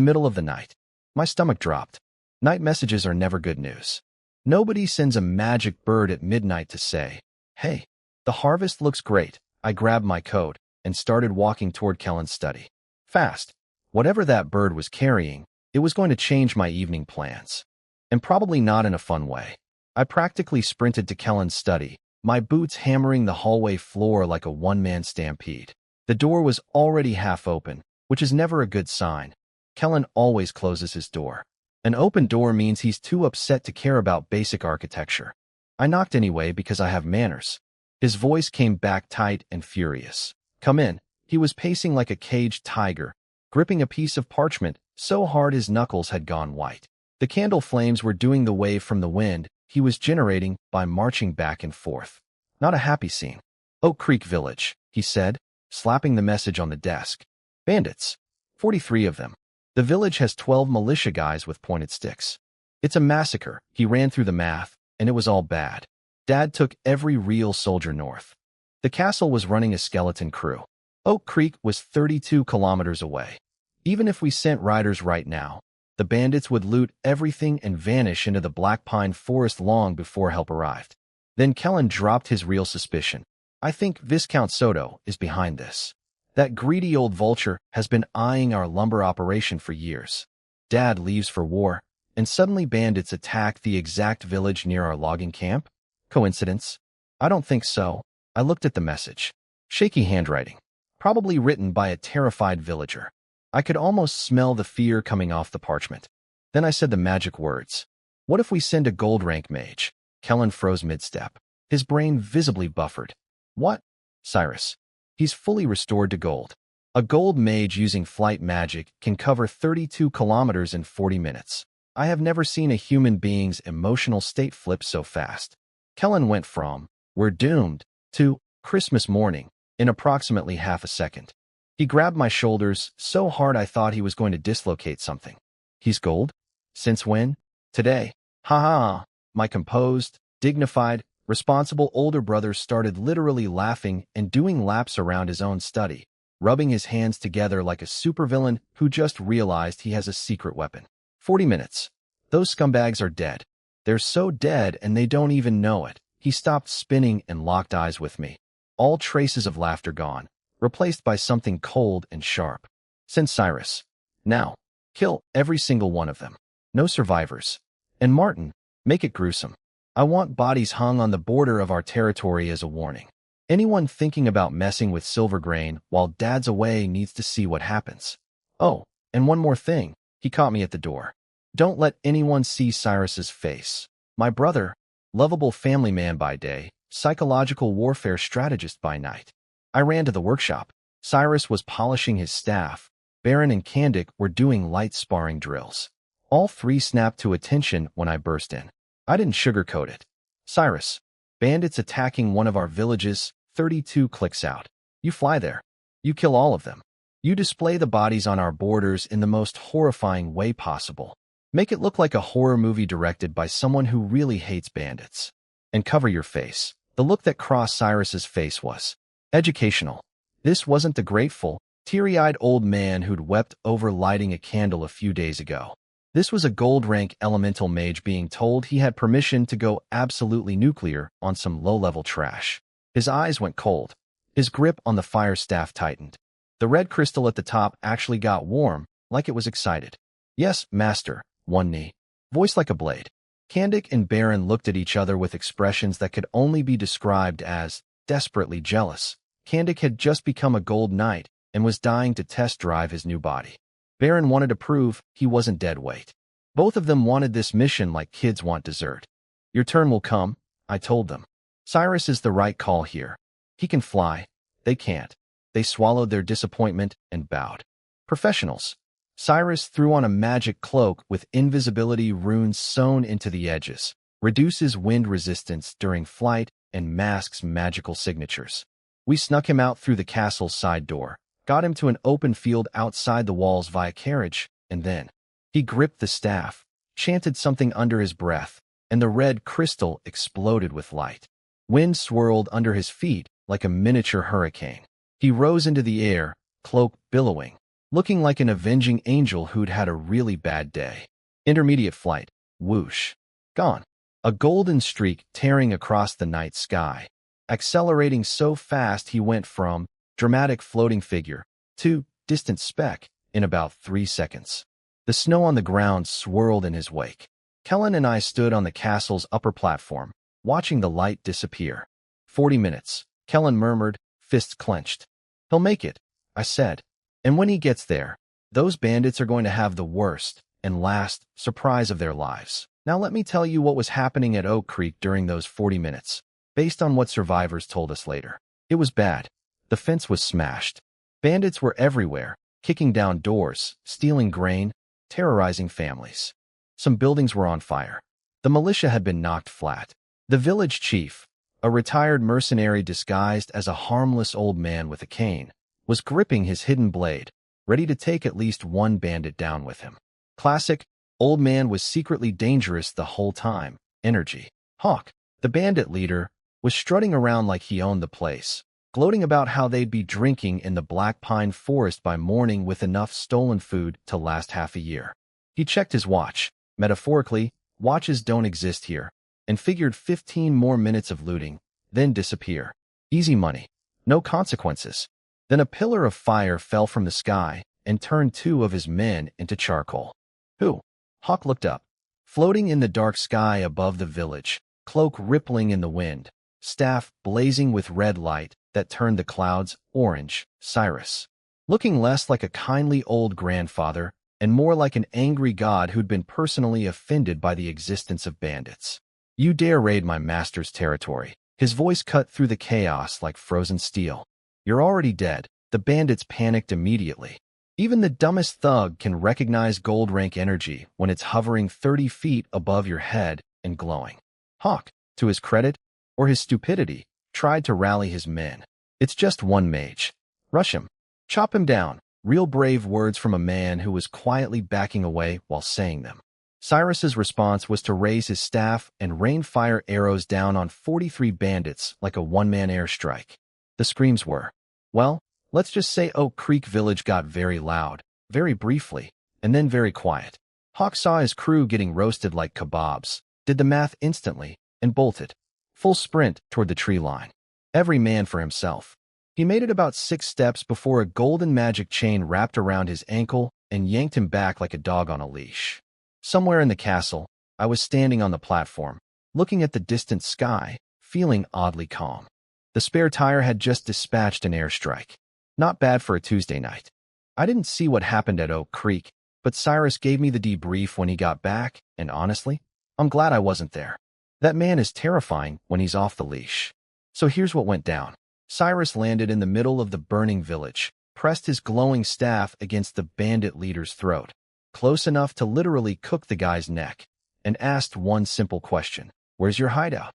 middle of the night. My stomach dropped. Night messages are never good news. Nobody sends a magic bird at midnight to say, "Hey, the harvest looks great." I grabbed my coat and started walking toward Kellen's study. Fast. Whatever that bird was carrying, it was going to change my evening plans. And probably not in a fun way. I practically sprinted to Kellen's study, my boots hammering the hallway floor like a one-man stampede. The door was already half open, which is never a good sign. Kellen always closes his door. An open door means he's too upset to care about basic architecture. I knocked anyway because I have manners. His voice came back tight and furious. "Come in." He was pacing like a caged tiger, gripping a piece of parchment so hard his knuckles had gone white. The candle flames were doing the wave from the wind he was generating by marching back and forth. Not a happy scene. "Oak Creek Village," he said, slapping the message on the desk. "Bandits. 43 of them. The village has 12 militia guys with pointed sticks. It's a massacre." He ran through the math, and it was all bad. Dad took every real soldier north. The castle was running a skeleton crew. Oak Creek was 32 kilometers away. Even if we sent riders right now, the bandits would loot everything and vanish into the black pine forest long before help arrived. Then Kellen dropped his real suspicion. "I think Viscount Soto is behind this. That greedy old vulture has been eyeing our lumber operation for years." Dad leaves for war, and suddenly bandits attack the exact village near our logging camp? Coincidence? I don't think so. I looked at the message. Shaky handwriting. Probably written by a terrified villager. I could almost smell the fear coming off the parchment. Then I said the magic words. "What if we send a gold rank mage?" Kellen froze mid-step. His brain visibly buffered. "What?" "Cyrus. He's fully restored to gold. A gold mage using flight magic can cover 32 kilometers in 40 minutes. I have never seen a human being's emotional state flip so fast." Kellen went from, "We're doomed," to "Christmas morning," in approximately half a second. He grabbed my shoulders so hard I thought he was going to dislocate something. "He's gold? Since when?" "Today." "Ha ha." My composed, dignified, responsible older brother started literally laughing and doing laps around his own study, rubbing his hands together like a supervillain who just realized he has a secret weapon. 40 minutes. Those scumbags are dead. They're so dead and they don't even know it. He stopped spinning and locked eyes with me. All traces of laughter gone, replaced by something cold and sharp. "Send Cyrus. Now. Kill every single one of them. No survivors. And Martin, make it gruesome. I want bodies hung on the border of our territory as a warning. Anyone thinking about messing with Silvergrain while Dad's away needs to see what happens. Oh, and one more thing." He caught me at the door. "Don't let anyone see Cyrus's face. My brother, lovable family man by day, psychological warfare strategist by night." I ran to the workshop. Cyrus was polishing his staff. Baron and Kandik were doing light sparring drills. All three snapped to attention when I burst in. I didn't sugarcoat it. "Cyrus, bandits attacking one of our villages, 32 clicks out. You fly there. You kill all of them. You display the bodies on our borders in the most horrifying way possible. Make it look like a horror movie directed by someone who really hates bandits. And cover your face." The look that crossed Cyrus's face was educational. This wasn't the grateful, teary-eyed old man who'd wept over lighting a candle a few days ago. This was a gold-rank elemental mage being told he had permission to go absolutely nuclear on some low-level trash. His eyes went cold. His grip on the fire staff tightened. The red crystal at the top actually got warm, like it was excited. "Yes, master." One knee. Voice like a blade. Kandik and Baron looked at each other with expressions that could only be described as desperately jealous. Kandik had just become a gold knight and was dying to test drive his new body. Baron wanted to prove he wasn't dead weight. Both of them wanted this mission like kids want dessert. "Your turn will come," I told them. "Cyrus is the right call here. He can fly. They can't." They swallowed their disappointment and bowed. "Professionals." Cyrus threw on a magic cloak with invisibility runes sewn into the edges, reduces wind resistance during flight, and masks magical signatures. We snuck him out through the castle's side door, got him to an open field outside the walls via carriage, and then he gripped the staff, chanted something under his breath, and the red crystal exploded with light. Wind swirled under his feet like a miniature hurricane. He rose into the air, cloak billowing, looking like an avenging angel who'd had a really bad day. Intermediate flight, whoosh, gone. A golden streak tearing across the night sky. Accelerating so fast he went from dramatic floating figure to distant speck in about 3 seconds. The snow on the ground swirled in his wake. Kellen and I stood on the castle's upper platform, watching the light disappear. 40 minutes, Kellen murmured, fists clenched. He'll make it, I said. And when he gets there, those bandits are going to have the worst and last surprise of their lives. Now let me tell you what was happening at Oak Creek during those 40 minutes, based on what survivors told us later. It was bad. The fence was smashed. Bandits were everywhere, kicking down doors, stealing grain, terrorizing families. Some buildings were on fire. The militia had been knocked flat. The village chief, a retired mercenary disguised as a harmless old man with a cane, was gripping his hidden blade, ready to take at least one bandit down with him. Classic, old man was secretly dangerous the whole time. Energy. Hawk, the bandit leader, was strutting around like he owned the place, gloating about how they'd be drinking in the black pine forest by morning with enough stolen food to last half a year. He checked his watch. Metaphorically, watches don't exist here, and figured 15 more minutes of looting, then disappear. Easy money. No consequences. Then a pillar of fire fell from the sky and turned 2 of his men into charcoal. Who? Hawk looked up. Floating in the dark sky above the village, cloak rippling in the wind, staff blazing with red light that turned the clouds orange, Cyrus. Looking less like a kindly old grandfather and more like an angry god who'd been personally offended by the existence of bandits. You dare raid my master's territory. His voice cut through the chaos like frozen steel. You're already dead. The bandits panicked immediately. Even the dumbest thug can recognize gold rank energy when it's hovering 30 feet above your head and glowing. Hawk, to his credit, or his stupidity, tried to rally his men. It's just one mage. Rush him. Chop him down. Real brave words from a man who was quietly backing away while saying them. Cyrus's response was to raise his staff and rain fire arrows down on 43 bandits like a one-man airstrike. The screams were, well, let's just say Oak Creek Village got very loud, very briefly, and then very quiet. Hawk saw his crew getting roasted like kebabs, did the math instantly, and bolted. Full sprint toward the tree line. Every man for himself. He made it about 6 steps before a golden magic chain wrapped around his ankle and yanked him back like a dog on a leash. Somewhere in the castle, I was standing on the platform, looking at the distant sky, feeling oddly calm. The spare tire had just dispatched an airstrike. Not bad for a Tuesday night. I didn't see what happened at Oak Creek, but Cyrus gave me the debrief when he got back, and honestly, I'm glad I wasn't there. That man is terrifying when he's off the leash. So here's what went down. Cyrus landed in the middle of the burning village, pressed his glowing staff against the bandit leader's throat, close enough to literally cook the guy's neck, and asked one simple question. Where's your hideout?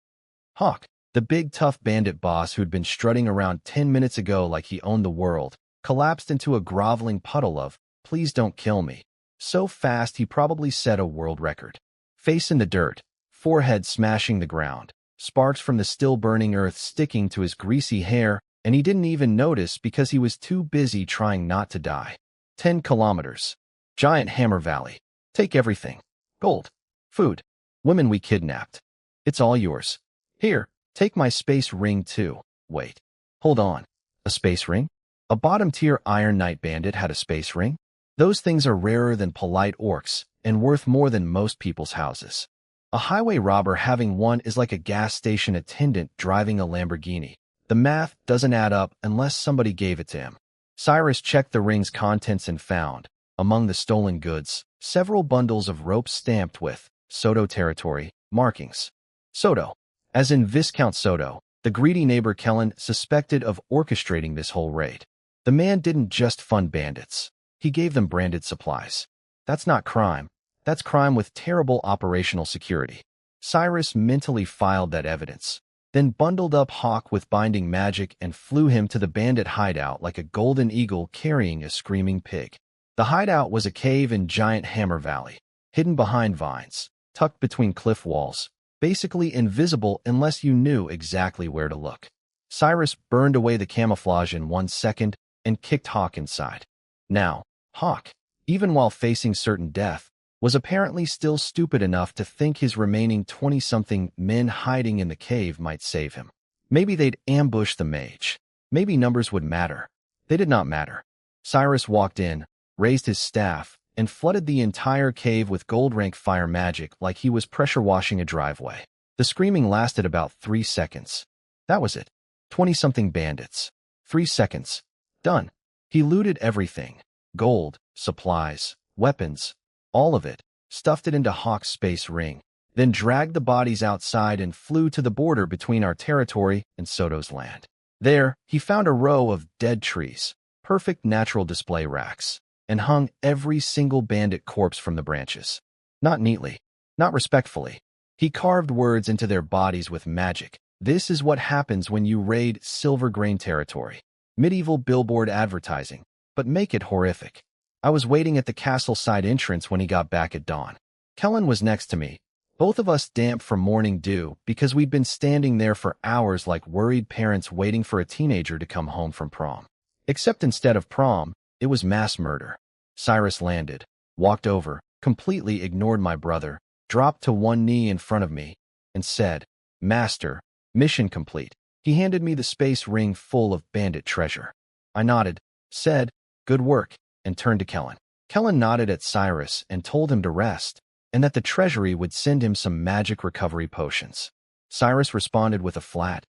Hawk, the big tough bandit boss who'd been strutting around 10 minutes ago like he owned the world, collapsed into a groveling puddle of, please don't kill me. So fast he probably set a world record. Face in the dirt, forehead smashing the ground, sparks from the still-burning earth sticking to his greasy hair, and he didn't even notice because he was too busy trying not to die. 10 kilometers. Giant Hammer Valley. Take everything. Gold. Food. Women we kidnapped. It's all yours. Here, take my space ring too. Wait. Hold on. A space ring? A bottom-tier Iron Knight bandit had a space ring? Those things are rarer than polite orcs and worth more than most people's houses. A highway robber having one is like a gas station attendant driving a Lamborghini. The math doesn't add up unless somebody gave it to him. Cyrus checked the ring's contents and found, among the stolen goods, several bundles of rope stamped with Soto territory markings. Soto, as in Viscount Soto, the greedy neighbor Kellen suspected of orchestrating this whole raid. The man didn't just fund bandits. He gave them branded supplies. That's not crime. That's crime with terrible operational security. Cyrus mentally filed that evidence, then bundled up Hawk with binding magic and flew him to the bandit hideout like a golden eagle carrying a screaming pig. The hideout was a cave in Giant Hammer Valley, hidden behind vines, tucked between cliff walls, basically invisible unless you knew exactly where to look. Cyrus burned away the camouflage in 1 second and kicked Hawk inside. Now, Hawk, even while facing certain death, was apparently still stupid enough to think his remaining 20-something men hiding in the cave might save him. Maybe they'd ambush the mage. Maybe numbers would matter. They did not matter. Cyrus walked in, raised his staff, and flooded the entire cave with gold-rank fire magic like he was pressure washing a driveway. The screaming lasted about 3 seconds. That was it. 20-something bandits. 3 seconds. Done. He looted everything. Gold, supplies, weapons, all of it, stuffed it into Hawk's space ring, then dragged the bodies outside and flew to the border between our territory and Soto's land. There, he found a row of dead trees, perfect natural display racks, and hung every single bandit corpse from the branches. Not neatly, not respectfully. He carved words into their bodies with magic. This is what happens when you raid Silver Grain territory. Medieval billboard advertising, but make it horrific. I was waiting at the castle side entrance when he got back at dawn. Kellen was next to me, both of us damp from morning dew because we'd been standing there for hours like worried parents waiting for a teenager to come home from prom. Except instead of prom, it was mass murder. Cyrus landed, walked over, completely ignored my brother, dropped to one knee in front of me, and said, "Master, mission complete." He handed me the space ring full of bandit treasure. I nodded, said, "Good work," and turned to Kellen. Kellen nodded at Cyrus and told him to rest, and that the treasury would send him some magic recovery potions. Cyrus responded with a flat,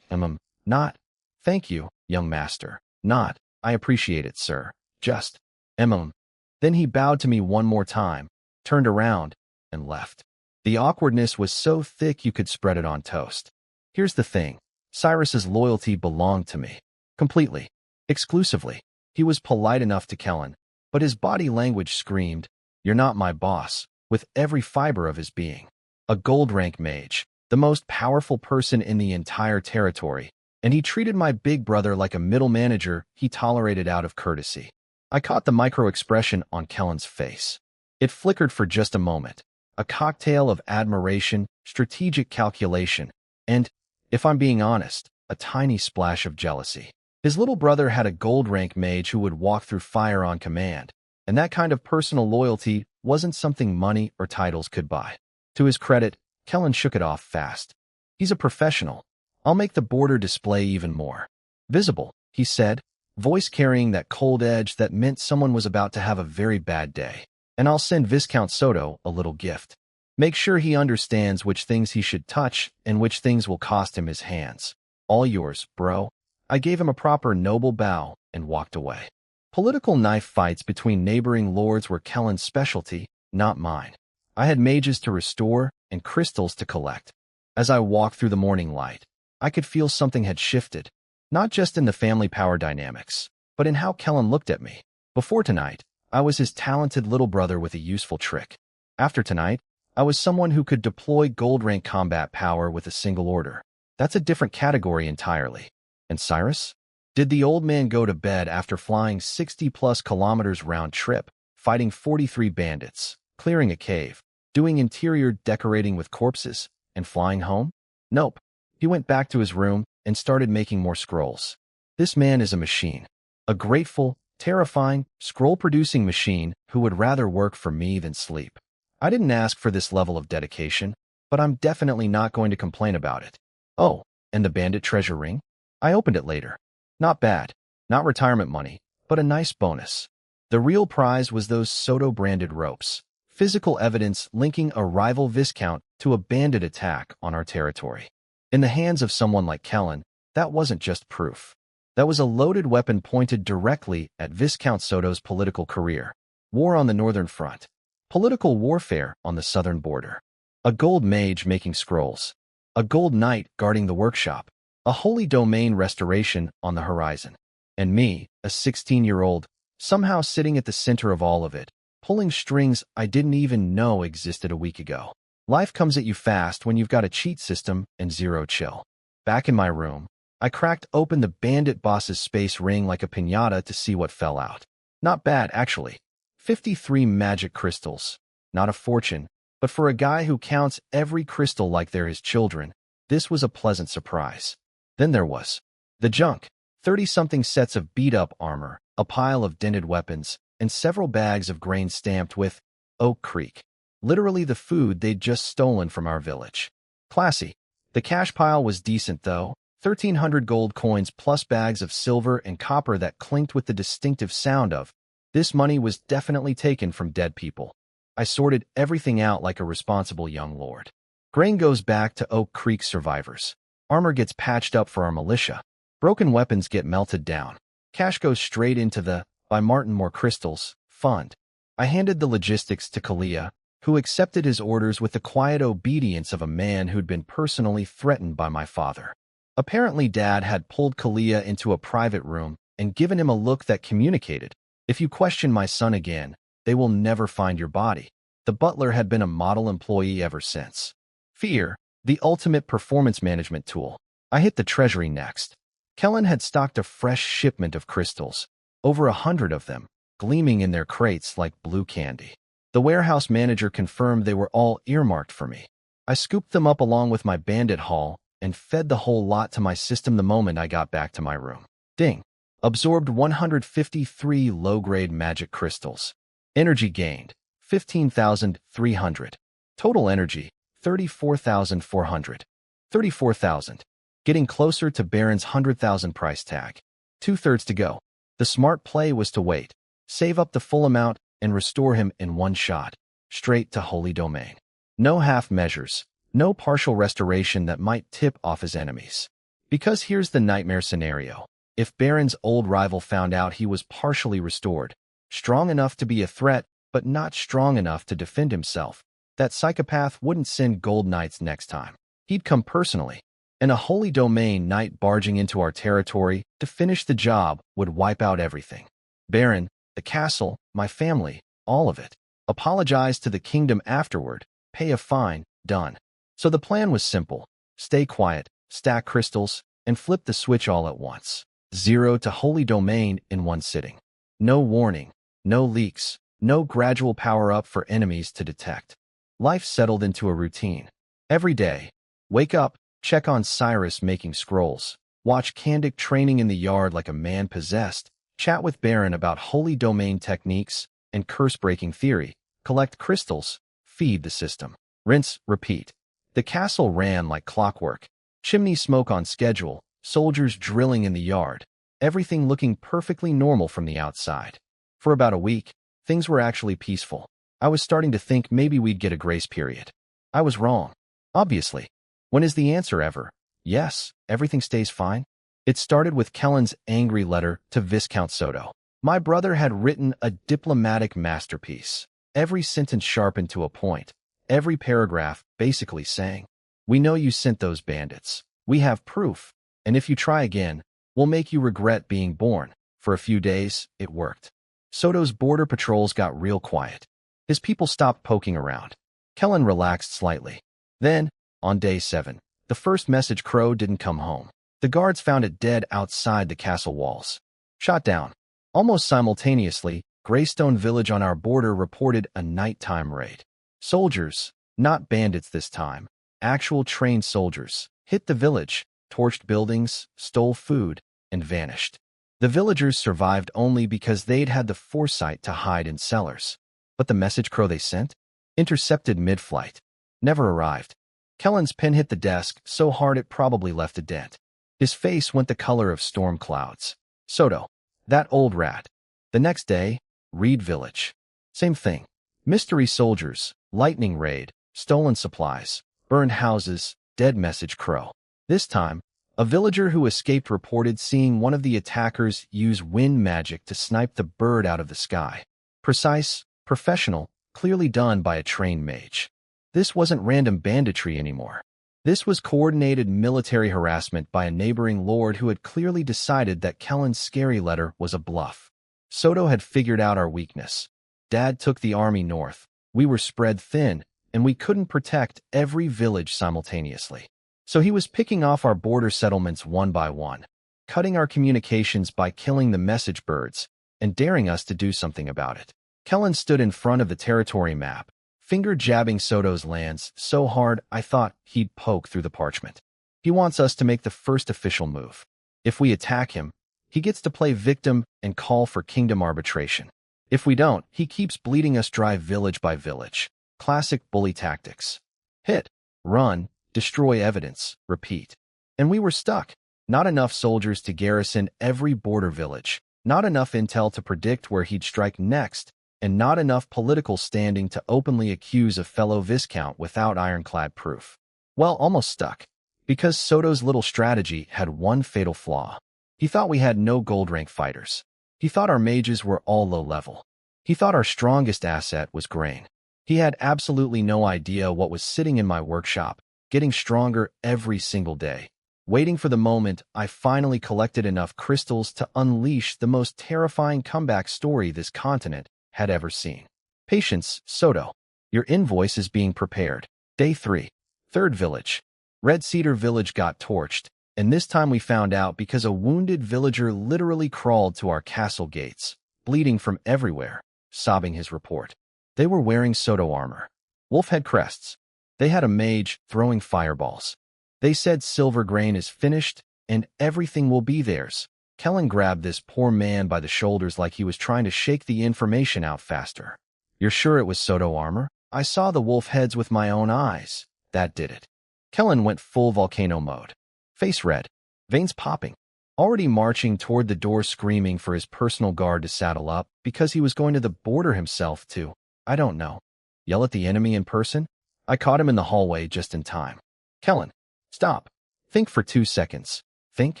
not, thank you, young master. Not, I appreciate it, sir. Just, Then he bowed to me one more time, turned around, and left. The awkwardness was so thick you could spread it on toast. Here's the thing. Cyrus's loyalty belonged to me. Completely. Exclusively. He was polite enough to Kellen, but his body language screamed, "You're not my boss," with every fiber of his being. A gold-rank mage, the most powerful person in the entire territory, and he treated my big brother like a middle manager he tolerated out of courtesy. I caught the micro-expression on Kellen's face. It flickered for just a moment, a cocktail of admiration, strategic calculation, and, if I'm being honest, a tiny splash of jealousy. His little brother had a gold-rank mage who would walk through fire on command, and that kind of personal loyalty wasn't something money or titles could buy. To his credit, Kellen shook it off fast. He's a professional. I'll make the border display even more visible, he said, voice carrying that cold edge that meant someone was about to have a very bad day. And I'll send Viscount Soto a little gift. Make sure he understands which things he should touch and which things will cost him his hands. All yours, bro. I gave him a proper noble bow and walked away. Political knife fights between neighboring lords were Kellen's specialty, not mine. I had mages to restore and crystals to collect. As I walked through the morning light, I could feel something had shifted, not just in the family power dynamics, but in how Kellen looked at me. Before tonight, I was his talented little brother with a useful trick. After tonight, I was someone who could deploy gold-rank combat power with a single order. That's a different category entirely. And Cyrus? Did the old man go to bed after flying 60-plus kilometers round trip, fighting 43 bandits, clearing a cave, doing interior decorating with corpses, and flying home? Nope. He went back to his room and started making more scrolls. This man is a machine. A grateful, terrifying, scroll-producing machine who would rather work for me than sleep. I didn't ask for this level of dedication, but I'm definitely not going to complain about it. Oh, and the bandit treasure ring? I opened it later. Not bad. Not retirement money, but a nice bonus. The real prize was those Soto-branded ropes, physical evidence linking a rival Viscount to a bandit attack on our territory. In the hands of someone like Kellen, that wasn't just proof. That was a loaded weapon pointed directly at Viscount Soto's political career. War on the northern front. Political warfare on the southern border. A gold mage making scrolls. A gold knight guarding the workshop. A holy domain restoration on the horizon. And me, a 16-year-old, somehow sitting at the center of all of it, pulling strings I didn't even know existed a week ago. Life comes at you fast when you've got a cheat system and zero chill. Back in my room, I cracked open the bandit boss's space ring like a piñata to see what fell out. Not bad, actually. 53 magic crystals. Not a fortune, but for a guy who counts every crystal like they're his children, this was a pleasant surprise. Then there was the junk. 30-something sets of beat-up armor, a pile of dented weapons, and several bags of grain stamped with Oak Creek. Literally the food they'd just stolen from our village. Classy. The cash pile was decent, though. 1,300 gold coins plus bags of silver and copper that clinked with the distinctive sound of. This money was definitely taken from dead people. I sorted everything out like a responsible young lord. Grain goes back to Oak Creek survivors. Armor gets patched up for our militia. Broken weapons get melted down. Cash goes straight into the, by Martin More Crystals, fund. I handed the logistics to Kalia, who accepted his orders with the quiet obedience of a man who'd been personally threatened by my father. Apparently Dad had pulled Kalia into a private room and given him a look that communicated, "If you question my son again, they will never find your body." The butler had been a model employee ever since. Fear, the ultimate performance management tool. I hit the treasury next. Kellen had stocked a fresh shipment of crystals, over 100 of them, gleaming in their crates like blue candy. The warehouse manager confirmed they were all earmarked for me. I scooped them up along with my bandit haul and fed the whole lot to my system the moment I got back to my room. Ding. Absorbed 153 low-grade magic crystals. Energy gained, 15,300. Total energy, 34,400. 34,000. Getting closer to Baron's 100,000 price tag. 2/3 to go. The smart play was to wait, save up the full amount, and restore him in one shot, straight to Holy Domain. No half measures, no partial restoration that might tip off his enemies. Because here's the nightmare scenario. If Baron's old rival found out he was partially restored, strong enough to be a threat, but not strong enough to defend himself, that psychopath wouldn't send gold knights next time. He'd come personally. And a Holy Domain knight barging into our territory to finish the job would wipe out everything. Baron, the castle, my family, all of it. Apologize to the kingdom afterward, pay a fine, done. So the plan was simple. Stay quiet, stack crystals, and flip the switch all at once. 0 to Holy Domain in one sitting. No warning, no leaks, no gradual power-up for enemies to detect. Life settled into a routine. Every day, wake up, check on Cyrus making scrolls, watch Kandik training in the yard like a man possessed, chat with Baron about Holy Domain techniques and curse-breaking theory, collect crystals, feed the system. Rinse, repeat. The castle ran like clockwork. Chimney smoke on schedule, soldiers drilling in the yard, everything looking perfectly normal from the outside. For about a week, things were actually peaceful. I was starting to think maybe we'd get a grace period. I was wrong. Obviously. When is the answer ever? Yes, everything stays fine. It started with Kellen's angry letter to Viscount Soto. My brother had written a diplomatic masterpiece, every sentence sharpened to a point, every paragraph basically saying, "We know you sent those bandits. We have proof, and if you try again, we'll make you regret being born." For a few days, it worked. Soto's border patrols got real quiet. His people stopped poking around. Kellen relaxed slightly. Then, on day 7, the first message crow didn't come home. The guards found it dead outside the castle walls. Shot down. Almost simultaneously, Greystone Village on our border reported a nighttime raid. Soldiers, not bandits this time, actual trained soldiers, hit the village, torched buildings, stole food, and vanished. The villagers survived only because they'd had the foresight to hide in cellars. But the message crow they sent? Intercepted mid-flight. Never arrived. Kellen's pen hit the desk so hard it probably left a dent. His face went the color of storm clouds. Soto. That old rat. The next day, Reed Village. Same thing. Mystery soldiers, lightning raid, stolen supplies, burned houses, dead message crow. This time, a villager who escaped reported seeing one of the attackers use wind magic to snipe the bird out of the sky. Precise, professional, clearly done by a trained mage. This wasn't random banditry anymore. This was coordinated military harassment by a neighboring lord who had clearly decided that Kellen's scary letter was a bluff. Soto had figured out our weakness. Dad took the army north. We were spread thin, and we couldn't protect every village simultaneously. So he was picking off our border settlements one by one, cutting our communications by killing the message birds, and daring us to do something about it. Kellen stood in front of the territory map, finger jabbing Soto's lands so hard I thought he'd poke through the parchment. He wants us to make the first official move. If we attack him, he gets to play victim and call for kingdom arbitration. If we don't, he keeps bleeding us dry village by village. Classic bully tactics. Hit, run, destroy evidence, repeat. And we were stuck. Not enough soldiers to garrison every border village, not enough intel to predict where he'd strike next, and not enough political standing to openly accuse a fellow Viscount without ironclad proof. Well, almost stuck. Because Soto's little strategy had one fatal flaw. He thought we had no gold rank fighters. He thought our mages were all low level. He thought our strongest asset was grain. He had absolutely no idea what was sitting in my workshop, getting stronger every single day, waiting for the moment I finally collected enough crystals to unleash the most terrifying comeback story this continent had ever seen. Patience, Soto. Your invoice is being prepared. Day 3. Third village. Red Cedar Village got torched, and this time we found out because a wounded villager literally crawled to our castle gates, bleeding from everywhere, sobbing his report. They were wearing Soto armor, wolfhead crests. They had a mage throwing fireballs. They said silver grain is finished, and everything will be theirs. Kellen grabbed this poor man by the shoulders like he was trying to shake the information out faster. You're sure it was Soto armor? I saw the wolf heads with my own eyes. That did it. Kellen went full volcano mode. Face red, veins popping, already marching toward the door screaming for his personal guard to saddle up because he was going to the border himself to, I don't know, yell at the enemy in person? I caught him in the hallway just in time. Kellen, stop. Think for 2 seconds. Think.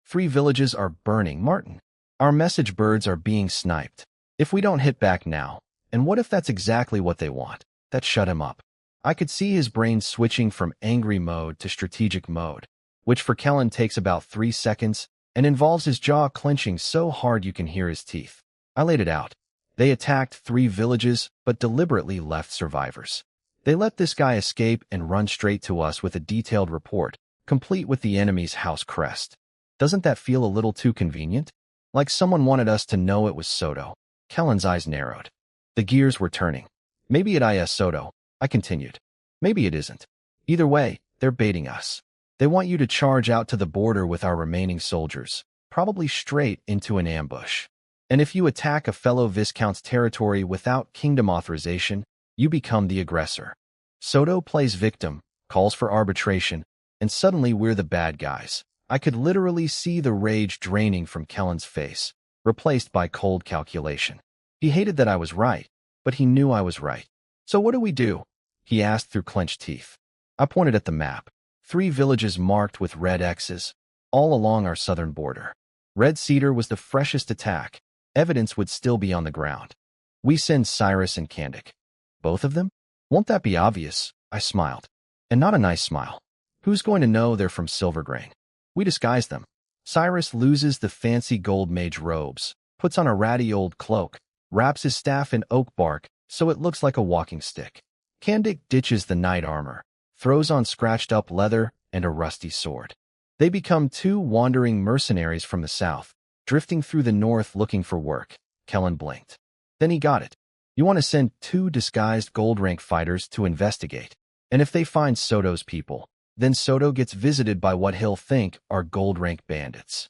3 villages are burning, Martin. Our message birds are being sniped. If we don't hit back now, and what if that's exactly what they want? That shut him up. I could see his brain switching from angry mode to strategic mode, which for Kellen takes about 3 seconds and involves his jaw clenching so hard you can hear his teeth. I laid it out. They attacked 3 villages, but deliberately left survivors. They let this guy escape and run straight to us with a detailed report, complete with the enemy's house crest. Doesn't that feel a little too convenient? Like someone wanted us to know it was Soto. Kellen's eyes narrowed. The gears were turning. Maybe it is Soto, I continued. Maybe it isn't. Either way, they're baiting us. They want you to charge out to the border with our remaining soldiers, probably straight into an ambush. And if you attack a fellow Viscount's territory without kingdom authorization, you become the aggressor. Soto plays victim, calls for arbitration, and suddenly we're the bad guys. I could literally see the rage draining from Kellen's face, replaced by cold calculation. He hated that I was right, but he knew I was right. So what do we do? He asked through clenched teeth. I pointed at the map. 3 villages marked with red X's, all along our southern border. Red Cedar was the freshest attack. Evidence would still be on the ground. We send Cyrus and Candic. Both of them? Won't that be obvious? I smiled. And not a nice smile. Who's going to know they're from Silvergrain? We disguise them. Cyrus loses the fancy gold mage robes, puts on a ratty old cloak, wraps his staff in oak bark so it looks like a walking stick. Candic ditches the knight armor, throws on scratched-up leather and a rusty sword. They become 2 wandering mercenaries from the south, drifting through the north looking for work. Kellen blinked. Then he got it. You want to send 2 disguised gold-rank fighters to investigate. And if they find Soto's people, then Soto gets visited by what he'll think are gold-rank bandits.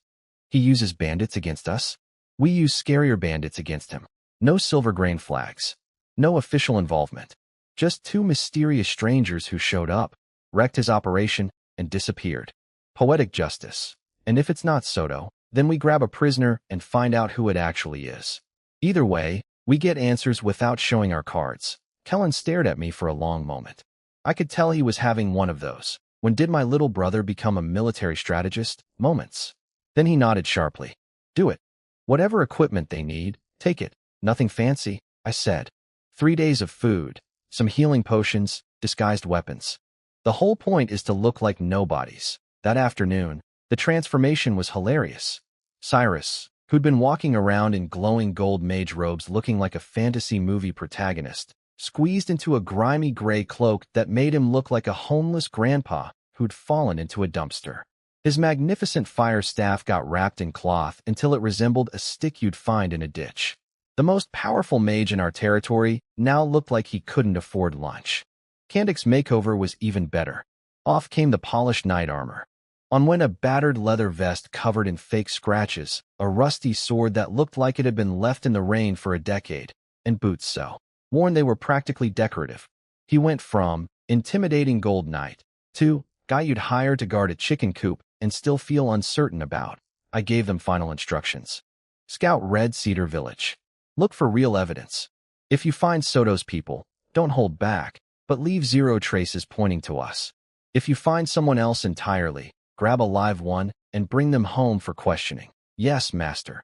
He uses bandits against us? We use scarier bandits against him. No Silvergrain flags. No official involvement. Just 2 mysterious strangers who showed up, wrecked his operation, and disappeared. Poetic justice. And if it's not Soto, then we grab a prisoner and find out who it actually is. Either way, we get answers without showing our cards. Kellen stared at me for a long moment. I could tell he was having one of those, when did my little brother become a military strategist, moments. Then he nodded sharply. Do it. Whatever equipment they need, take it. Nothing fancy, I said. 3 days of food, some healing potions, disguised weapons. The whole point is to look like nobodies. That afternoon, the transformation was hilarious. Cyrus, who'd been walking around in glowing gold mage robes looking like a fantasy movie protagonist, squeezed into a grimy gray cloak that made him look like a homeless grandpa who'd fallen into a dumpster. His magnificent fire staff got wrapped in cloth until it resembled a stick you'd find in a ditch. The most powerful mage in our territory now looked like he couldn't afford lunch. Kandik's makeover was even better. Off came the polished knight armor. On went a battered leather vest covered in fake scratches, a rusty sword that looked like it had been left in the rain for a decade, and boots so worn they were practically decorative. He went from intimidating gold knight to guy you'd hire to guard a chicken coop and still feel uncertain about. I gave them final instructions. Scout Red Cedar Village. Look for real evidence. If you find Soto's people, don't hold back, but leave 0 traces pointing to us. If you find someone else entirely, grab a live one and bring them home for questioning. Yes, master.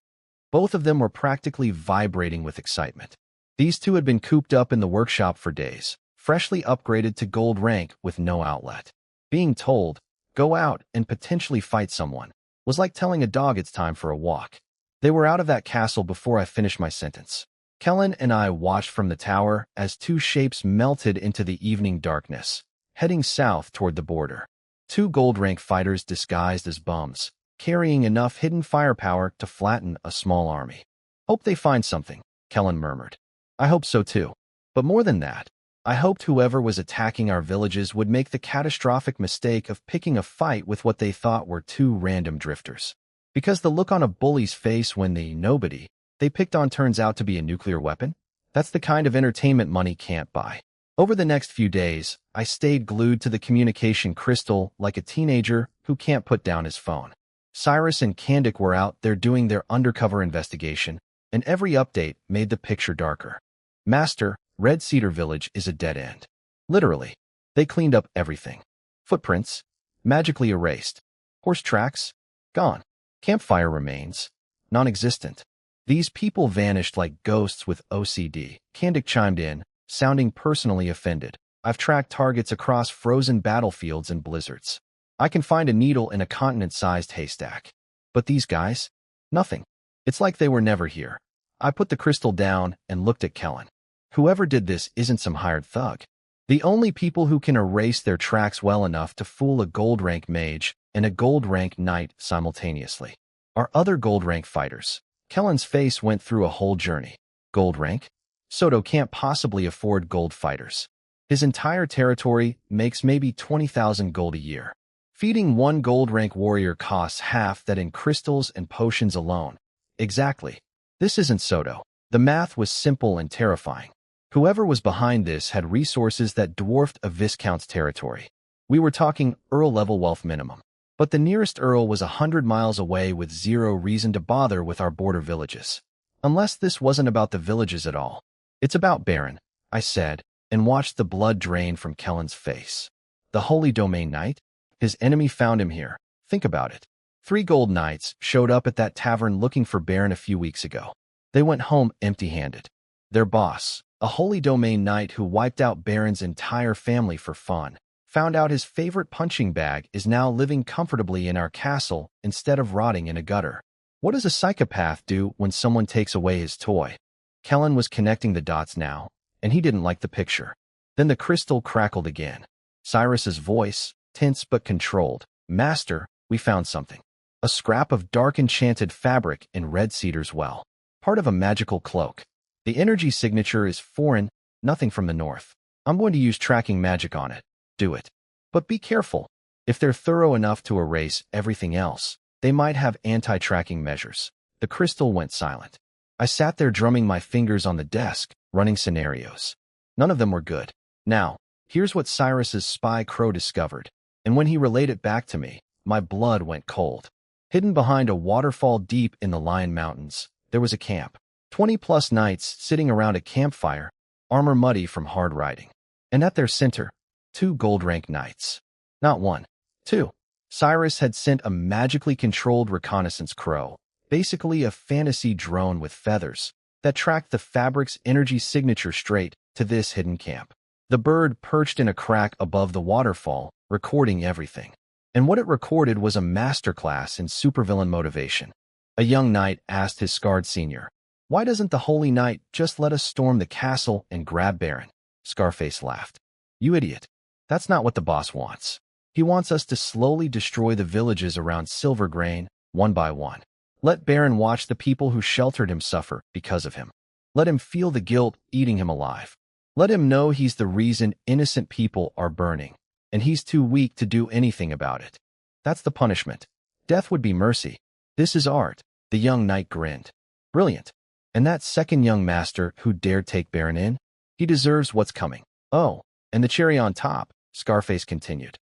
Both of them were practically vibrating with excitement. These two had been cooped up in the workshop for days, freshly upgraded to gold rank with no outlet. Being told, go out and potentially fight someone, was like telling a dog it's time for a walk. They were out of that castle before I finished my sentence. Kellen and I watched from the tower as 2 shapes melted into the evening darkness, heading south toward the border. 2 gold rank fighters disguised as bums, carrying enough hidden firepower to flatten a small army. Hope they find something, Kellen murmured. I hope so too. But more than that, I hoped whoever was attacking our villages would make the catastrophic mistake of picking a fight with what they thought were 2 random drifters. Because the look on a bully's face when the nobody they picked on turns out to be a nuclear weapon? That's the kind of entertainment money can't buy. Over the next few days, I stayed glued to the communication crystal like a teenager who can't put down his phone. Cyrus and Kandik were out there doing their undercover investigation, and every update made the picture darker. Master, Red Cedar Village is a dead end. Literally. They cleaned up everything. Footprints, magically erased. Horse tracks, gone. Campfire remains, non-existent. These people vanished like ghosts with OCD. Kandik chimed in, sounding personally offended. I've tracked targets across frozen battlefields and blizzards. I can find a needle in a continent-sized haystack. But these guys? Nothing. It's like they were never here. I put the crystal down and looked at Kellen. Whoever did this isn't some hired thug. The only people who can erase their tracks well enough to fool a gold rank mage and a gold rank knight simultaneously are other gold rank fighters. Kellen's face went through a whole journey. Gold rank? Soto can't possibly afford gold fighters. His entire territory makes maybe 20,000 gold a year. Feeding 1 gold rank warrior costs half that in crystals and potions alone. Exactly. This isn't Soto. The math was simple and terrifying. Whoever was behind this had resources that dwarfed a viscount's territory. We were talking Earl-level wealth minimum. But the nearest Earl was 100 miles away with 0 reason to bother with our border villages. Unless this wasn't about the villages at all. It's about Baron, I said, and watched the blood drain from Kellen's face. The Holy Domain Knight? His enemy found him here. Think about it. 3 gold knights showed up at that tavern looking for Baron a few weeks ago. They went home empty-handed. Their boss, a Holy Domain Knight who wiped out Baron's entire family for fun, found out his favorite punching bag is now living comfortably in our castle instead of rotting in a gutter. What does a psychopath do when someone takes away his toy? Kellen was connecting the dots now, and he didn't like the picture. Then the crystal crackled again. Cyrus's voice, tense but controlled. Master, we found something. A scrap of dark enchanted fabric in Red Cedar's well. Part of a magical cloak. The energy signature is foreign, nothing from the north. I'm going to use tracking magic on it. Do it. But be careful. If they're thorough enough to erase everything else, they might have anti-tracking measures. The crystal went silent. I sat there drumming my fingers on the desk, running scenarios. None of them were good. Now, here's what Cyrus's spy crow discovered, and when he relayed it back to me, my blood went cold. Hidden behind a waterfall deep in the Lion Mountains, there was a camp. 20-plus knights sitting around a campfire, armor muddy from hard riding. And at their center, 2 gold rank knights. Not 1, 2. Cyrus had sent a magically controlled reconnaissance crow, basically a fantasy drone with feathers, that tracked the fabric's energy signature straight to this hidden camp. The bird perched in a crack above the waterfall, recording everything. And what it recorded was a masterclass in supervillain motivation. A young knight asked his scarred senior. Why doesn't the holy knight just let us storm the castle and grab Baron? Scarface laughed. You idiot. That's not what the boss wants. He wants us to slowly destroy the villages around Silvergrain, one by one. Let Baron watch the people who sheltered him suffer because of him. Let him feel the guilt eating him alive. Let him know he's the reason innocent people are burning, and he's too weak to do anything about it. That's the punishment. Death would be mercy. This is art. The young knight grinned. Brilliant. And that second young master who dared take Baron in? He deserves what's coming. Oh, and the cherry on top, Scarface continued.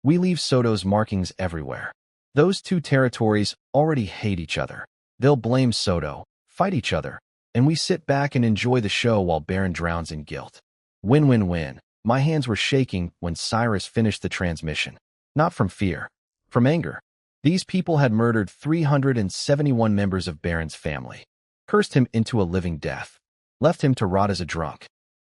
We leave Soto's markings everywhere. Those two territories already hate each other. They'll blame Soto, fight each other, and we sit back and enjoy the show while Baron drowns in guilt. Win-win-win. My hands were shaking when Cyrus finished the transmission. Not from fear, from anger. These people had murdered 371 members of Baron's family, cursed him into a living death, left him to rot as a drunk.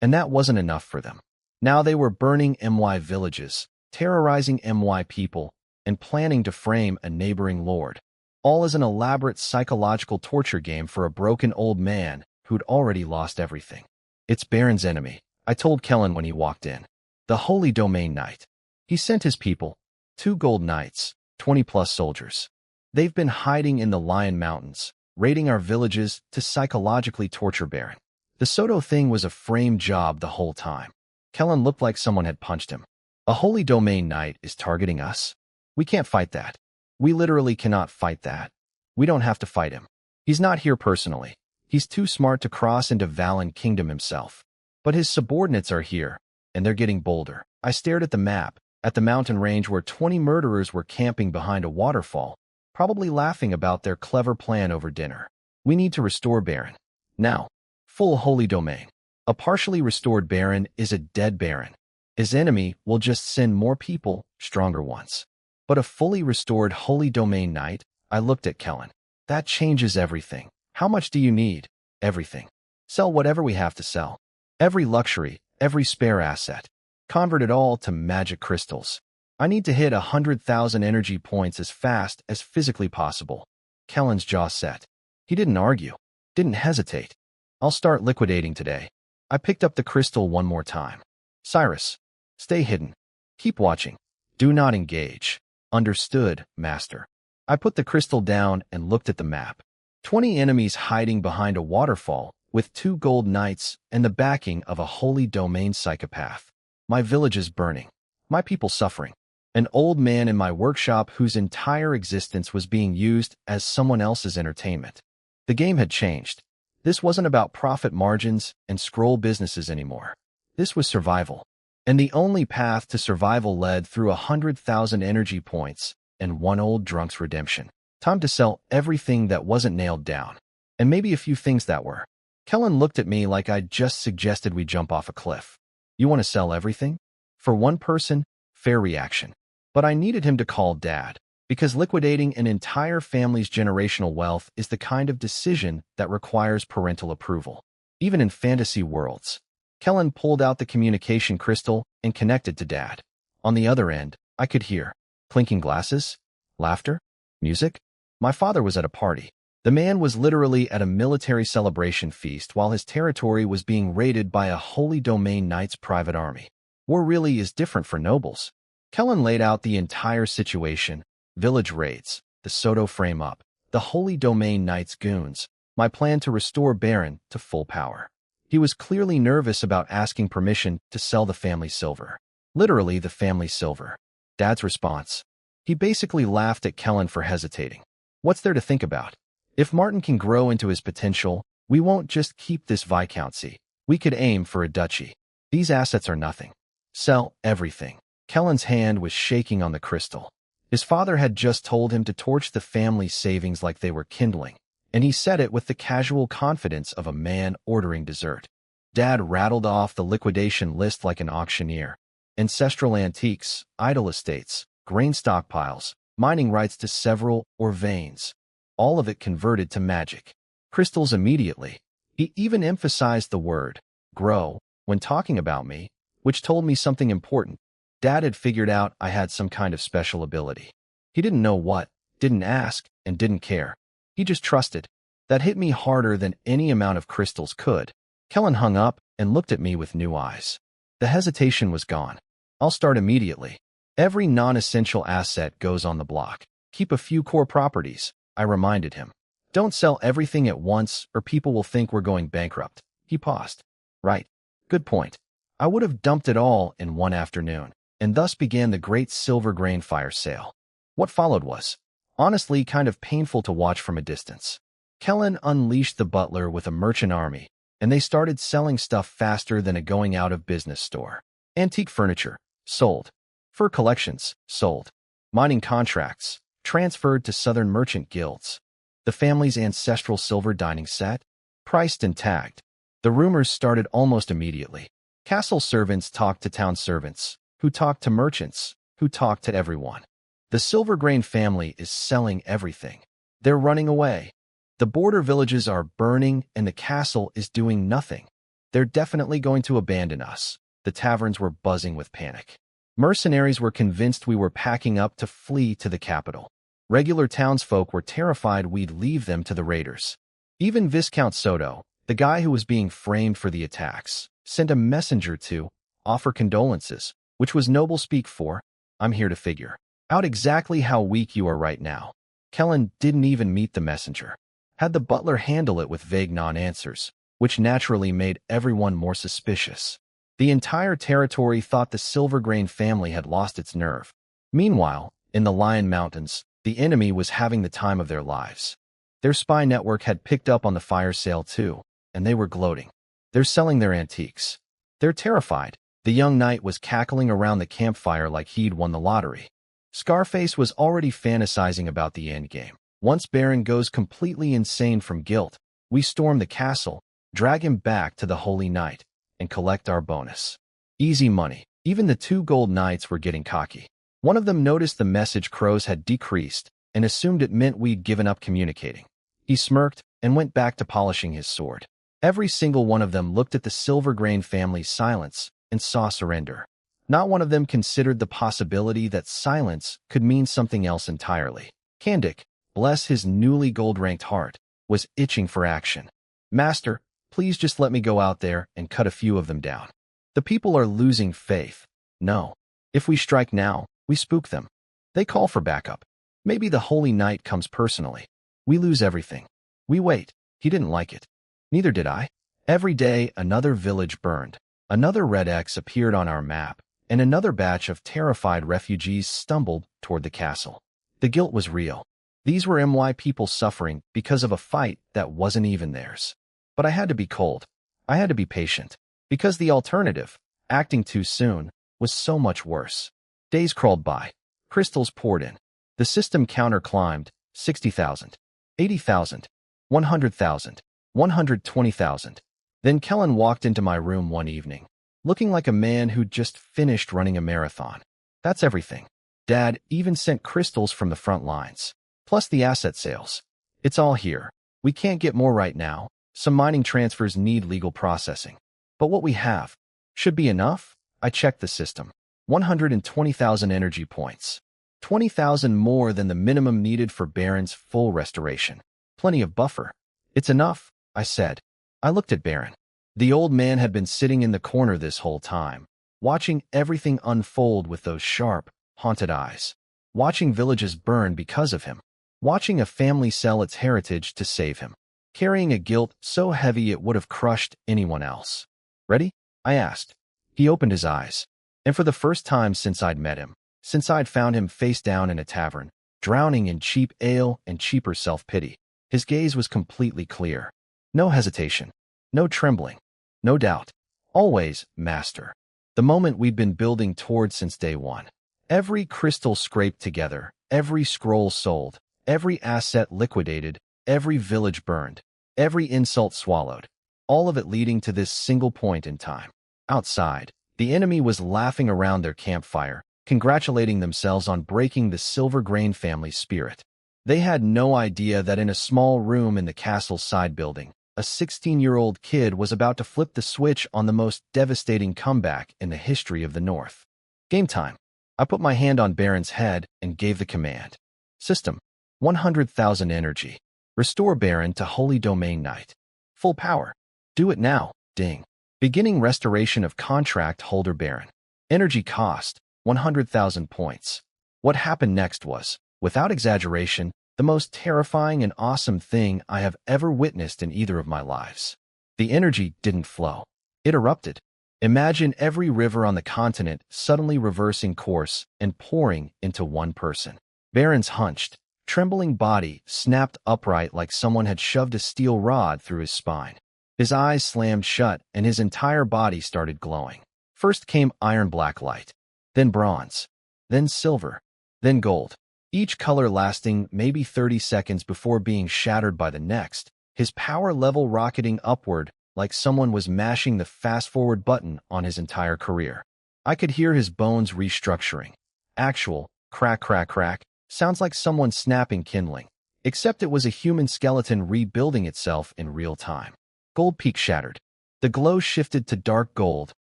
And that wasn't enough for them. Now they were burning MY villages, terrorizing MY people, and planning to frame a neighboring lord, all as an elaborate psychological torture game for a broken old man who'd already lost everything. It's Baron's enemy, I told Kellen when he walked in. The Holy Domain Knight. He sent his people, 2 gold knights, 20-plus soldiers. They've been hiding in the Lion Mountains, raiding our villages to psychologically torture Baron. The Soto thing was a frame job the whole time. Kellen looked like someone had punched him. A Holy Domain Knight is targeting us? We can't fight that. We literally cannot fight that. We don't have to fight him. He's not here personally. He's too smart to cross into Valen Kingdom himself. But his subordinates are here, and they're getting bolder. I stared at the map, at the mountain range where 20 murderers were camping behind a waterfall, probably laughing about their clever plan over dinner. We need to restore Baron. Now. Full Holy Domain. A partially restored Baron is a dead Baron. His enemy will just send more people, stronger ones. But a fully restored Holy Domain Knight, I looked at Kellen. That changes everything. How much do you need? Everything. Sell whatever we have to sell. Every luxury, every spare asset. Convert it all to magic crystals. I need to hit 100,000 energy points as fast as physically possible. Kellen's jaw set. He didn't argue. Didn't hesitate. I'll start liquidating today. I picked up the crystal one more time. Cyrus, stay hidden. Keep watching. Do not engage. Understood, Master. I put the crystal down and looked at the map. 20 enemies hiding behind a waterfall, with 2 gold knights and the backing of a Holy Domain psychopath. My village is burning. My people suffering. An old man in my workshop whose entire existence was being used as someone else's entertainment. The game had changed. This wasn't about profit margins and scroll businesses anymore. This was survival. And the only path to survival led through 100,000 energy points and one old drunk's redemption. Time to sell everything that wasn't nailed down. And maybe a few things that were. Kellen looked at me like I'd just suggested we jump off a cliff. You want to sell everything? For one person, fair reaction. But I needed him to call Dad, because liquidating an entire family's generational wealth is the kind of decision that requires parental approval. Even in fantasy worlds. Kellen pulled out the communication crystal and connected to Dad. On the other end, I could hear clinking glasses, laughter, music. My father was at a party. The man was literally at a military celebration feast while his territory was being raided by a Holy Domain Knight's private army. War really is different for nobles. Kellen laid out the entire situation, village raids, the Soto frame-up, the Holy Domain Knight's goons, my plan to restore Baron to full power. He was clearly nervous about asking permission to sell the family silver. Literally the family silver. Dad's response. He basically laughed at Kellen for hesitating. What's there to think about? If Martin can grow into his potential, we won't just keep this viscountcy. We could aim for a duchy. These assets are nothing. Sell everything. Kellen's hand was shaking on the crystal. His father had just told him to torch the family's savings like they were kindling, and he said it with the casual confidence of a man ordering dessert. Dad rattled off the liquidation list like an auctioneer. Ancestral antiques, idle estates, grain stockpiles, mining rights to several or veins. All of it converted to magic. Crystals immediately. He even emphasized the word, grow, when talking about me, which told me something important. Dad had figured out I had some kind of special ability. He didn't know what, didn't ask, and didn't care. He just trusted. That hit me harder than any amount of crystals could. Kellen hung up and looked at me with new eyes. The hesitation was gone. I'll start immediately. Every non-essential asset goes on the block. Keep a few core properties, I reminded him. Don't sell everything at once or people will think we're going bankrupt. He paused. Right. Good point. I would have dumped it all in one afternoon, and thus began the great silver grain fire sale. What followed was, honestly, kind of painful to watch from a distance. Kellen unleashed the butler with a merchant army, and they started selling stuff faster than a going-out-of-business store. Antique furniture, sold. Fur collections, sold. Mining contracts, transferred to Southern merchant guilds. The family's ancestral silver dining set, priced and tagged. The rumors started almost immediately. Castle servants talked to town servants, who talked to merchants, who talked to everyone. The Silver Grain family is selling everything. They're running away. The border villages are burning and the castle is doing nothing. They're definitely going to abandon us. The taverns were buzzing with panic. Mercenaries were convinced we were packing up to flee to the capital. Regular townsfolk were terrified we'd leave them to the raiders. Even Viscount Soto, the guy who was being framed for the attacks, sent a messenger to offer condolences, which was noble speak for, I'm here to figure out exactly how weak you are right now. Kellen didn't even meet the messenger. Had the butler handle it with vague non-answers, which naturally made everyone more suspicious. The entire territory thought the Silver Grain family had lost its nerve. Meanwhile, in the Lion Mountains, the enemy was having the time of their lives. Their spy network had picked up on the fire sale too, and they were gloating. They're selling their antiques. They're terrified. The young knight was cackling around the campfire like he'd won the lottery. Scarface was already fantasizing about the endgame. Once Baron goes completely insane from guilt, we storm the castle, drag him back to the Holy Knight, and collect our bonus. Easy money. Even the 2 gold knights were getting cocky. One of them noticed the message crows had decreased and assumed it meant we'd given up communicating. He smirked and went back to polishing his sword. Every single one of them looked at the Silver Grain family's silence and saw surrender. Not one of them considered the possibility that silence could mean something else entirely. Kandik, bless his newly gold-ranked heart, was itching for action. Master, please just let me go out there and cut a few of them down. The people are losing faith. No. If we strike now, we spook them. They call for backup. Maybe the Holy Knight comes personally. We lose everything. We wait. He didn't like it. Neither did I. Every day, another village burned. Another red X appeared on our map, and another batch of terrified refugees stumbled toward the castle. The guilt was real. These were MY people suffering because of a fight that wasn't even theirs. But I had to be cold. I had to be patient. Because the alternative, acting too soon, was so much worse. Days crawled by. Crystals poured in. The system counter climbed, 60,000, 80,000, 100,000, 120,000. Then Kellen walked into my room one evening, looking like a man who'd just finished running a marathon. That's everything. Dad even sent crystals from the front lines. Plus the asset sales. It's all here. We can't get more right now. Some mining transfers need legal processing. But what we have should be enough. I checked the system. 120,000 energy points. 20,000 more than the minimum needed for Baron's full restoration. Plenty of buffer. It's enough, I said. I looked at Baron. The old man had been sitting in the corner this whole time, watching everything unfold with those sharp, haunted eyes. Watching villages burn because of him. Watching a family sell its heritage to save him. Carrying a guilt so heavy it would have crushed anyone else. Ready? I asked. He opened his eyes. And for the first time since I'd met him, since I'd found him face down in a tavern, drowning in cheap ale and cheaper self-pity, his gaze was completely clear. No hesitation. No trembling. No doubt. Always, master. The moment we'd been building toward since day one. Every crystal scraped together, every scroll sold, every asset liquidated, every village burned, every insult swallowed, all of it leading to this single point in time. Outside, the enemy was laughing around their campfire, congratulating themselves on breaking the Silver Grain family's spirit. They had no idea that in a small room in the castle's side building, a 16-year-old kid was about to flip the switch on the most devastating comeback in the history of the North. Game time. I put my hand on Baron's head and gave the command. System. 100,000 energy. Restore Baron to Holy Domain Knight. Full power. Do it now. Ding. Beginning restoration of contract holder Baron. Energy cost, 100,000 points. What happened next was, without exaggeration, the most terrifying and awesome thing I have ever witnessed in either of my lives. The energy didn't flow. It erupted. Imagine every river on the continent suddenly reversing course and pouring into one person. Baron's hunched, trembling body snapped upright like someone had shoved a steel rod through his spine. His eyes slammed shut and his entire body started glowing. First came iron-black light, then bronze, then silver, then gold. Each color lasting maybe 30 seconds before being shattered by the next, his power level rocketing upward like someone was mashing the fast-forward button on his entire career. I could hear his bones restructuring. Actual crack, crack, crack, sounds like someone snapping kindling, except it was a human skeleton rebuilding itself in real time. Gold peak shattered. The glow shifted to dark gold,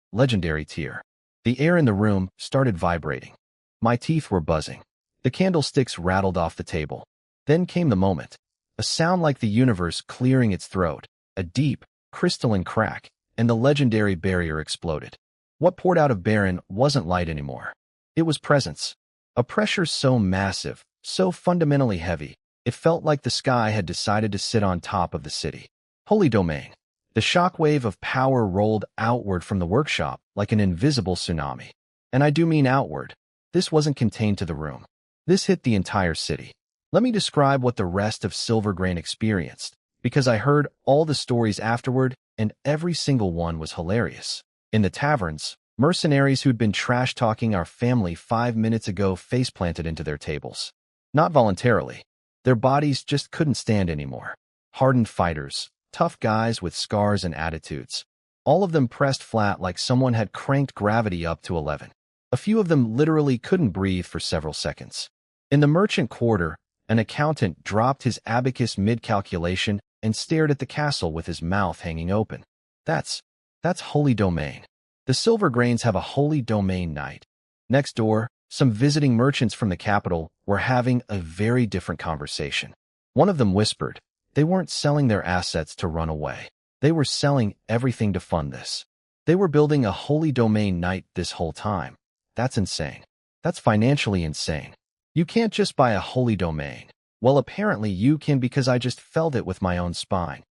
legendary tier. The air in the room started vibrating. My teeth were buzzing. The candlesticks rattled off the table. Then came the moment. A sound like the universe clearing its throat, a deep, crystalline crack, and the legendary barrier exploded. What poured out of Baron wasn't light anymore. It was presence. A pressure so massive, so fundamentally heavy, it felt like the sky had decided to sit on top of the city. Holy Domain. The shockwave of power rolled outward from the workshop like an invisible tsunami. And I do mean outward. This wasn't contained to the room. This hit the entire city. Let me describe what the rest of Silvergrain experienced, because I heard all the stories afterward, and every single one was hilarious. In the taverns, mercenaries who'd been trash-talking our family 5 minutes ago face-planted into their tables. Not voluntarily. Their bodies just couldn't stand anymore. Hardened fighters, tough guys with scars and attitudes. All of them pressed flat like someone had cranked gravity up to 11. A few of them literally couldn't breathe for several seconds. In the merchant quarter, an accountant dropped his abacus mid-calculation and stared at the castle with his mouth hanging open. That's Holy Domain. The Silvergrains have a Holy Domain Knight. Next door, some visiting merchants from the capital were having a very different conversation. One of them whispered, they weren't selling their assets to run away. They were selling everything to fund this. They were building a Holy Domain Knight this whole time. That's insane. That's financially insane. You can't just buy a Holy Domain. Well, apparently you can, because I just felt it with my own spine.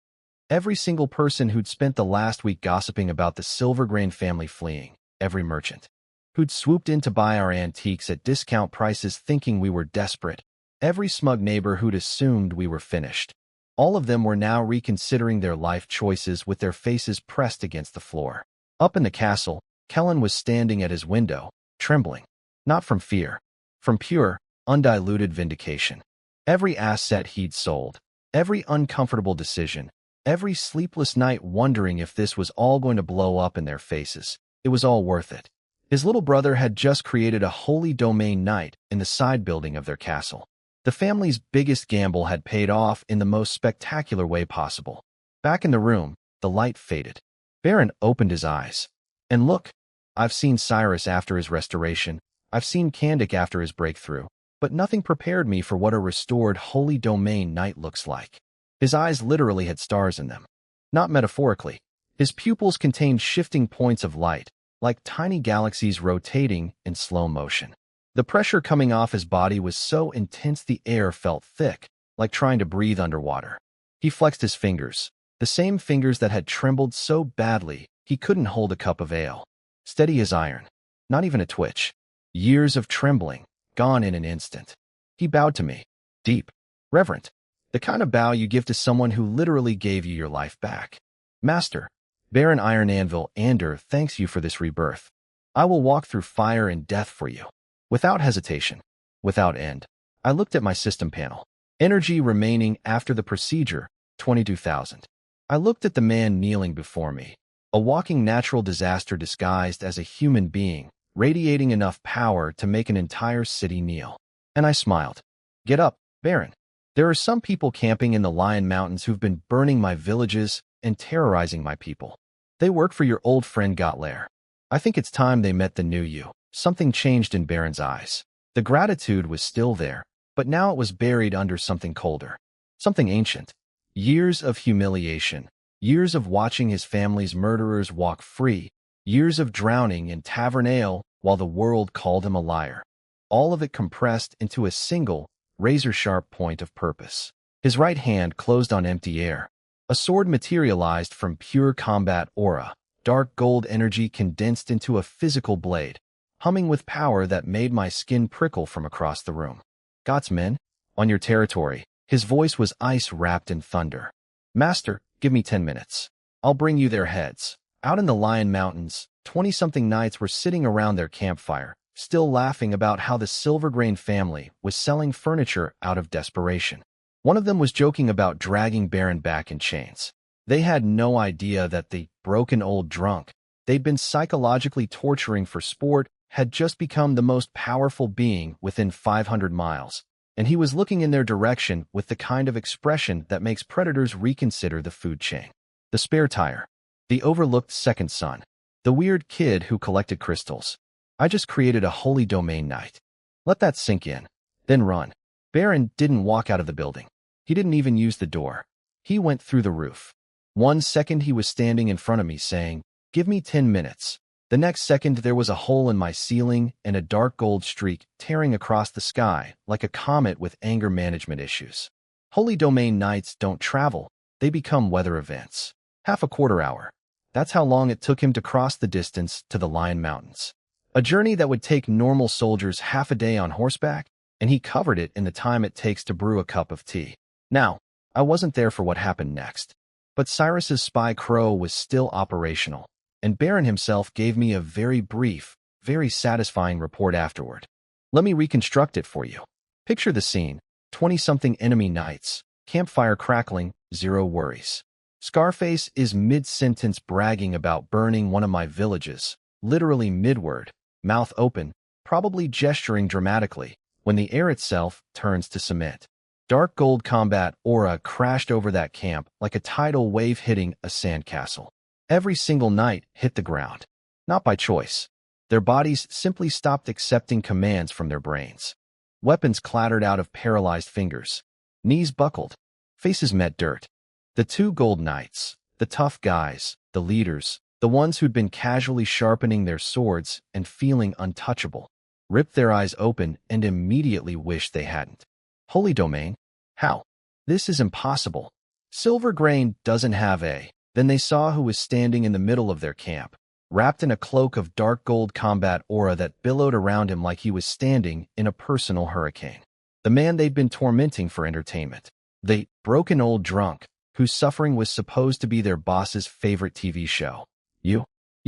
Every single person who'd spent the last week gossiping about the Silvergrain family fleeing, every merchant who'd swooped in to buy our antiques at discount prices thinking we were desperate, every smug neighbor who'd assumed we were finished. All of them were now reconsidering their life choices with their faces pressed against the floor. Up in the castle, Kellen was standing at his window, trembling. Not from fear. From pure, undiluted vindication. Every asset he'd sold, every uncomfortable decision, every sleepless night wondering if this was all going to blow up in their faces, it was all worth it. His little brother had just created a Holy Domain Knight in the side building of their castle. The family's biggest gamble had paid off in the most spectacular way possible. Back in the room, the light faded. Baron opened his eyes. And look, I've seen Cyrus after his restoration. I've seen Kandak after his breakthrough. But nothing prepared me for what a restored Holy Domain Knight looks like. His eyes literally had stars in them. Not metaphorically. His pupils contained shifting points of light, like tiny galaxies rotating in slow motion. The pressure coming off his body was so intense the air felt thick, like trying to breathe underwater. He flexed his fingers, the same fingers that had trembled so badly he couldn't hold a cup of ale. Steady as iron. Not even a twitch. Years of trembling, gone in an instant. He bowed to me. Deep. Reverent. The kind of bow you give to someone who literally gave you your life back. Master, Baron Iron Anvil Ander thanks you for this rebirth. I will walk through fire and death for you. Without hesitation. Without end. I looked at my system panel. Energy remaining after the procedure, 22,000. I looked at the man kneeling before me. A walking natural disaster disguised as a human being, radiating enough power to make an entire city kneel. And I smiled. Get up, Baron. There are some people camping in the Lion Mountains who've been burning my villages and terrorizing my people. They work for your old friend Gotlair. I think it's time they met the new you. Something changed in Baron's eyes. The gratitude was still there, but now it was buried under something colder. Something ancient. Years of humiliation. Years of watching his family's murderers walk free. Years of drowning in tavern ale while the world called him a liar. All of it compressed into a single, razor-sharp point of purpose. His right hand closed on empty air. A sword materialized from pure combat aura, dark gold energy condensed into a physical blade, humming with power that made my skin prickle from across the room. "God's men, on your territory." His voice was ice wrapped in thunder. "Master, give me 10 minutes. I'll bring you their heads." Out in the Lion Mountains, 20-something knights were sitting around their campfire, still laughing about how the Silvergrain family was selling furniture out of desperation. One of them was joking about dragging Baron back in chains. They had no idea that the broken old drunk they'd been psychologically torturing for sport had just become the most powerful being within 500 miles, and he was looking in their direction with the kind of expression that makes predators reconsider the food chain. The spare tire. The overlooked second son. The weird kid who collected crystals. I just created a holy domain knight. Let that sink in. Then run. Baron didn't walk out of the building. He didn't even use the door. He went through the roof. 1 second he was standing in front of me saying, "Give me 10 minutes. The next second there was a hole in my ceiling and a dark gold streak tearing across the sky like a comet with anger management issues. Holy domain knights don't travel. They become weather events. Half a quarter hour. That's how long it took him to cross the distance to the Lion Mountains. A journey that would take normal soldiers half a day on horseback, and he covered it in the time it takes to brew a cup of tea. Now, I wasn't there for what happened next, but Cyrus's spy crow was still operational, and Baron himself gave me a very brief, very satisfying report afterward. Let me reconstruct it for you. Picture the scene, 20-something enemy knights, campfire crackling, zero worries. Scarface is mid-sentence bragging about burning one of my villages, literally mid-word, mouth open, probably gesturing dramatically, when the air itself turns to cement. Dark gold combat aura crashed over that camp like a tidal wave hitting a sandcastle. Every single knight hit the ground. Not by choice. Their bodies simply stopped accepting commands from their brains. Weapons clattered out of paralyzed fingers. Knees buckled. Faces met dirt. The 2 gold knights, the tough guys, the leaders, the ones who'd been casually sharpening their swords and feeling untouchable, ripped their eyes open and immediately wished they hadn't. Holy domain? How? This is impossible. Silvergrain doesn't have a. Then they saw who was standing in the middle of their camp, wrapped in a cloak of dark gold combat aura that billowed around him like he was standing in a personal hurricane. The man they'd been tormenting for entertainment. The broken old drunk, whose suffering was supposed to be their boss's favorite TV show. You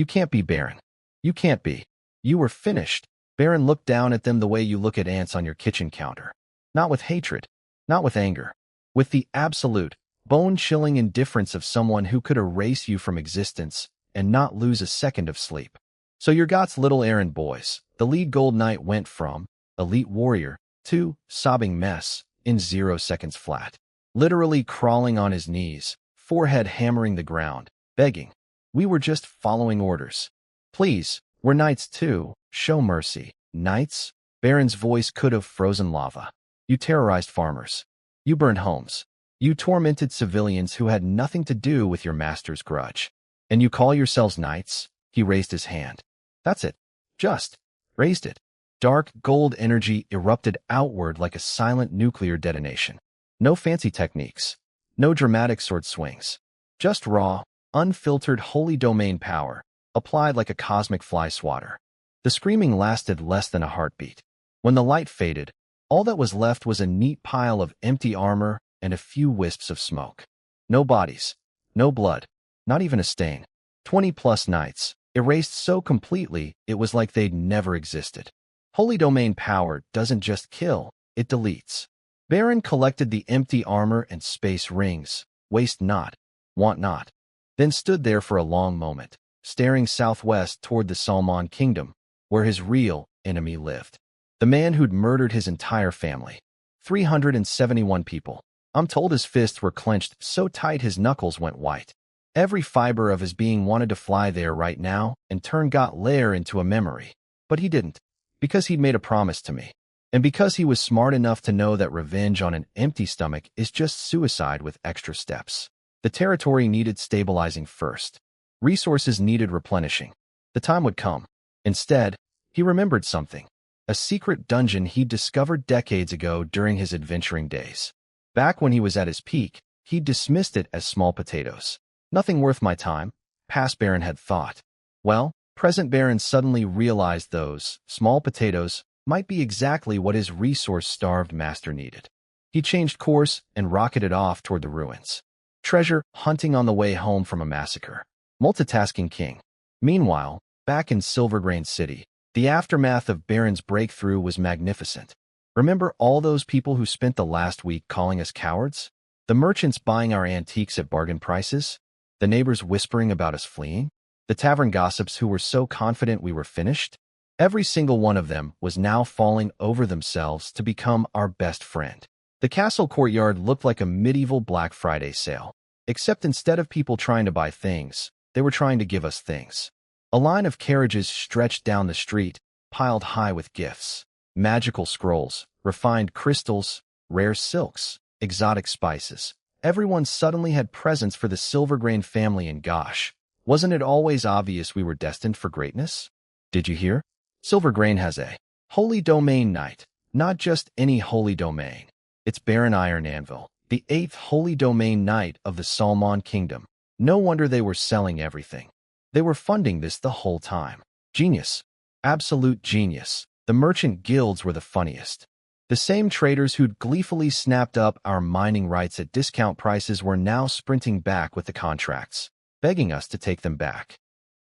can't be Baron. You can't be. You were finished. Baron looked down at them the way you look at ants on your kitchen counter. Not with hatred, not with anger, with the absolute, bone-chilling indifference of someone who could erase you from existence and not lose a second of sleep. So you're God's little errand boys. The lead gold knight went from elite warrior to sobbing mess in 0 seconds flat. Literally crawling on his knees, forehead hammering the ground, begging. We were just following orders. Please, we're knights too. Show mercy. Knights? Baron's voice could have frozen lava. You terrorized farmers. You burned homes. You tormented civilians who had nothing to do with your master's grudge. And you call yourselves knights? He raised his hand. That's it. Just raised it. Dark gold energy erupted outward like a silent nuclear detonation. No fancy techniques. No dramatic sword swings. Just raw, unfiltered holy domain power, applied like a cosmic fly swatter. The screaming lasted less than a heartbeat. When the light faded, all that was left was a neat pile of empty armor and a few wisps of smoke. No bodies. No blood. Not even a stain. 20+ knights, erased so completely it was like they'd never existed. Holy domain power doesn't just kill, it deletes. Baron collected the empty armor and space rings, waste not, want not, then stood there for a long moment, staring southwest toward the Salmon Kingdom, where his real enemy lived. The man who'd murdered his entire family. 371 people. I'm told his fists were clenched so tight his knuckles went white. Every fiber of his being wanted to fly there right now and turn Got Lair into a memory. But he didn't, because he'd made a promise to me. And because he was smart enough to know that revenge on an empty stomach is just suicide with extra steps. The territory needed stabilizing first. Resources needed replenishing. The time would come. Instead, he remembered something. A secret dungeon he'd discovered decades ago during his adventuring days. Back when he was at his peak, he dismissed it as small potatoes. Nothing worth my time, past Baron had thought. Well, present Baron suddenly realized those small potatoes might be exactly what his resource-starved master needed. He changed course and rocketed off toward the ruins. Treasure hunting on the way home from a massacre. Multitasking king. Meanwhile, back in Silvergrain City, the aftermath of Baron's breakthrough was magnificent. Remember all those people who spent the last week calling us cowards? The merchants buying our antiques at bargain prices? The neighbors whispering about us fleeing? The tavern gossips who were so confident we were finished? Every single one of them was now falling over themselves to become our best friend. The castle courtyard looked like a medieval Black Friday sale. Except instead of people trying to buy things, they were trying to give us things. A line of carriages stretched down the street, piled high with gifts. Magical scrolls, refined crystals, rare silks, exotic spices. Everyone suddenly had presents for the Silvergrain family, and gosh, wasn't it always obvious we were destined for greatness? Did you hear? Silvergrain has a holy domain night. Not just any holy domain. It's Baron Iron Anvil, the 8th holy domain knight of the Salmon Kingdom. No wonder they were selling everything. They were funding this the whole time. Genius. Absolute genius. The merchant guilds were the funniest. The same traders who'd gleefully snapped up our mining rights at discount prices were now sprinting back with the contracts, begging us to take them back.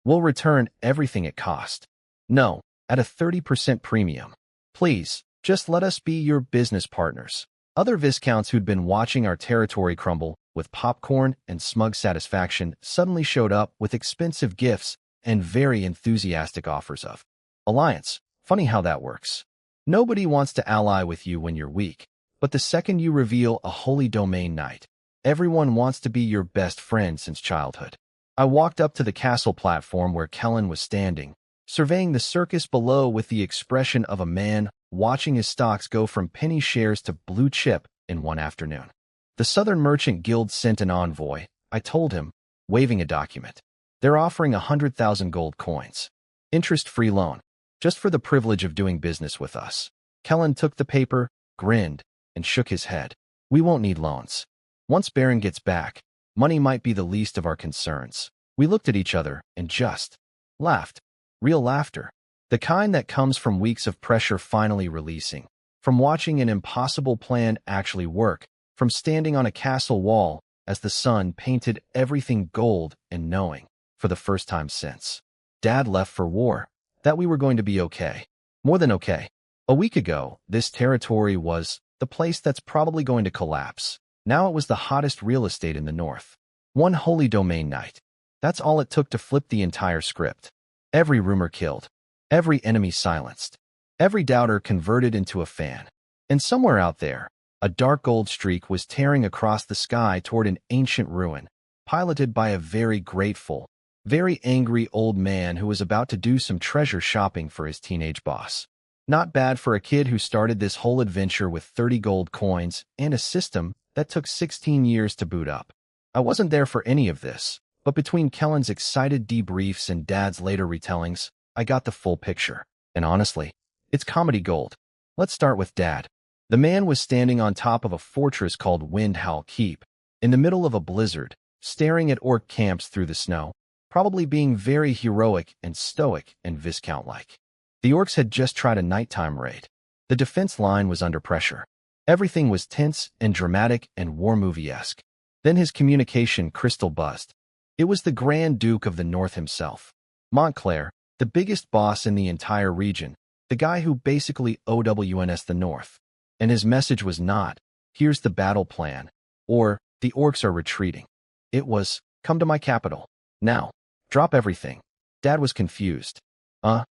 We'll return everything it cost. No, at a 30% premium. Please, just let us be your business partners. Other Viscounts who'd been watching our territory crumble with popcorn and smug satisfaction suddenly showed up with expensive gifts and very enthusiastic offers of alliance. Funny how that works. Nobody wants to ally with you when you're weak, but the second you reveal a holy domain knight, everyone wants to be your best friend since childhood. I walked up to the castle platform where Kellen was standing, surveying the circus below with the expression of a man watching his stocks go from penny shares to blue chip in one afternoon. The Southern Merchant Guild sent an envoy, I told him, waving a document. They're offering 100,000 gold coins. Interest-free loan, just for the privilege of doing business with us. Kellen took the paper, grinned, and shook his head. We won't need loans. Once Baron gets back, money might be the least of our concerns. We looked at each other and just laughed. Real laughter. The kind that comes from weeks of pressure finally releasing, from watching an impossible plan actually work, from standing on a castle wall as the sun painted everything gold and knowing, for the first time since Dad left for war, that we were going to be okay. More than okay. A week ago, this territory was the place that's probably going to collapse. Now it was the hottest real estate in the north. One holy domain night. That's all it took to flip the entire script. Every rumor killed. Every enemy silenced. Every doubter converted into a fan. And somewhere out there, a dark gold streak was tearing across the sky toward an ancient ruin, piloted by a very grateful, very angry old man who was about to do some treasure shopping for his teenage boss. Not bad for a kid who started this whole adventure with 30 gold coins and a system that took 16 years to boot up. I wasn't there for any of this, but between Kellen's excited debriefs and Dad's later retellings, I got the full picture. And honestly, it's comedy gold. Let's start with Dad. The man was standing on top of a fortress called Windhowl Keep, in the middle of a blizzard, staring at orc camps through the snow, probably being very heroic and stoic and Viscount-like. The orcs had just tried a nighttime raid. The defense line was under pressure. Everything was tense and dramatic and war movie-esque. Then his communication crystal buzzed. It was the Grand Duke of the North himself, Montclair, the biggest boss in the entire region, the guy who basically OWNS the North. And his message was not, here's the battle plan, or the orcs are retreating. It was, come to my capital. Now, drop everything. Dad was confused.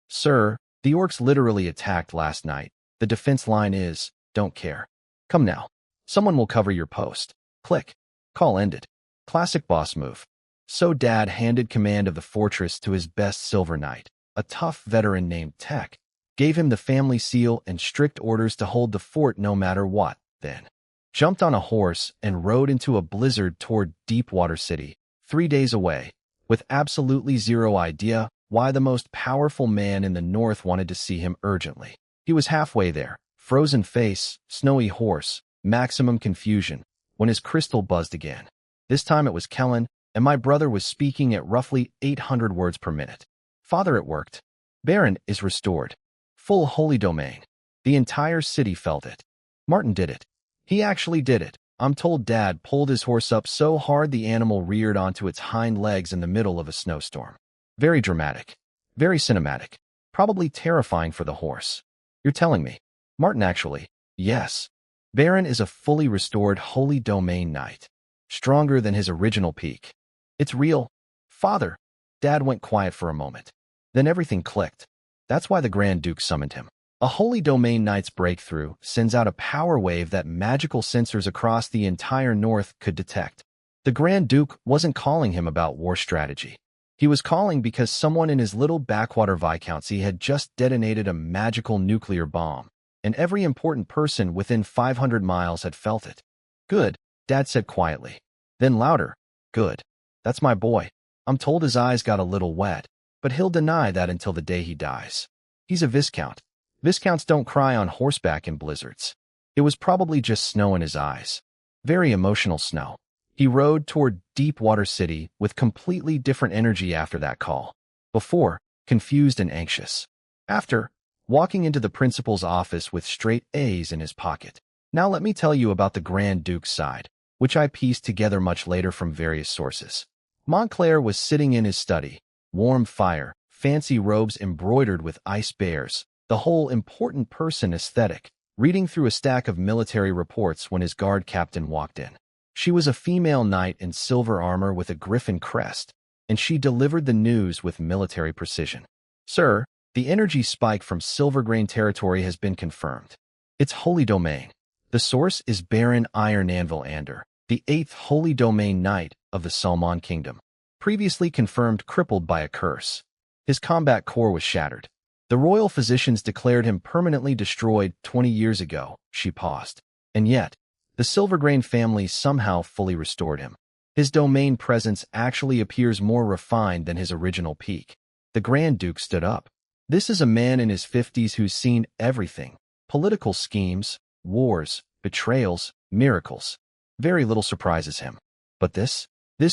Sir, the orcs literally attacked last night. The defense line is, don't care. Come now. Someone will cover your post. Click. Call ended. Classic boss move. So Dad handed command of the fortress to his best silver knight, a tough veteran named Tech. gave him the family seal and strict orders to hold the fort no matter what, then jumped on a horse and rode into a blizzard toward Deepwater City, 3 days away, with absolutely zero idea why the most powerful man in the North wanted to see him urgently. He was halfway there, frozen face, snowy horse, maximum confusion, when his crystal buzzed again. This time it was Kellen, and my brother was speaking at roughly 800 words per minute. Father, it worked. Baron is restored. Full holy domain. The entire city felt it. Martin did it. He actually did it. I'm told Dad pulled his horse up so hard the animal reared onto its hind legs in the middle of a snowstorm. Very dramatic. Very cinematic. Probably terrifying for the horse. You're telling me? Martin actually. Yes. Baron is a fully restored holy domain knight. Stronger than his original peak. It's real. Father. Dad went quiet for a moment. Then everything clicked. That's why the Grand Duke summoned him. A Holy Domain Knight's breakthrough sends out a power wave that magical sensors across the entire North could detect. The Grand Duke wasn't calling him about war strategy. He was calling because someone in his little backwater viscountcy had just detonated a magical nuclear bomb, and every important person within 500 miles had felt it. Good, Dad said quietly. Then louder. Good. That's my boy. I'm told his eyes got a little wet, but he'll deny that until the day he dies. He's a Viscount. Viscounts don't cry on horseback in blizzards. It was probably just snow in his eyes. Very emotional snow. He rode toward Deepwater City with completely different energy after that call. Before, confused and anxious. After, walking into the principal's office with straight A's in his pocket. Now let me tell you about the Grand Duke's side, which I pieced together much later from various sources. Montclair was sitting in his study, warm fire, fancy robes embroidered with ice bears, the whole important person aesthetic, reading through a stack of military reports when his guard captain walked in. She was a female knight in silver armor with a griffin crest, and she delivered the news with military precision. Sir, the energy spike from Silvergrain territory has been confirmed. It's holy domain. The source is Baron Iron Anvil Ander, the 8th Holy Domain Knight of the Salmon Kingdom, previously confirmed crippled by a curse. His combat core was shattered. The royal physicians declared him permanently destroyed 20 years ago. She paused. And yet, the Silvergrain family somehow fully restored him. His domain presence actually appears more refined than his original peak. The Grand Duke stood up. This is a man in his 50s who's seen everything. Political schemes, wars, betrayals, miracles. Very little surprises him. But this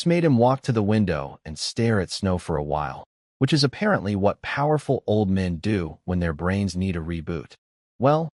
made him walk to the window and stare at snow for a while, which is apparently what powerful old men do when their brains need a reboot. Well,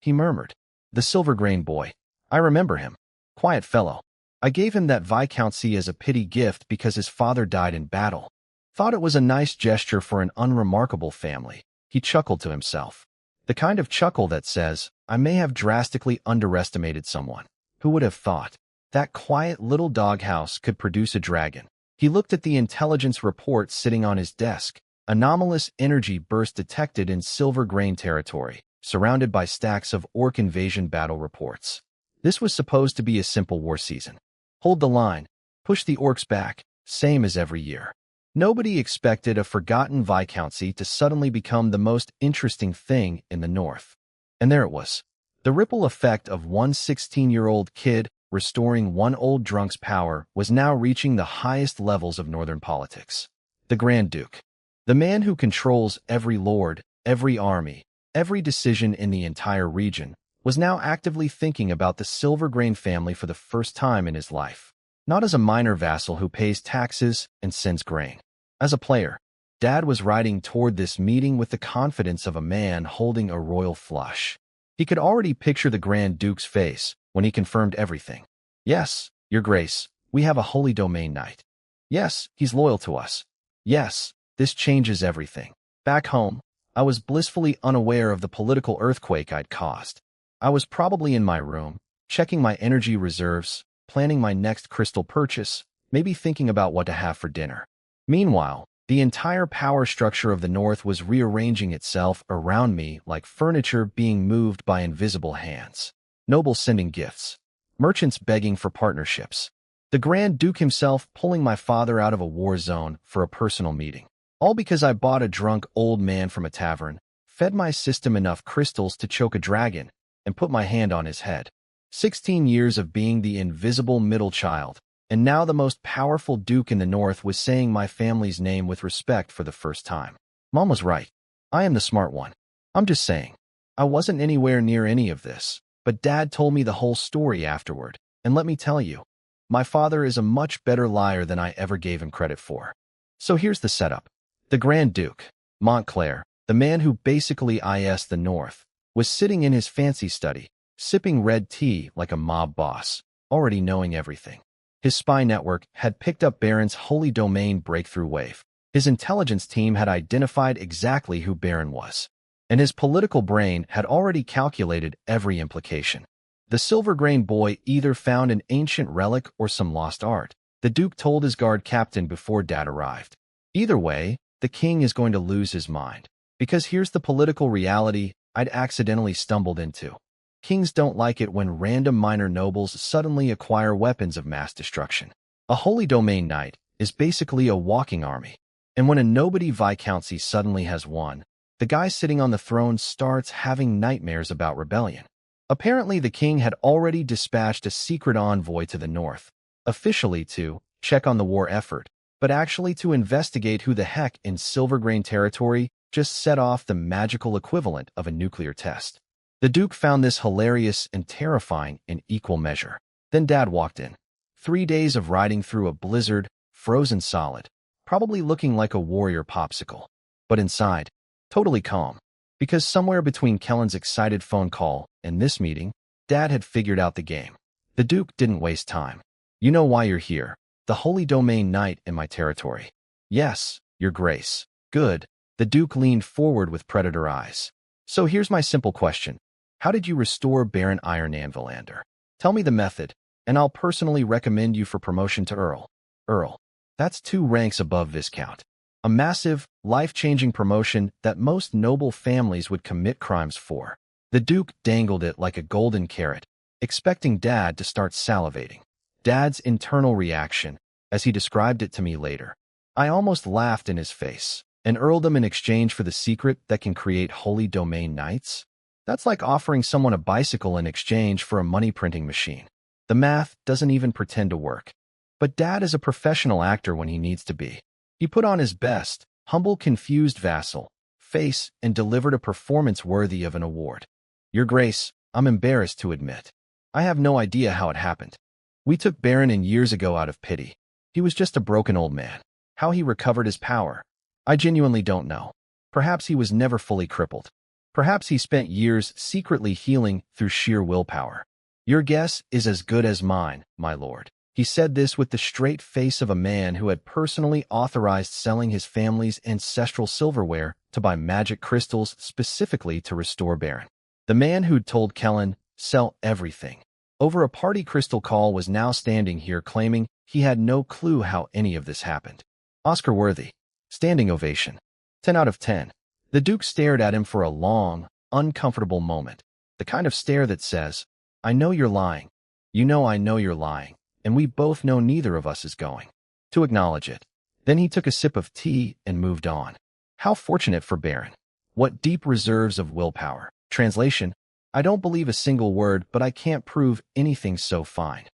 he murmured. The Silvergrain boy. I remember him. Quiet fellow. I gave him that viscountcy as a pity gift because his father died in battle. Thought it was a nice gesture for an unremarkable family. He chuckled to himself. The kind of chuckle that says, I may have drastically underestimated someone. Who would have thought? That quiet little doghouse could produce a dragon. He looked at the intelligence report sitting on his desk. Anomalous energy burst detected in Silvergrain territory, surrounded by stacks of orc invasion battle reports. This was supposed to be a simple war season. Hold the line. Push the orcs back. Same as every year. Nobody expected a forgotten viscountcy to suddenly become the most interesting thing in the North. And there it was. The ripple effect of one 16-year-old kid restoring one old drunk's power was now reaching the highest levels of Northern politics. The Grand Duke. The man who controls every lord, every army, every decision in the entire region, was now actively thinking about the Silvergrain family for the first time in his life. Not as a minor vassal who pays taxes and sends grain. As a player, Dad was riding toward this meeting with the confidence of a man holding a royal flush. He could already picture the Grand Duke's face when he confirmed everything. Yes, Your Grace, we have a Holy Domain Knight. Yes, he's loyal to us. Yes, this changes everything. Back home, I was blissfully unaware of the political earthquake I'd caused. I was probably in my room, checking my energy reserves, planning my next crystal purchase, maybe thinking about what to have for dinner. Meanwhile, the entire power structure of the North was rearranging itself around me like furniture being moved by invisible hands. Nobles sending gifts. Merchants begging for partnerships. The Grand Duke himself pulling my father out of a war zone for a personal meeting. All because I bought a drunk old man from a tavern, fed my system enough crystals to choke a dragon, and put my hand on his head. 16 years of being the invisible middle child, and now the most powerful duke in the north was saying my family's name with respect for the first time. Mom was right. I am the smart one. I'm just saying. I wasn't anywhere near any of this, but Dad told me the whole story afterward, and let me tell you, my father is a much better liar than I ever gave him credit for. So here's the setup. The Grand Duke, Montclair, the man who basically is the North, was sitting in his fancy study, sipping red tea like a mob boss, already knowing everything. His spy network had picked up Baron's Holy Domain breakthrough wave. His intelligence team had identified exactly who Baron was, and his political brain had already calculated every implication. The silver-grain boy either found an ancient relic or some lost art, the Duke told his guard captain before Dad arrived. Either way, the king is going to lose his mind. Because here's the political reality I'd accidentally stumbled into. Kings don't like it when random minor nobles suddenly acquire weapons of mass destruction. A Holy Domain knight is basically a walking army. And when a nobody viscountcy suddenly has one, the guy sitting on the throne starts having nightmares about rebellion. Apparently, the king had already dispatched a secret envoy to the north, officially to check on the war effort, but actually to investigate who the heck in Silvergrain territory just set off the magical equivalent of a nuclear test. The Duke found this hilarious and terrifying in equal measure. Then Dad walked in. 3 days of riding through a blizzard, frozen solid, probably looking like a warrior popsicle. But inside, totally calm. Because somewhere between Kellen's excited phone call and this meeting, Dad had figured out the game. The Duke didn't waste time. You know why you're here. The Holy Domain Knight in my territory. Yes, Your Grace. Good. The Duke leaned forward with predator eyes. So here's my simple question. How did you restore Baron Iron Anvilander? Tell me the method, and I'll personally recommend you for promotion to Earl. Earl. That's 2 ranks above Viscount. A massive, life-changing promotion that most noble families would commit crimes for. The Duke dangled it like a golden carrot, expecting Dad to start salivating. Dad's internal reaction, as he described it to me later. I almost laughed in his face. An earldom in exchange for the secret that can create Holy Domain knights? That's like offering someone a bicycle in exchange for a money-printing machine. The math doesn't even pretend to work. But Dad is a professional actor when he needs to be. He put on his best, humble, confused vassal face and delivered a performance worthy of an award. Your Grace, I'm embarrassed to admit. I have no idea how it happened. We took Baron in years ago out of pity. He was just a broken old man. How he recovered his power, I genuinely don't know. Perhaps he was never fully crippled. Perhaps he spent years secretly healing through sheer willpower. Your guess is as good as mine, my lord. He said this with the straight face of a man who had personally authorized selling his family's ancestral silverware to buy magic crystals specifically to restore Baron. The man who'd told Kellen, sell everything, over a party crystal call was now standing here claiming he had no clue how any of this happened. Oscar-worthy. Standing ovation. 10 out of 10. The Duke stared at him for a long, uncomfortable moment. The kind of stare that says, I know you're lying. You know I know you're lying. And we both know neither of us is going to acknowledge it. Then he took a sip of tea and moved on. How fortunate for Baron. What deep reserves of willpower. Translation, I don't believe a single word, but I can't prove anything so fine.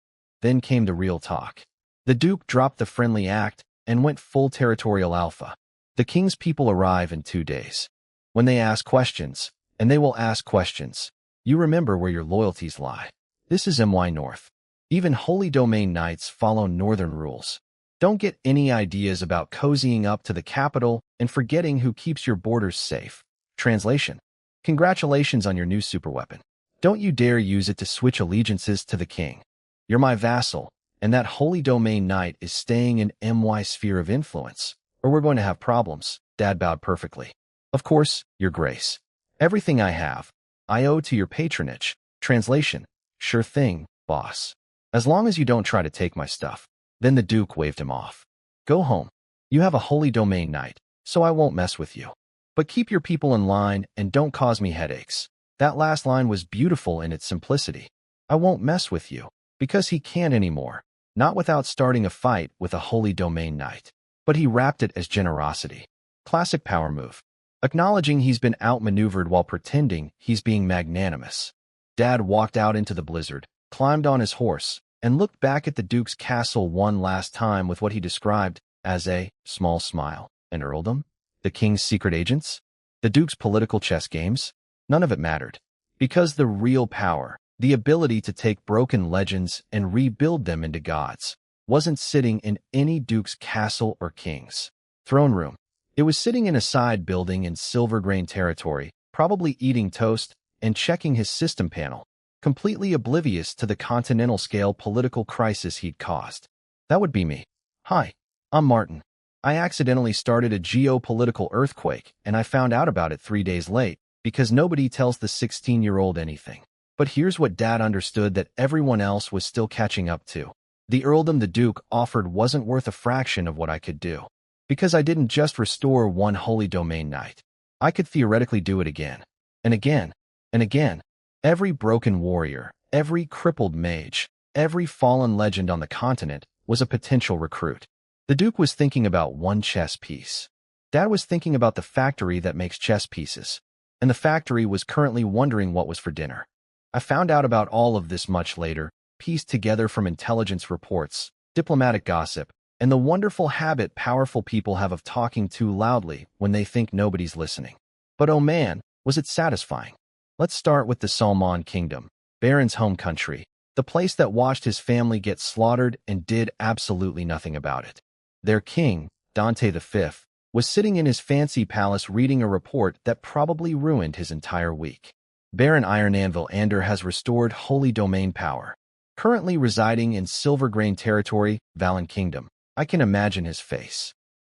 Then came the real talk. The Duke dropped the friendly act and went full territorial alpha. The king's people arrive in 2 days. When they ask questions, and they will ask questions, you remember where your loyalties lie. This is MY North. Even Holy Domain knights follow northern rules. Don't get any ideas about cozying up to the capital and forgetting who keeps your borders safe. Translation, congratulations on your new superweapon. Don't you dare use it to switch allegiances to the king. You're my vassal, and that Holy Domain knight is staying in MY sphere of influence, or we're going to have problems. Dad bowed perfectly. Of course, Your Grace. Everything I have, I owe to your patronage. Translation, sure thing, boss. As long as you don't try to take my stuff. Then the Duke waved him off. Go home. You have a Holy Domain knight, so I won't mess with you. But keep your people in line and don't cause me headaches. That last line was beautiful in its simplicity. I won't mess with you, because he can't anymore. Not without starting a fight with a Holy Domain knight. But he wrapped it as generosity. Classic power move. Acknowledging he's been outmaneuvered while pretending he's being magnanimous. Dad walked out into the blizzard, climbed on his horse, and looked back at the Duke's castle one last time with what he described as a small smile. An earldom? The king's secret agents? The Duke's political chess games? None of it mattered. Because the real power, the ability to take broken legends and rebuild them into gods, wasn't sitting in any Duke's castle or king's throne room. It was sitting in a side building in Silvergrain territory, probably eating toast and checking his system panel, completely oblivious to the continental-scale political crisis he'd caused. That would be me. Hi, I'm Martin. I accidentally started a geopolitical earthquake, and I found out about it 3 days late because nobody tells the 16-year-old anything. But here's what Dad understood that everyone else was still catching up to. The earldom the Duke offered wasn't worth a fraction of what I could do. Because I didn't just restore one holy domain night. I could theoretically do it again, and again, and again. Every broken warrior, every crippled mage, every fallen legend on the continent was a potential recruit. The Duke was thinking about one chess piece. Dad was thinking about the factory that makes chess pieces, and the factory was currently wondering what was for dinner. I found out about all of this much later, pieced together from intelligence reports, diplomatic gossip, and the wonderful habit powerful people have of talking too loudly when they think nobody's listening. But oh man, was it satisfying. Let's start with the Salman Kingdom, Baron's home country, the place that watched his family get slaughtered and did absolutely nothing about it. Their king, Dante V, was sitting in his fancy palace reading a report that probably ruined his entire week. Baron Iron Anvil Ander has restored holy domain power. Currently residing in Silvergrain territory, Valen Kingdom. I can imagine his face.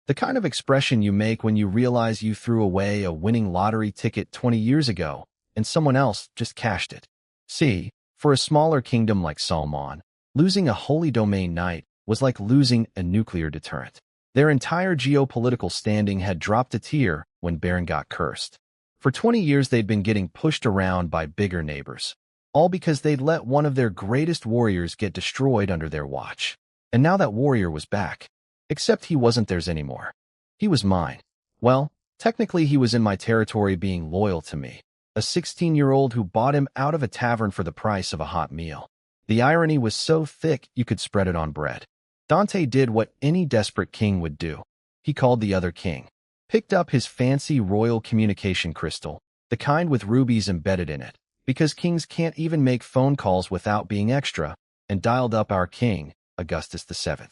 The kind of expression you make when you realize you threw away a winning lottery ticket 20 years ago and someone else just cashed it. See, for a smaller kingdom like Salman, losing a holy domain knight was like losing a nuclear deterrent. Their entire geopolitical standing had dropped a tier when Baron got cursed. For 20 years they'd been getting pushed around by bigger neighbors, all because they'd let one of their greatest warriors get destroyed under their watch. And now that warrior was back. Except he wasn't theirs anymore. He was mine. Well, technically he was in my territory being loyal to me. A 16-year-old who bought him out of a tavern for the price of a hot meal. The irony was so thick you could spread it on bread. Dante did what any desperate king would do. He called the other king, picked up his fancy royal communication crystal, the kind with rubies embedded in it, because kings can't even make phone calls without being extra, and dialed up our king, Augustus VII.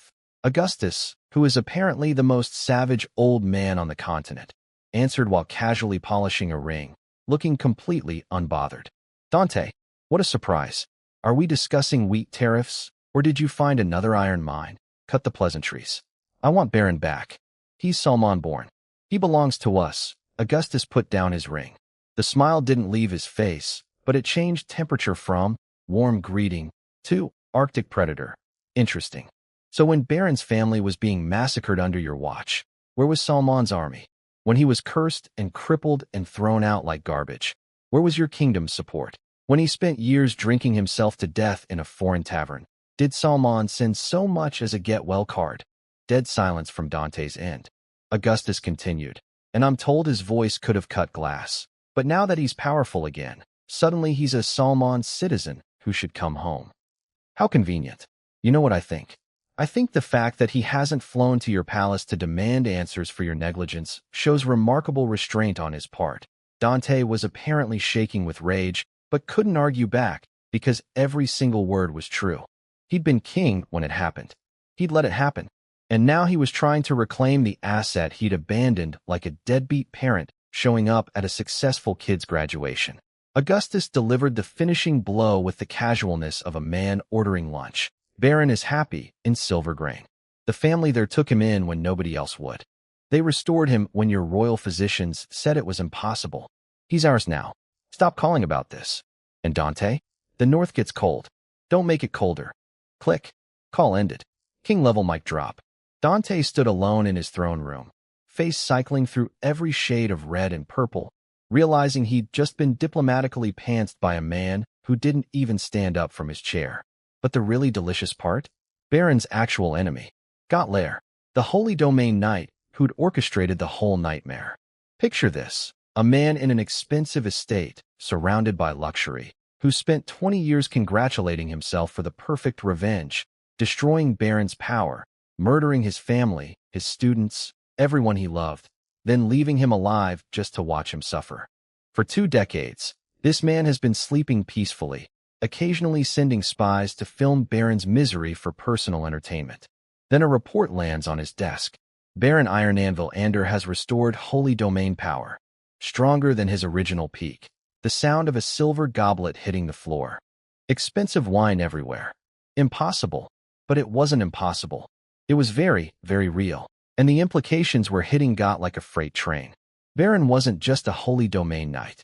Augustus, who is apparently the most savage old man on the continent, answered while casually polishing a ring, looking completely unbothered. Dante, what a surprise. Are we discussing wheat tariffs, or did you find another iron mine? Cut the pleasantries. I want Baron back. He's Salman born. He belongs to us. Augustus put down his ring. The smile didn't leave his face, but it changed temperature from warm greeting to Arctic predator. Interesting. So when Baron's family was being massacred under your watch, where was Salman's army? When he was cursed and crippled and thrown out like garbage, where was your kingdom's support? When he spent years drinking himself to death in a foreign tavern, did Salman send so much as a get-well card? Dead silence from Dante's end. Augustus continued, and I'm told his voice could have cut glass. But now that he's powerful again, suddenly he's a Salman citizen who should come home. How convenient. You know what I think? I think the fact that he hasn't flown to your palace to demand answers for your negligence shows remarkable restraint on his part. Dante was apparently shaking with rage, but couldn't argue back because every single word was true. He'd been king when it happened. He'd let it happen. And now he was trying to reclaim the asset he'd abandoned like a deadbeat parent showing up at a successful kid's graduation. Augustus delivered the finishing blow with the casualness of a man ordering lunch. Baron is happy in Silvergrain. The family there took him in when nobody else would. They restored him when your royal physicians said it was impossible. He's ours now. Stop calling about this. And Dante? The north gets cold. Don't make it colder. Click. Call ended. King-level mic drop. Dante stood alone in his throne room, face cycling through every shade of red and purple, realizing he'd just been diplomatically pantsed by a man who didn't even stand up from his chair. But the really delicious part? Baron's actual enemy, Gotlair, the Holy Domain Knight, who'd orchestrated the whole nightmare. Picture this: a man in an expensive estate, surrounded by luxury, who spent 20 years congratulating himself for the perfect revenge, destroying Baron's power, murdering his family, his students, everyone he loved, then leaving him alive just to watch him suffer. For 2 decades, this man has been sleeping peacefully, occasionally sending spies to film Baron's misery for personal entertainment. Then a report lands on his desk. Baron Iron Anvil Ander has restored holy domain power, stronger than his original peak. The sound of a silver goblet hitting the floor. Expensive wine everywhere. Impossible. But it wasn't impossible. It was very, very real. And the implications were hitting Got like a freight train. Baron wasn't just a holy domain knight.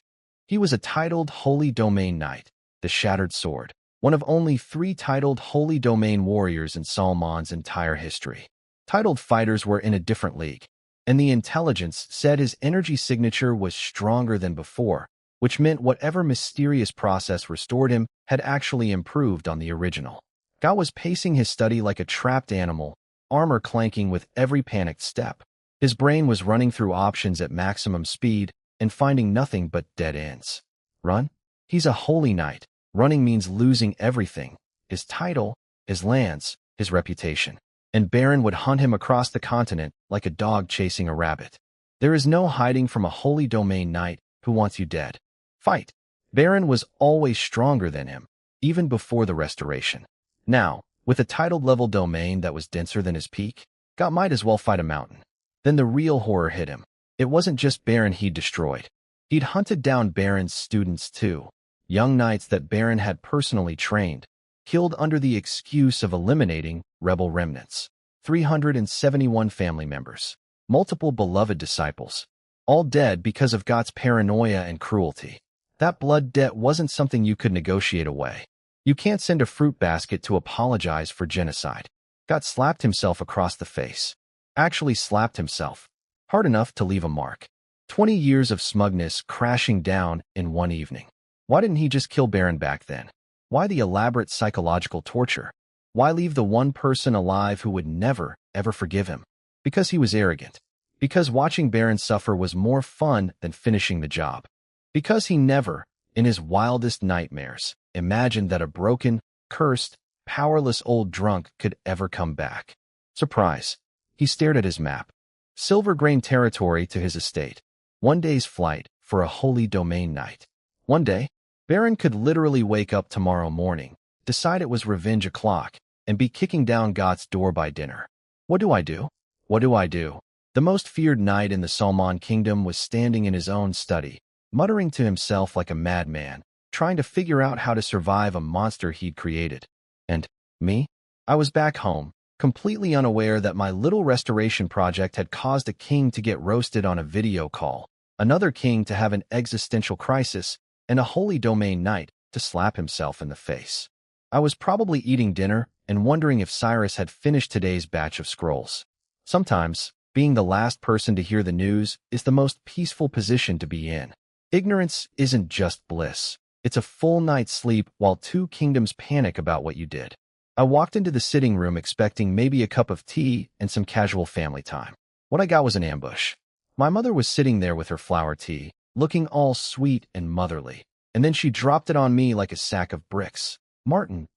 He was a titled holy domain knight, the Shattered Sword, one of only 3 titled holy domain warriors in Salmon's entire history. Titled fighters were in a different league, and the intelligence said his energy signature was stronger than before, which meant whatever mysterious process restored him had actually improved on the original. Got was pacing his study like a trapped animal, armor clanking with every panicked step. His brain was running through options at maximum speed and finding nothing but dead ends. Run? He's a holy knight. Running means losing everything: his title, his lands, his reputation. And Baron would hunt him across the continent like a dog chasing a rabbit. There is no hiding from a holy domain knight who wants you dead. Fight. Baron was always stronger than him, even before the restoration. Now, with a titled-level domain that was denser than his peak, Got might as well fight a mountain. Then the real horror hit him. It wasn't just Baron he'd destroyed. He'd hunted down Baron's students too, young knights that Baron had personally trained, killed under the excuse of eliminating rebel remnants. 371 family members, multiple beloved disciples, all dead because of Got's paranoia and cruelty. That blood debt wasn't something you could negotiate away. You can't send a fruit basket to apologize for genocide. Got slapped himself across the face. Actually slapped himself. Hard enough to leave a mark. 20 years of smugness crashing down in one evening. Why didn't he just kill Baron back then? Why the elaborate psychological torture? Why leave the one person alive who would never, ever forgive him? Because he was arrogant. Because watching Baron suffer was more fun than finishing the job. Because he never, in his wildest nightmares, imagined that a broken, cursed, powerless old drunk could ever come back. Surprise. He stared at his map. Silver grain territory to his estate. 1 day's flight for a holy domain knight. One day, Baron could literally wake up tomorrow morning, decide it was revenge o'clock, and be kicking down Got's door by dinner. What do I do? What do I do? The most feared knight in the Salmon kingdom was standing in his own study, muttering to himself like a madman, trying to figure out how to survive a monster he'd created. And me? I was back home, completely unaware that my little restoration project had caused a king to get roasted on a video call, another king to have an existential crisis, and a holy domain knight to slap himself in the face. I was probably eating dinner and wondering if Cyrus had finished today's batch of scrolls. Sometimes, being the last person to hear the news is the most peaceful position to be in. Ignorance isn't just bliss. It's a full night's sleep while 2 kingdoms panic about what you did. I walked into the sitting room expecting maybe a cup of tea and some casual family time. What I got was an ambush. My mother was sitting there with her flower tea, looking all sweet and motherly, and then she dropped it on me like a sack of bricks. "Martin,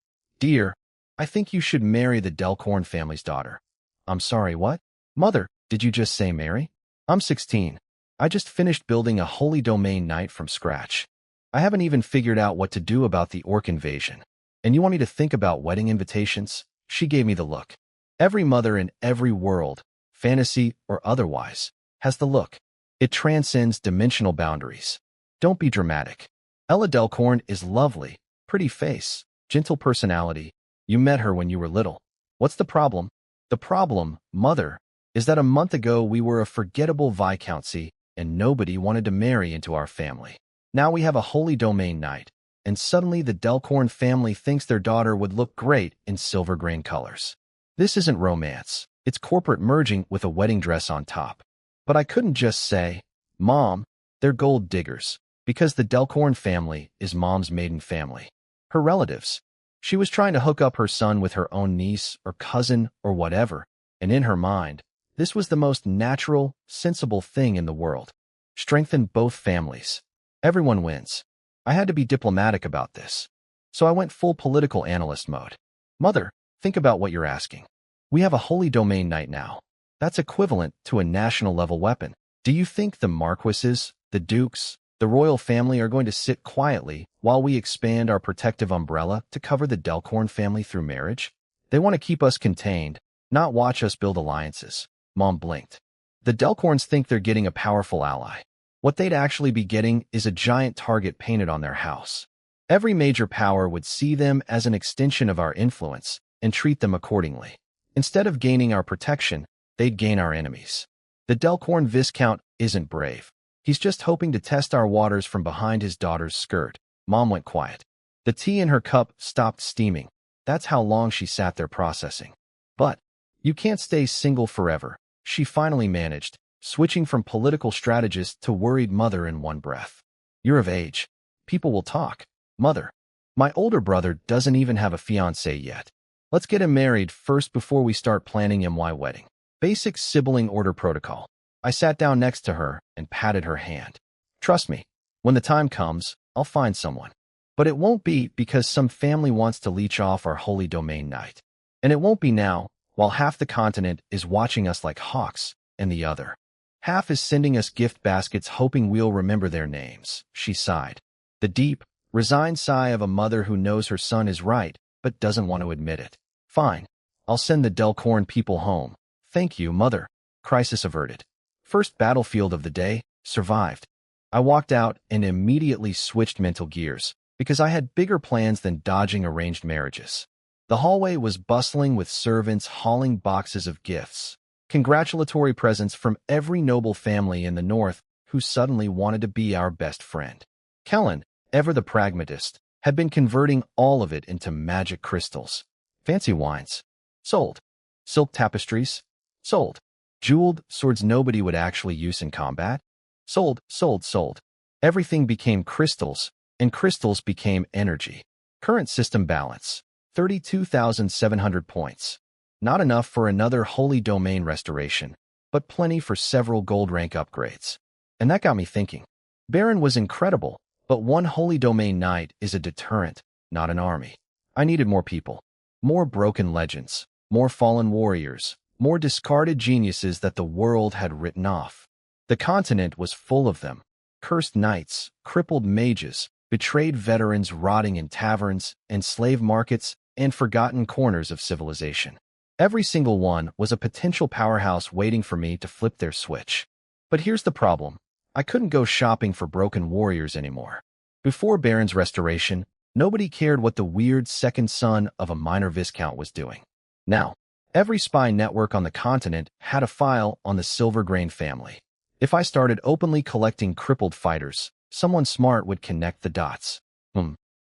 dear, I think you should marry the Delcorn family's daughter." "I'm sorry, what? Mother, did you just say marry? I'm 16. I just finished building a holy domain knight from scratch. I haven't even figured out what to do about the orc invasion. And you want me to think about wedding invitations?" She gave me the look. Every mother in every world, fantasy or otherwise, has the look. It transcends dimensional boundaries. Don't be dramatic. Ella Delcorn is lovely, pretty face, gentle personality. You met her when you were little. What's the problem? The problem, mother, is that a month ago we were a forgettable viscountcy and nobody wanted to marry into our family. Now we have a holy domain knight, and suddenly the Delcorn family thinks their daughter would look great in silver grain colors. This isn't romance. It's corporate merging with a wedding dress on top. But I couldn't just say, "Mom, they're gold diggers," because the Delcorn family is Mom's maiden family. Her relatives. She was trying to hook up her son with her own niece or cousin or whatever, and in her mind, This was the most natural, sensible thing in the world. Strengthen both families. Everyone wins. I had to be diplomatic about this. So I went full political analyst mode. Mother, think about what you're asking. We have a holy domain night now. That's equivalent to a national-level weapon. Do you think the marquises, the dukes, the royal family are going to sit quietly while we expand our protective umbrella to cover the Delcorn family through marriage? They want to keep us contained, not watch us build alliances. Mom blinked. The Delcorns think they're getting a powerful ally. What they'd actually be getting is a giant target painted on their house. Every major power would see them as an extension of our influence and treat them accordingly. Instead of gaining our protection, they'd gain our enemies. The Delcorn Viscount isn't brave. He's just hoping to test our waters from behind his daughter's skirt. Mom went quiet. The tea in her cup stopped steaming. That's how long she sat there processing. But you can't stay single forever, she finally managed, switching from political strategist to worried mother in one breath. You're of age. People will talk. Mother, my older brother doesn't even have a fiancé yet. Let's get him married first before we start planning my wedding. Basic sibling order protocol. I sat down next to her and patted her hand. Trust me, when the time comes, I'll find someone. But it won't be because some family wants to leech off our holy domain night. And it won't be now, while half the continent is watching us like hawks, and the other half is sending us gift baskets hoping we'll remember their names, she sighed. The deep, resigned sigh of a mother who knows her son is right, but doesn't want to admit it. Fine. I'll send the Delcorn people home. Thank you, mother. Crisis averted. First battlefield of the day, survived. I walked out and immediately switched mental gears, because I had bigger plans than dodging arranged marriages. The hallway was bustling with servants hauling boxes of gifts, congratulatory presents from every noble family in the north who suddenly wanted to be our best friend. Kellen, ever the pragmatist, had been converting all of it into magic crystals. Fancy wines. Sold. Silk tapestries. Sold. Jeweled swords nobody would actually use in combat. Sold, sold, sold. Everything became crystals, and crystals became energy. Current system balance. 32,700 points. Not enough for another holy domain restoration, but plenty for several gold rank upgrades. And that got me thinking. Baron was incredible, but one holy domain knight is a deterrent, not an army. I needed more people. More broken legends. More fallen warriors. More discarded geniuses that the world had written off. The continent was full of them. Cursed knights, crippled mages, betrayed veterans rotting in taverns and slave markets and forgotten corners of civilization. Every single one was a potential powerhouse waiting for me to flip their switch. But here's the problem. I couldn't go shopping for broken warriors anymore. Before Baron's restoration, nobody cared what the weird second son of a minor viscount was doing. Now, every spy network on the continent had a file on the Silvergrain family. If I started openly collecting crippled fighters, someone smart would connect the dots.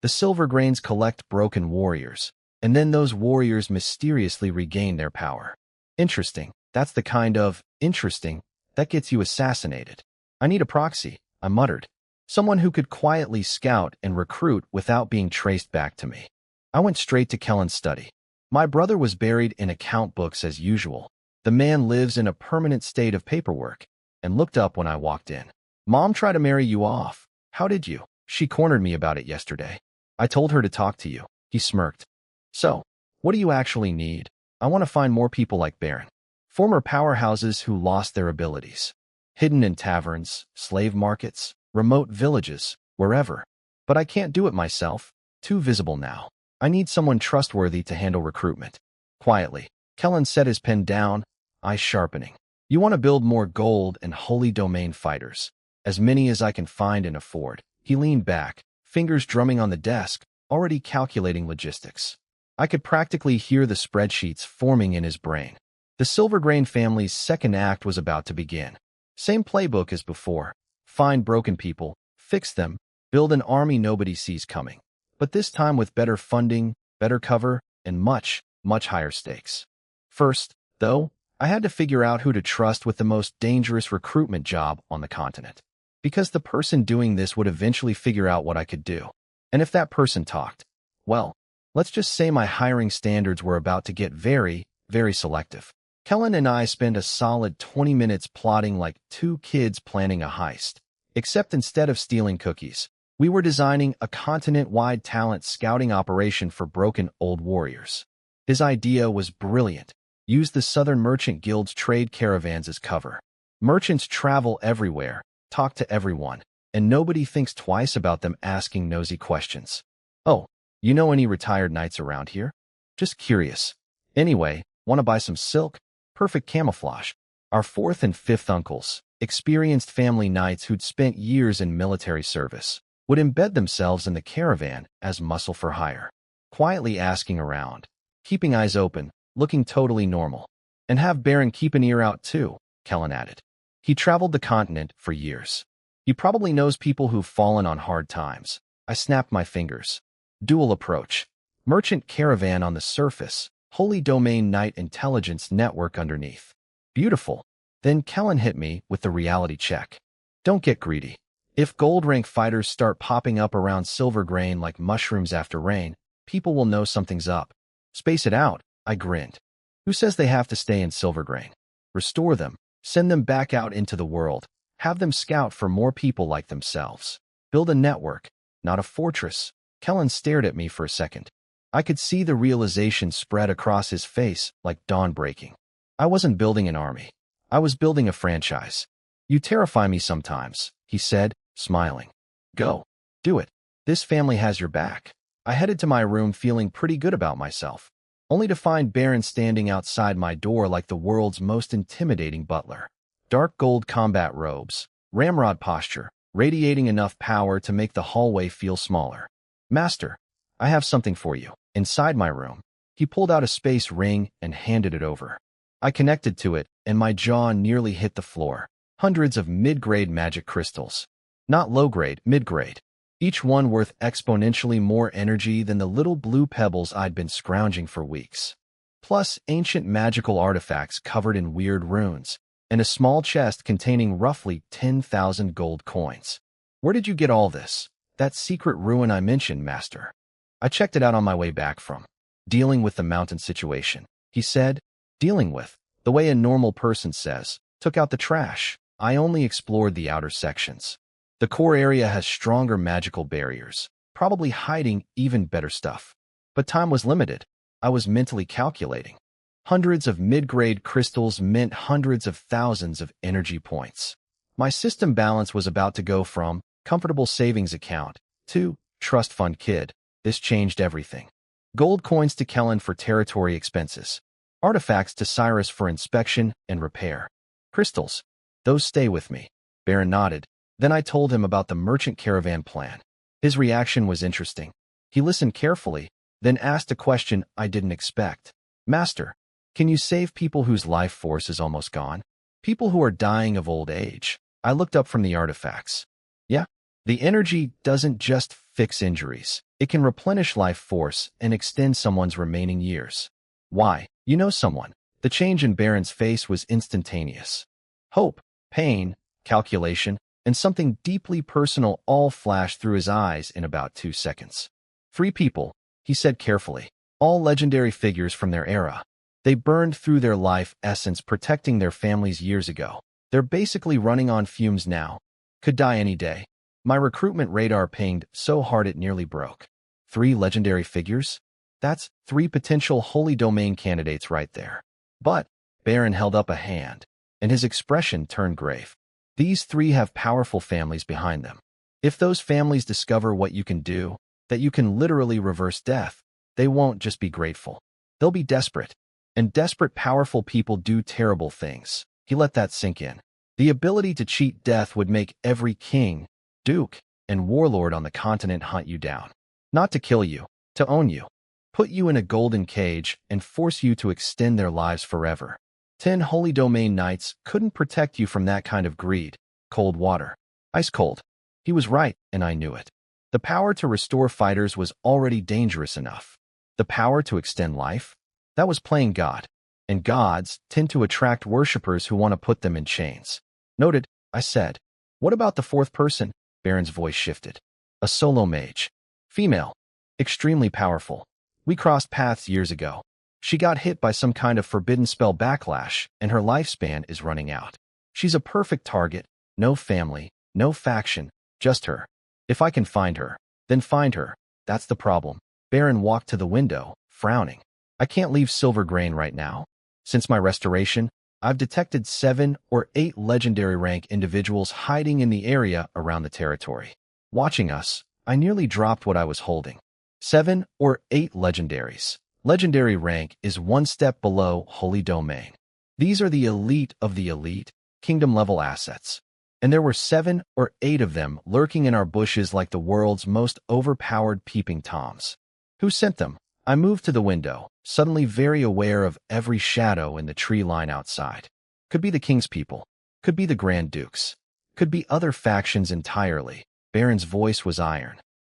The Silvergrains collect broken warriors, and then those warriors mysteriously regain their power. Interesting. That's the kind of interesting that gets you assassinated. I need a proxy, I muttered. Someone who could quietly scout and recruit without being traced back to me. I went straight to Kellen's study. My brother was buried in account books as usual. The man lives in a permanent state of paperwork, and looked up when I walked in. Mom tried to marry you off. How did you? She cornered me about it yesterday. I told her to talk to you. He smirked. So, what do you actually need? I want to find more people like Baron. Former powerhouses who lost their abilities. Hidden in taverns, slave markets, remote villages, wherever. But I can't do it myself. Too visible now. I need someone trustworthy to handle recruitment. Quietly, Kellen set his pen down, eyes sharpening. You want to build more gold and holy domain fighters. As many as I can find and afford. He leaned back, fingers drumming on the desk, already calculating logistics. I could practically hear the spreadsheets forming in his brain. The Silvergrain family's second act was about to begin. Same playbook as before. Find broken people, fix them, build an army nobody sees coming. But this time with better funding, better cover, and much, much higher stakes. First, though, I had to figure out who to trust with the most dangerous recruitment job on the continent. Because the person doing this would eventually figure out what I could do. And if that person talked, well, let's just say my hiring standards were about to get very, very selective. Kellen and I spent a solid 20 minutes plotting like two kids planning a heist. Except instead of stealing cookies, we were designing a continent-wide talent scouting operation for broken old warriors. His idea was brilliant. Use the Southern Merchant Guild's trade caravans as cover. Merchants travel everywhere, talk to everyone, and nobody thinks twice about them asking nosy questions. Oh, you know any retired knights around here? Just curious. Anyway, want to buy some silk? Perfect camouflage. Our fourth and fifth uncles, experienced family knights who'd spent years in military service, would embed themselves in the caravan as muscle for hire, quietly asking around, keeping eyes open, looking totally normal. And have Baron keep an ear out too, Kellen added. He traveled the continent for years. He probably knows people who've fallen on hard times. I snapped my fingers. Dual approach. Merchant caravan on the surface, Holy Domain Knight intelligence network underneath. Beautiful. Then Kellen hit me with the reality check. Don't get greedy. If gold rank fighters start popping up around silver grain like mushrooms after rain, people will know something's up. Space it out, I grinned. Who says they have to stay in silver grain? Restore them, send them back out into the world, have them scout for more people like themselves. Build a network, not a fortress. Kellen stared at me for a second. I could see the realization spread across his face like dawn breaking. I wasn't building an army. I was building a franchise. You terrify me sometimes, he said, smiling. Go. Do it. This family has your back. I headed to my room feeling pretty good about myself, only to find Baron standing outside my door like the world's most intimidating butler. Dark gold combat robes, ramrod posture, radiating enough power to make the hallway feel smaller. Master, I have something for you. Inside my room, he pulled out a space ring and handed it over. I connected to it, and my jaw nearly hit the floor. Hundreds of mid-grade magic crystals. Not low-grade, mid-grade. Each one worth exponentially more energy than the little blue pebbles I'd been scrounging for weeks. Plus ancient magical artifacts covered in weird runes, and a small chest containing roughly 10,000 gold coins. Where did you get all this? That secret ruin I mentioned, Master. I checked it out on my way back from dealing with the mountain situation. He said, dealing with, the way a normal person says, took out the trash. I only explored the outer sections. The core area has stronger magical barriers, probably hiding even better stuff. But time was limited. I was mentally calculating. Hundreds of mid-grade crystals meant hundreds of thousands of energy points. My system balance was about to go from comfortable savings account to trust fund kid. This changed everything. Gold coins to Kellen for territory expenses. Artifacts to Cyrus for inspection and repair. Crystals. Those stay with me. Baron nodded. Then I told him about the merchant caravan plan. His reaction was interesting. He listened carefully, then asked a question I didn't expect. Master, can you save people whose life force is almost gone? People who are dying of old age. I looked up from the artifacts. Yeah, the energy doesn't just fix injuries. It can replenish life force and extend someone's remaining years. Why? You know someone. The change in Baron's face was instantaneous. Hope, pain, calculation, and something deeply personal all flashed through his eyes in about 2 seconds. 3 people, he said carefully, all legendary figures from their era. They burned through their life essence protecting their families years ago. They're basically running on fumes now. Could die any day. My recruitment radar pinged so hard it nearly broke. 3 legendary figures? That's 3 potential Holy Domain candidates right there. But Baron held up a hand, and his expression turned grave. These 3 have powerful families behind them. If those families discover what you can do, that you can literally reverse death, they won't just be grateful. They'll be desperate. And desperate, powerful people do terrible things. He let that sink in. The ability to cheat death would make every king, duke, and warlord on the continent hunt you down. Not to kill you, to own you. Put you in a golden cage and force you to extend their lives forever. 10 Holy Domain Knights couldn't protect you from that kind of greed. Cold water. Ice cold. He was right, and I knew it. The power to restore fighters was already dangerous enough. The power to extend life? That was playing God. And gods tend to attract worshippers who want to put them in chains. Noted, I said. What about the 4th person? Baron's voice shifted. A solo mage. Female. Extremely powerful. We crossed paths years ago. She got hit by some kind of forbidden spell backlash, and her lifespan is running out. She's a perfect target, no family, no faction, just her. If I can find her, then find her. That's the problem. Baron walked to the window, frowning. I can't leave Silvergrain right now. Since my restoration, I've detected 7 or 8 legendary rank individuals hiding in the area around the territory. Watching us, I nearly dropped what I was holding. 7 or 8 legendaries. Legendary rank is one step below Holy Domain. These are the elite of the elite, kingdom-level assets. And there were 7 or 8 of them lurking in our bushes like the world's most overpowered peeping toms. Who sent them? I moved to the window, suddenly very aware of every shadow in the tree line outside. Could be the king's people. Could be the Grand Dukes. Could be other factions entirely. Baron's voice was iron.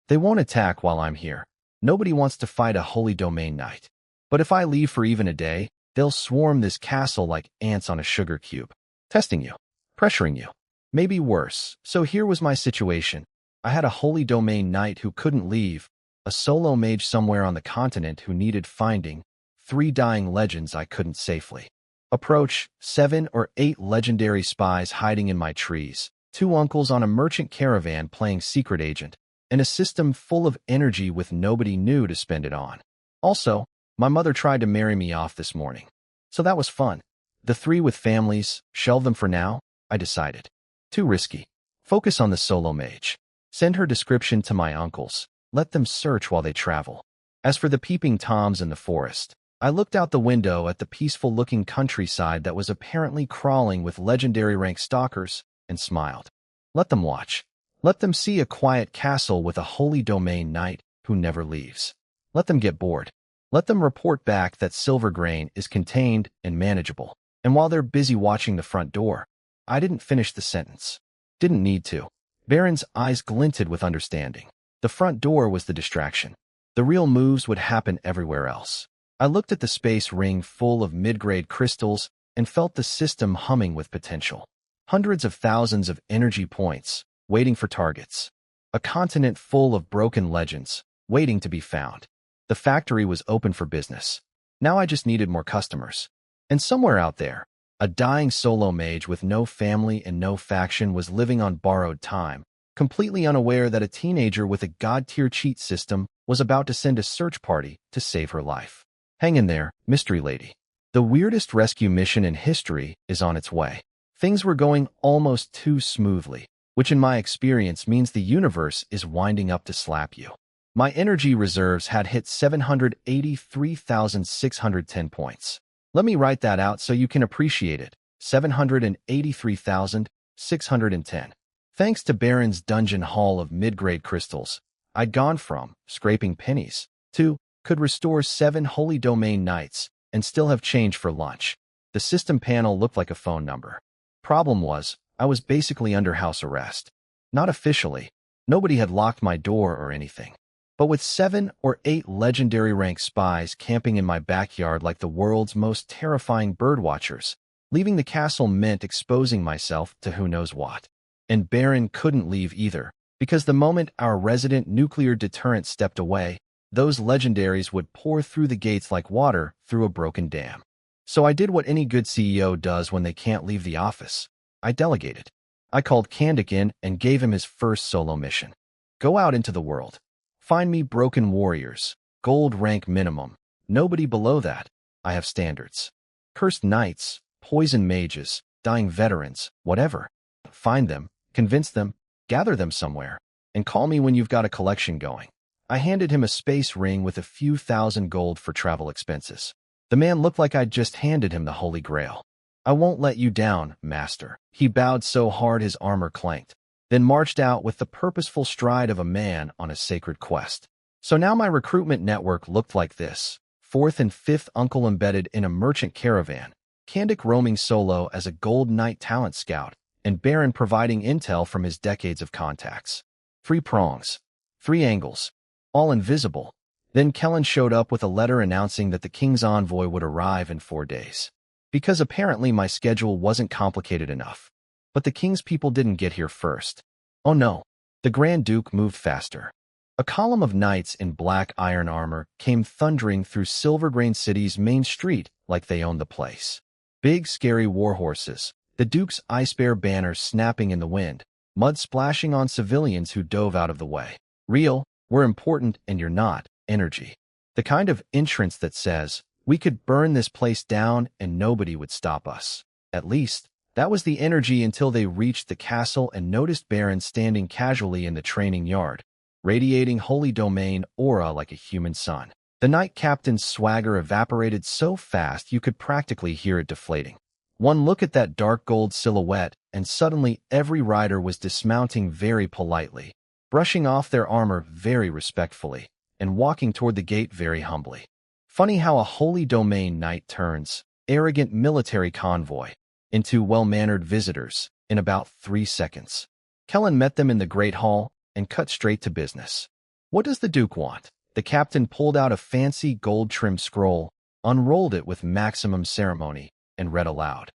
They won't attack while I'm here. Nobody wants to fight a Holy Domain knight. But if I leave for even a day, they'll swarm this castle like ants on a sugar cube. Testing you. Pressuring you. Maybe worse. So here was my situation. I had a Holy Domain knight who couldn't leave, a solo mage somewhere on the continent who needed finding, 3 dying legends I couldn't safely approach, 7 or 8 legendary spies hiding in my trees, 2 uncles on a merchant caravan playing secret agent, and a system full of energy with nobody new to spend it on. Also, my mother tried to marry me off this morning. So that was fun. The 3 with families, shelve them for now, I decided. Too risky. Focus on the solo mage. Send her description to my uncles. Let them search while they travel. As for the peeping toms in the forest, I looked out the window at the peaceful-looking countryside that was apparently crawling with legendary rank stalkers and smiled. Let them watch. Let them see a quiet castle with a Holy Domain knight who never leaves. Let them get bored. Let them report back that Silvergrain is contained and manageable. And while they're busy watching the front door, I didn't finish the sentence. Didn't need to. Baron's eyes glinted with understanding. The front door was the distraction. The real moves would happen everywhere else. I looked at the space ring full of mid-grade crystals and felt the system humming with potential. Hundreds of thousands of energy points, waiting for targets. A continent full of broken legends, waiting to be found. The factory was open for business. Now I just needed more customers. And somewhere out there, a dying solo mage with no family and no faction was living on borrowed time, completely unaware that a teenager with a god-tier cheat system was about to send a search party to save her life. Hang in there, mystery lady. The weirdest rescue mission in history is on its way. Things were going almost too smoothly, which in my experience means the universe is winding up to slap you. My energy reserves had hit 783,610 points. Let me write that out so you can appreciate it. 783,610. Thanks to Baron's dungeon haul of mid-grade crystals, I'd gone from scraping pennies to could restore 7 Holy Domain knights and still have change for lunch. The system panel looked like a phone number. Problem was, I was basically under house arrest. Not officially. Nobody had locked my door or anything. But with 7 or 8 legendary rank spies camping in my backyard like the world's most terrifying birdwatchers, leaving the castle meant exposing myself to who knows what. And Baron couldn't leave either, because the moment our resident nuclear deterrent stepped away, those legendaries would pour through the gates like water through a broken dam. So I did what any good CEO does when they can't leave the office. I delegated. I called Kandak in and gave him his first solo mission. Go out into the world. Find me broken warriors, gold rank minimum, nobody below that. I have standards. Cursed knights, poison mages, dying veterans, whatever. Find them, convince them, gather them somewhere, and call me when you've got a collection going. I handed him a space ring with a few thousand gold for travel expenses. The man looked like I'd just handed him the Holy Grail. I won't let you down, master. He bowed so hard his armor clanked, then marched out with the purposeful stride of a man on a sacred quest. So now my recruitment network looked like this. 4th and 5th uncle embedded in a merchant caravan, Kandak roaming solo as a gold knight talent scout, and Baron providing intel from his decades of contacts. 3 prongs. 3 angles. All invisible. Then Kellen showed up with a letter announcing that the king's envoy would arrive in 4 days. Because apparently my schedule wasn't complicated enough. But the king's people didn't get here first. Oh no. The Grand Duke moved faster. A column of knights in black iron armor came thundering through Silvergrain City's main street like they owned the place. Big, scary war horses, the Duke's Ice Bear banner snapping in the wind, mud splashing on civilians who dove out of the way. Real, we're important and you're not, energy. The kind of entrance that says, we could burn this place down and nobody would stop us. At least, that was the energy until they reached the castle and noticed Baron standing casually in the training yard, radiating holy domain aura like a human sun. The knight captain's swagger evaporated so fast you could practically hear it deflating. One look at that dark gold silhouette, and suddenly every rider was dismounting very politely, brushing off their armor very respectfully, and walking toward the gate very humbly. Funny how a holy domain knight turns, arrogant military convoy, into well-mannered visitors in about 3 seconds. Kellen met them in the Great Hall and cut straight to business. What does the Duke want? The captain pulled out a fancy gold-trimmed scroll, unrolled it with maximum ceremony, and read aloud.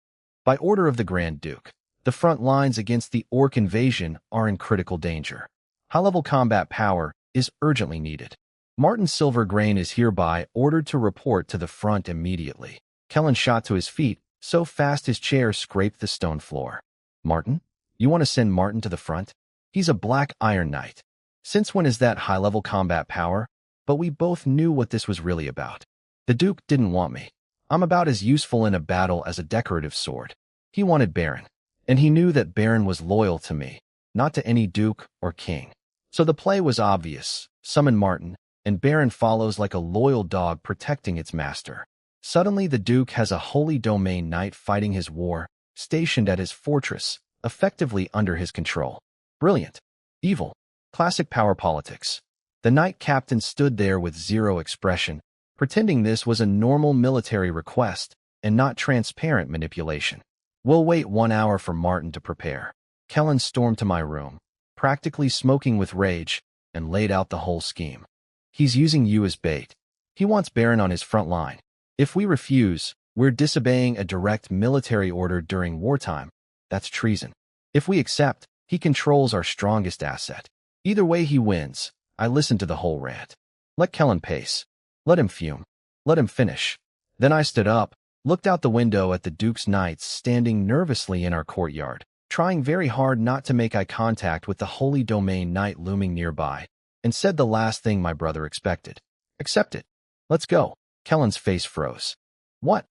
By order of the Grand Duke, the front lines against the Orc invasion are in critical danger. High-level combat power is urgently needed. Martin Silvergrain is hereby ordered to report to the front immediately. Kellen shot to his feet, so fast his chair scraped the stone floor. Martin? You want to send Martin to the front? He's a black iron knight. Since when is that high-level combat power? But we both knew what this was really about. The Duke didn't want me. I'm about as useful in a battle as a decorative sword. He wanted Baron. And he knew that Baron was loyal to me, not to any Duke or King. So the play was obvious. Summon Martin, and Baron follows like a loyal dog protecting its master. Suddenly the Duke has a holy domain knight fighting his war, stationed at his fortress, effectively under his control. Brilliant. Evil. Classic power politics. The knight captain stood there with zero expression, pretending this was a normal military request and not transparent manipulation. We'll wait 1 hour for Martin to prepare. Kellen stormed to my room, practically smoking with rage, and laid out the whole scheme. He's using you as bait. He wants Baron on his front line. If we refuse, we're disobeying a direct military order during wartime. That's treason. If we accept, he controls our strongest asset. Either way he wins. I listened to the whole rant. Let Kellen pace. Let him fume. Let him finish. Then I stood up, looked out the window at the Duke's knights standing nervously in our courtyard, trying very hard not to make eye contact with the Holy Domain knight looming nearby, and said the last thing my brother expected. Accept it. Let's go. Kellen's face froze. What?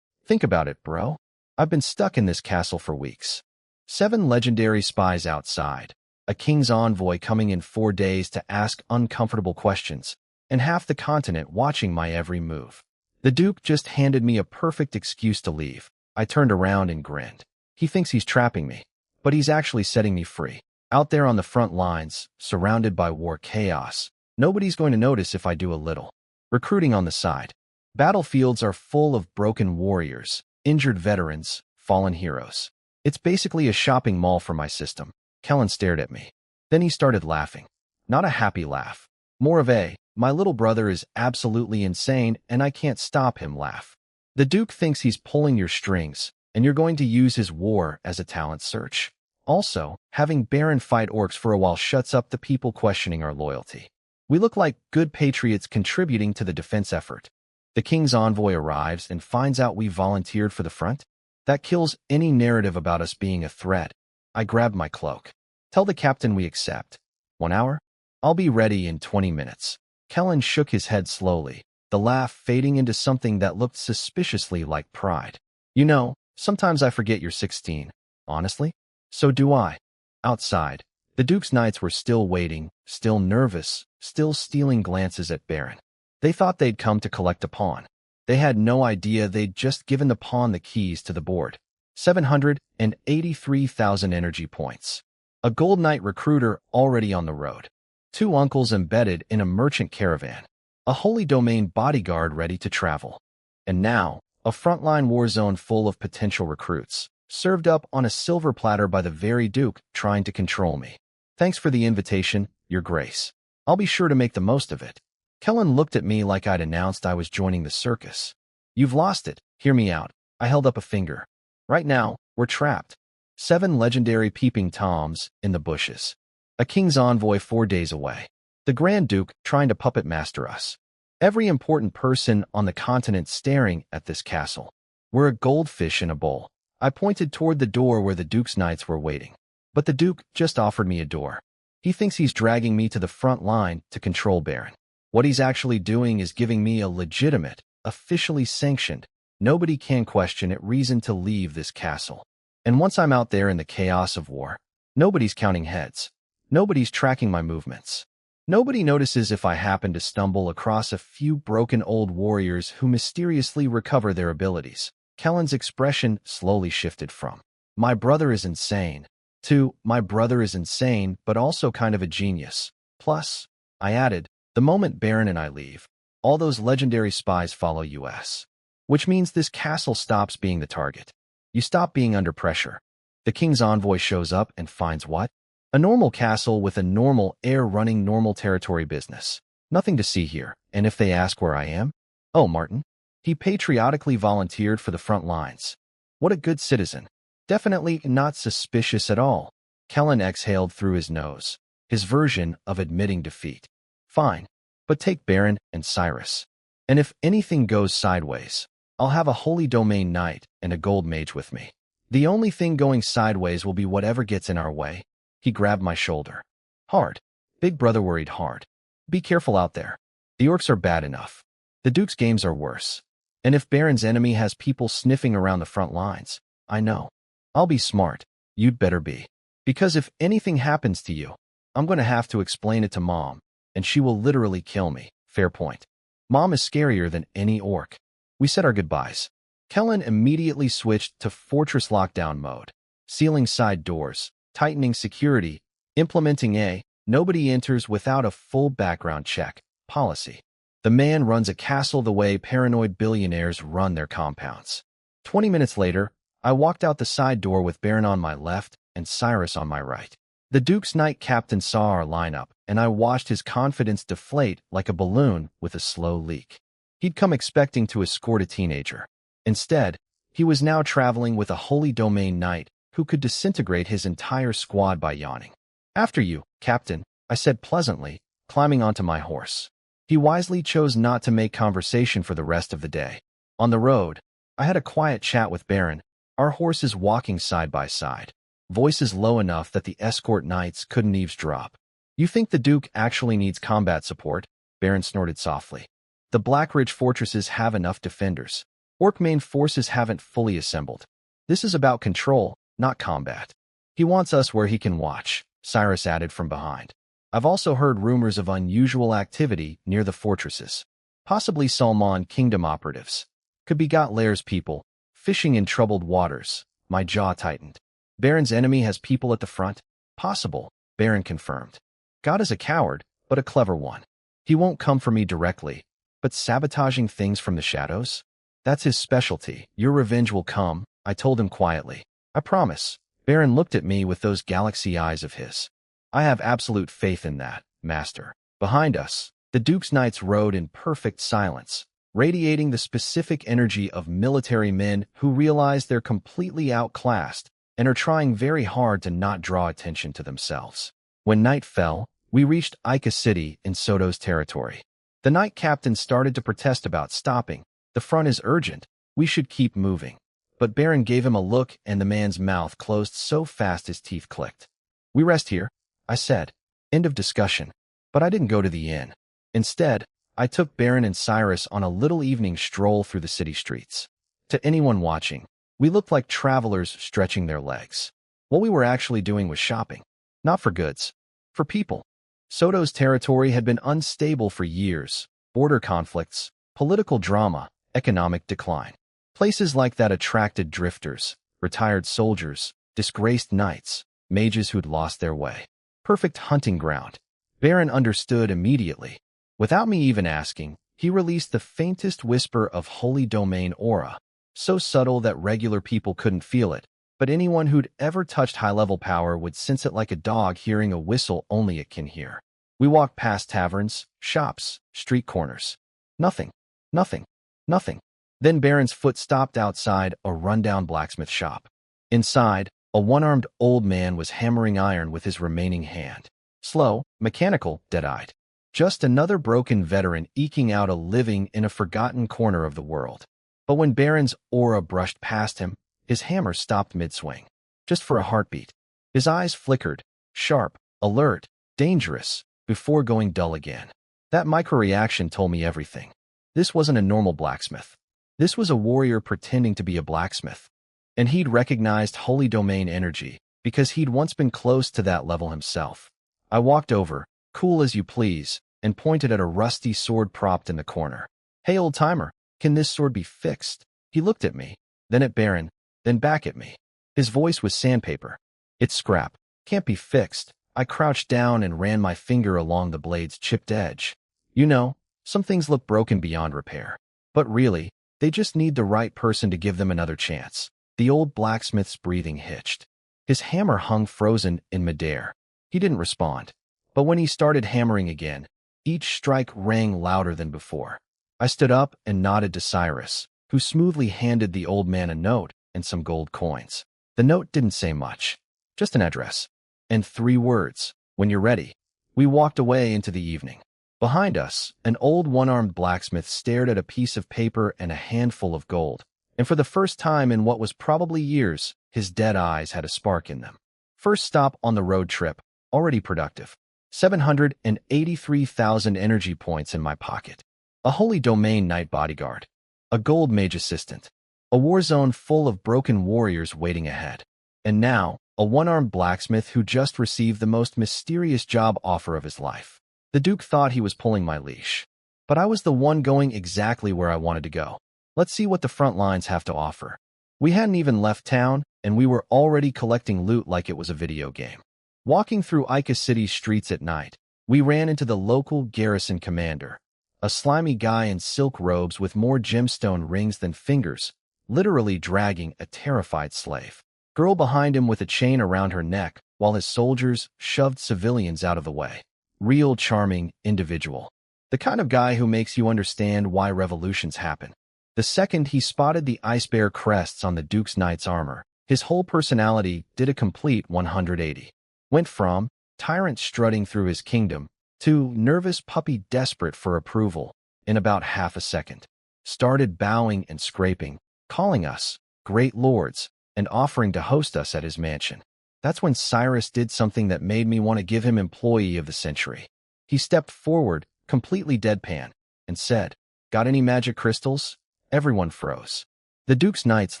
Think about it, bro. I've been stuck in this castle for weeks. 7 legendary spies outside, a king's envoy coming in 4 days to ask uncomfortable questions, and half the continent watching my every move. The Duke just handed me a perfect excuse to leave. I turned around and grinned. He thinks he's trapping me, but he's actually setting me free. Out there on the front lines, surrounded by war chaos, nobody's going to notice if I do a little. Recruiting on the side. Battlefields are full of broken warriors, injured veterans, fallen heroes. It's basically a shopping mall for my system. Kellen stared at me. Then he started laughing. Not a happy laugh. More of a, my little brother is absolutely insane and I can't stop him laugh. The Duke thinks he's pulling your strings, and you're going to use his war as a talent search. Also, having Baron fight orcs for a while shuts up the people questioning our loyalty. We look like good patriots contributing to the defense effort. The king's envoy arrives and finds out we volunteered for the front. That kills any narrative about us being a threat. I grabbed my cloak. Tell the captain we accept. 1 hour? I'll be ready in 20 minutes. Kellen shook his head slowly, the laugh fading into something that looked suspiciously like pride. You know, sometimes I forget you're 16. Honestly? So do I. Outside, the Duke's knights were still waiting, still nervous, still stealing glances at Baron. They thought they'd come to collect a pawn. They had no idea they'd just given the pawn the keys to the board. 783,000 energy points. A gold knight recruiter already on the road. 2 uncles embedded in a merchant caravan. A holy domain bodyguard ready to travel. And now, a frontline war zone full of potential recruits, served up on a silver platter by the very Duke trying to control me. Thanks for the invitation, Your Grace. I'll be sure to make the most of it. Kellen looked at me like I'd announced I was joining the circus. You've lost it. Hear me out. I held up a finger. Right now, we're trapped. 7 legendary peeping toms in the bushes. A king's envoy 4 days away. The Grand Duke trying to puppet master us. Every important person on the continent staring at this castle. We're a goldfish in a bowl. I pointed toward the door where the Duke's knights were waiting. But the Duke just offered me a door. He thinks he's dragging me to the front line to control Baron. What he's actually doing is giving me a legitimate, officially sanctioned, nobody can question it reason to leave this castle. And once I'm out there in the chaos of war, nobody's counting heads. Nobody's tracking my movements. Nobody notices if I happen to stumble across a few broken old warriors who mysteriously recover their abilities. Kellen's expression slowly shifted from, "My brother is insane," to, "My brother is insane, but also kind of a genius." Plus, I added, "The moment Baron and I leave, all those legendary spies follow us. Which means this castle stops being the target. You stop being under pressure." The king's envoy shows up and finds what? A normal castle with a normal heir running normal territory business. Nothing to see here, and if they ask where I am? Oh, Martin. He patriotically volunteered for the front lines. What a good citizen. Definitely not suspicious at all. Kellen exhaled through his nose, his version of admitting defeat. Fine, but take Baron and Cyrus. And if anything goes sideways, I'll have a Holy Domain Knight and a Gold Mage with me. The only thing going sideways will be whatever gets in our way. He grabbed my shoulder. Hard. Big brother worried hard. Be careful out there. The orcs are bad enough. The Duke's games are worse. And if Baron's enemy has people sniffing around the front lines, I know. I'll be smart. You'd better be. Because if anything happens to you, I'm going to have to explain it to Mom, and she will literally kill me. Fair point. Mom is scarier than any orc. We said our goodbyes. Kellen immediately switched to fortress lockdown mode, sealing side doors, tightening security, implementing a nobody enters without a full background check policy. The man runs a castle the way paranoid billionaires run their compounds. 20 minutes later, I walked out the side door with Baron on my left and Cyrus on my right. The Duke's Knight Captain saw our lineup, and I watched his confidence deflate like a balloon with a slow leak. He'd come expecting to escort a teenager. Instead, he was now traveling with a Holy Domain Knight who could disintegrate his entire squad by yawning. "After you, Captain," I said pleasantly, climbing onto my horse. He wisely chose not to make conversation for the rest of the day. On the road, I had a quiet chat with Baron, our horses walking side by side, voices low enough that the escort knights couldn't eavesdrop. "You think the Duke actually needs combat support?" Baron snorted softly. "The Blackridge fortresses have enough defenders. Orc main forces haven't fully assembled. This is about control, not combat." "He wants us where he can watch," Cyrus added from behind. "I've also heard rumors of unusual activity near the fortresses. Possibly Salmon Kingdom operatives. Could be Got Lairs people, fishing in troubled waters." My jaw tightened. "Baron's enemy has people at the front?" "Possible," Baron confirmed. "God is a coward, but a clever one. He won't come for me directly, but sabotaging things from the shadows? That's his specialty. Your revenge will come," I told him quietly. "I promise." Baron looked at me with those galaxy eyes of his. "I have absolute faith in that, Master." Behind us, the Duke's Knights rode in perfect silence, radiating the specific energy of military men who realize they're completely outclassed and are trying very hard to not draw attention to themselves. When night fell, we reached Ica City in Soto's territory. The Knight Captain started to protest about stopping. "The front is urgent. We should keep moving." But Baron gave him a look and the man's mouth closed so fast his teeth clicked. "We rest here," I said. End of discussion. But I didn't go to the inn. Instead, I took Baron and Cyrus on a little evening stroll through the city streets. To anyone watching, we looked like travelers stretching their legs. What we were actually doing was shopping. Not for goods. For people. Soto's territory had been unstable for years. Border conflicts, political drama, economic decline. Places like that attracted drifters, retired soldiers, disgraced knights, mages who'd lost their way. Perfect hunting ground. Baron understood immediately. Without me even asking, he released the faintest whisper of Holy Domain aura, so subtle that regular people couldn't feel it, but anyone who'd ever touched high-level power would sense it like a dog hearing a whistle only it can hear. We walked past taverns, shops, street corners. Nothing. Nothing. Nothing. Then Baron's foot stopped outside a rundown blacksmith shop. Inside, a one-armed old man was hammering iron with his remaining hand. Slow, mechanical, dead-eyed. Just another broken veteran eking out a living in a forgotten corner of the world. But when Baron's aura brushed past him, his hammer stopped mid-swing. Just for a heartbeat. His eyes flickered, sharp, alert, dangerous, before going dull again. That micro-reaction told me everything. This wasn't a normal blacksmith. This was a warrior pretending to be a blacksmith. And he'd recognized holy domain energy, because he'd once been close to that level himself. I walked over, cool as you please, and pointed at a rusty sword propped in the corner. "Hey, old-timer, can this sword be fixed?" He looked at me, then at Baron, then back at me. His voice was sandpaper. "It's scrap. Can't be fixed." I crouched down and ran my finger along the blade's chipped edge. You know, some things look broken beyond repair. But really, they just need the right person to give them another chance. The old blacksmith's breathing hitched. His hammer hung frozen in midair. He didn't respond. But when he started hammering again, each strike rang louder than before. I stood up and nodded to Cyrus, who smoothly handed the old man a note and some gold coins. The note didn't say much, just an address. And 3 words, "When you're ready." We walked away into the evening. Behind us, an old one-armed blacksmith stared at a piece of paper and a handful of gold. And for the first time in what was probably years, his dead eyes had a spark in them. First stop on the road trip, already productive. 783,000 energy points in my pocket. A holy domain knight bodyguard. A gold mage assistant. A war zone full of broken warriors waiting ahead. And now, a one-armed blacksmith who just received the most mysterious job offer of his life. The Duke thought he was pulling my leash. But I was the one going exactly where I wanted to go. Let's see what the front lines have to offer. We hadn't even left town, and we were already collecting loot like it was a video game. Walking through Ica City's streets at night, we ran into the local garrison commander, a slimy guy in silk robes with more gemstone rings than fingers, literally dragging a terrified slave. Girl behind him with a chain around her neck, while his soldiers shoved civilians out of the way. Real charming individual. The kind of guy who makes you understand why revolutions happen. The second he spotted the ice bear crests on the Duke's knight's armor, his whole personality did a complete 180. Went from tyrant strutting through his kingdom to nervous puppy desperate for approval in about half a second. Started bowing and scraping, calling us great lords, and offering to host us at his mansion. That's when Cyrus did something that made me want to give him Employee of the Century. He stepped forward, completely deadpan, and said, "Got any magic crystals?" Everyone froze. The Duke's knights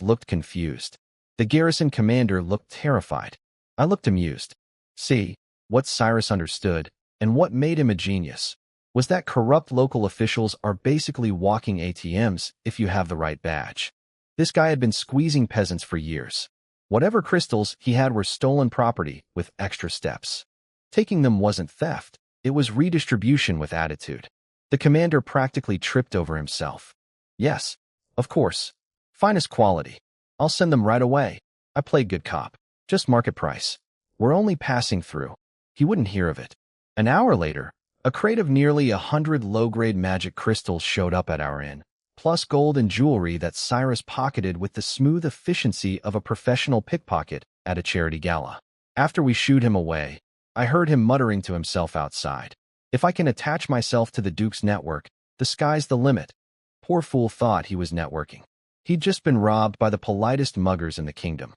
looked confused. The garrison commander looked terrified. I looked amused. See, what Cyrus understood, and what made him a genius, was that corrupt local officials are basically walking ATMs if you have the right badge. This guy had been squeezing peasants for years. Whatever crystals he had were stolen property with extra steps. Taking them wasn't theft, it was redistribution with attitude. The commander practically tripped over himself. "Yes, of course. Finest quality. I'll send them right away." I played good cop. "Just market price. We're only passing through." He wouldn't hear of it. An hour later, a crate of nearly 100 low-grade magic crystals showed up at our inn, plus gold and jewelry that Cyrus pocketed with the smooth efficiency of a professional pickpocket at a charity gala. After we shooed him away, I heard him muttering to himself outside. If I can attach myself to the Duke's network, the sky's the limit. Poor fool thought he was networking. He'd just been robbed by the politest muggers in the kingdom.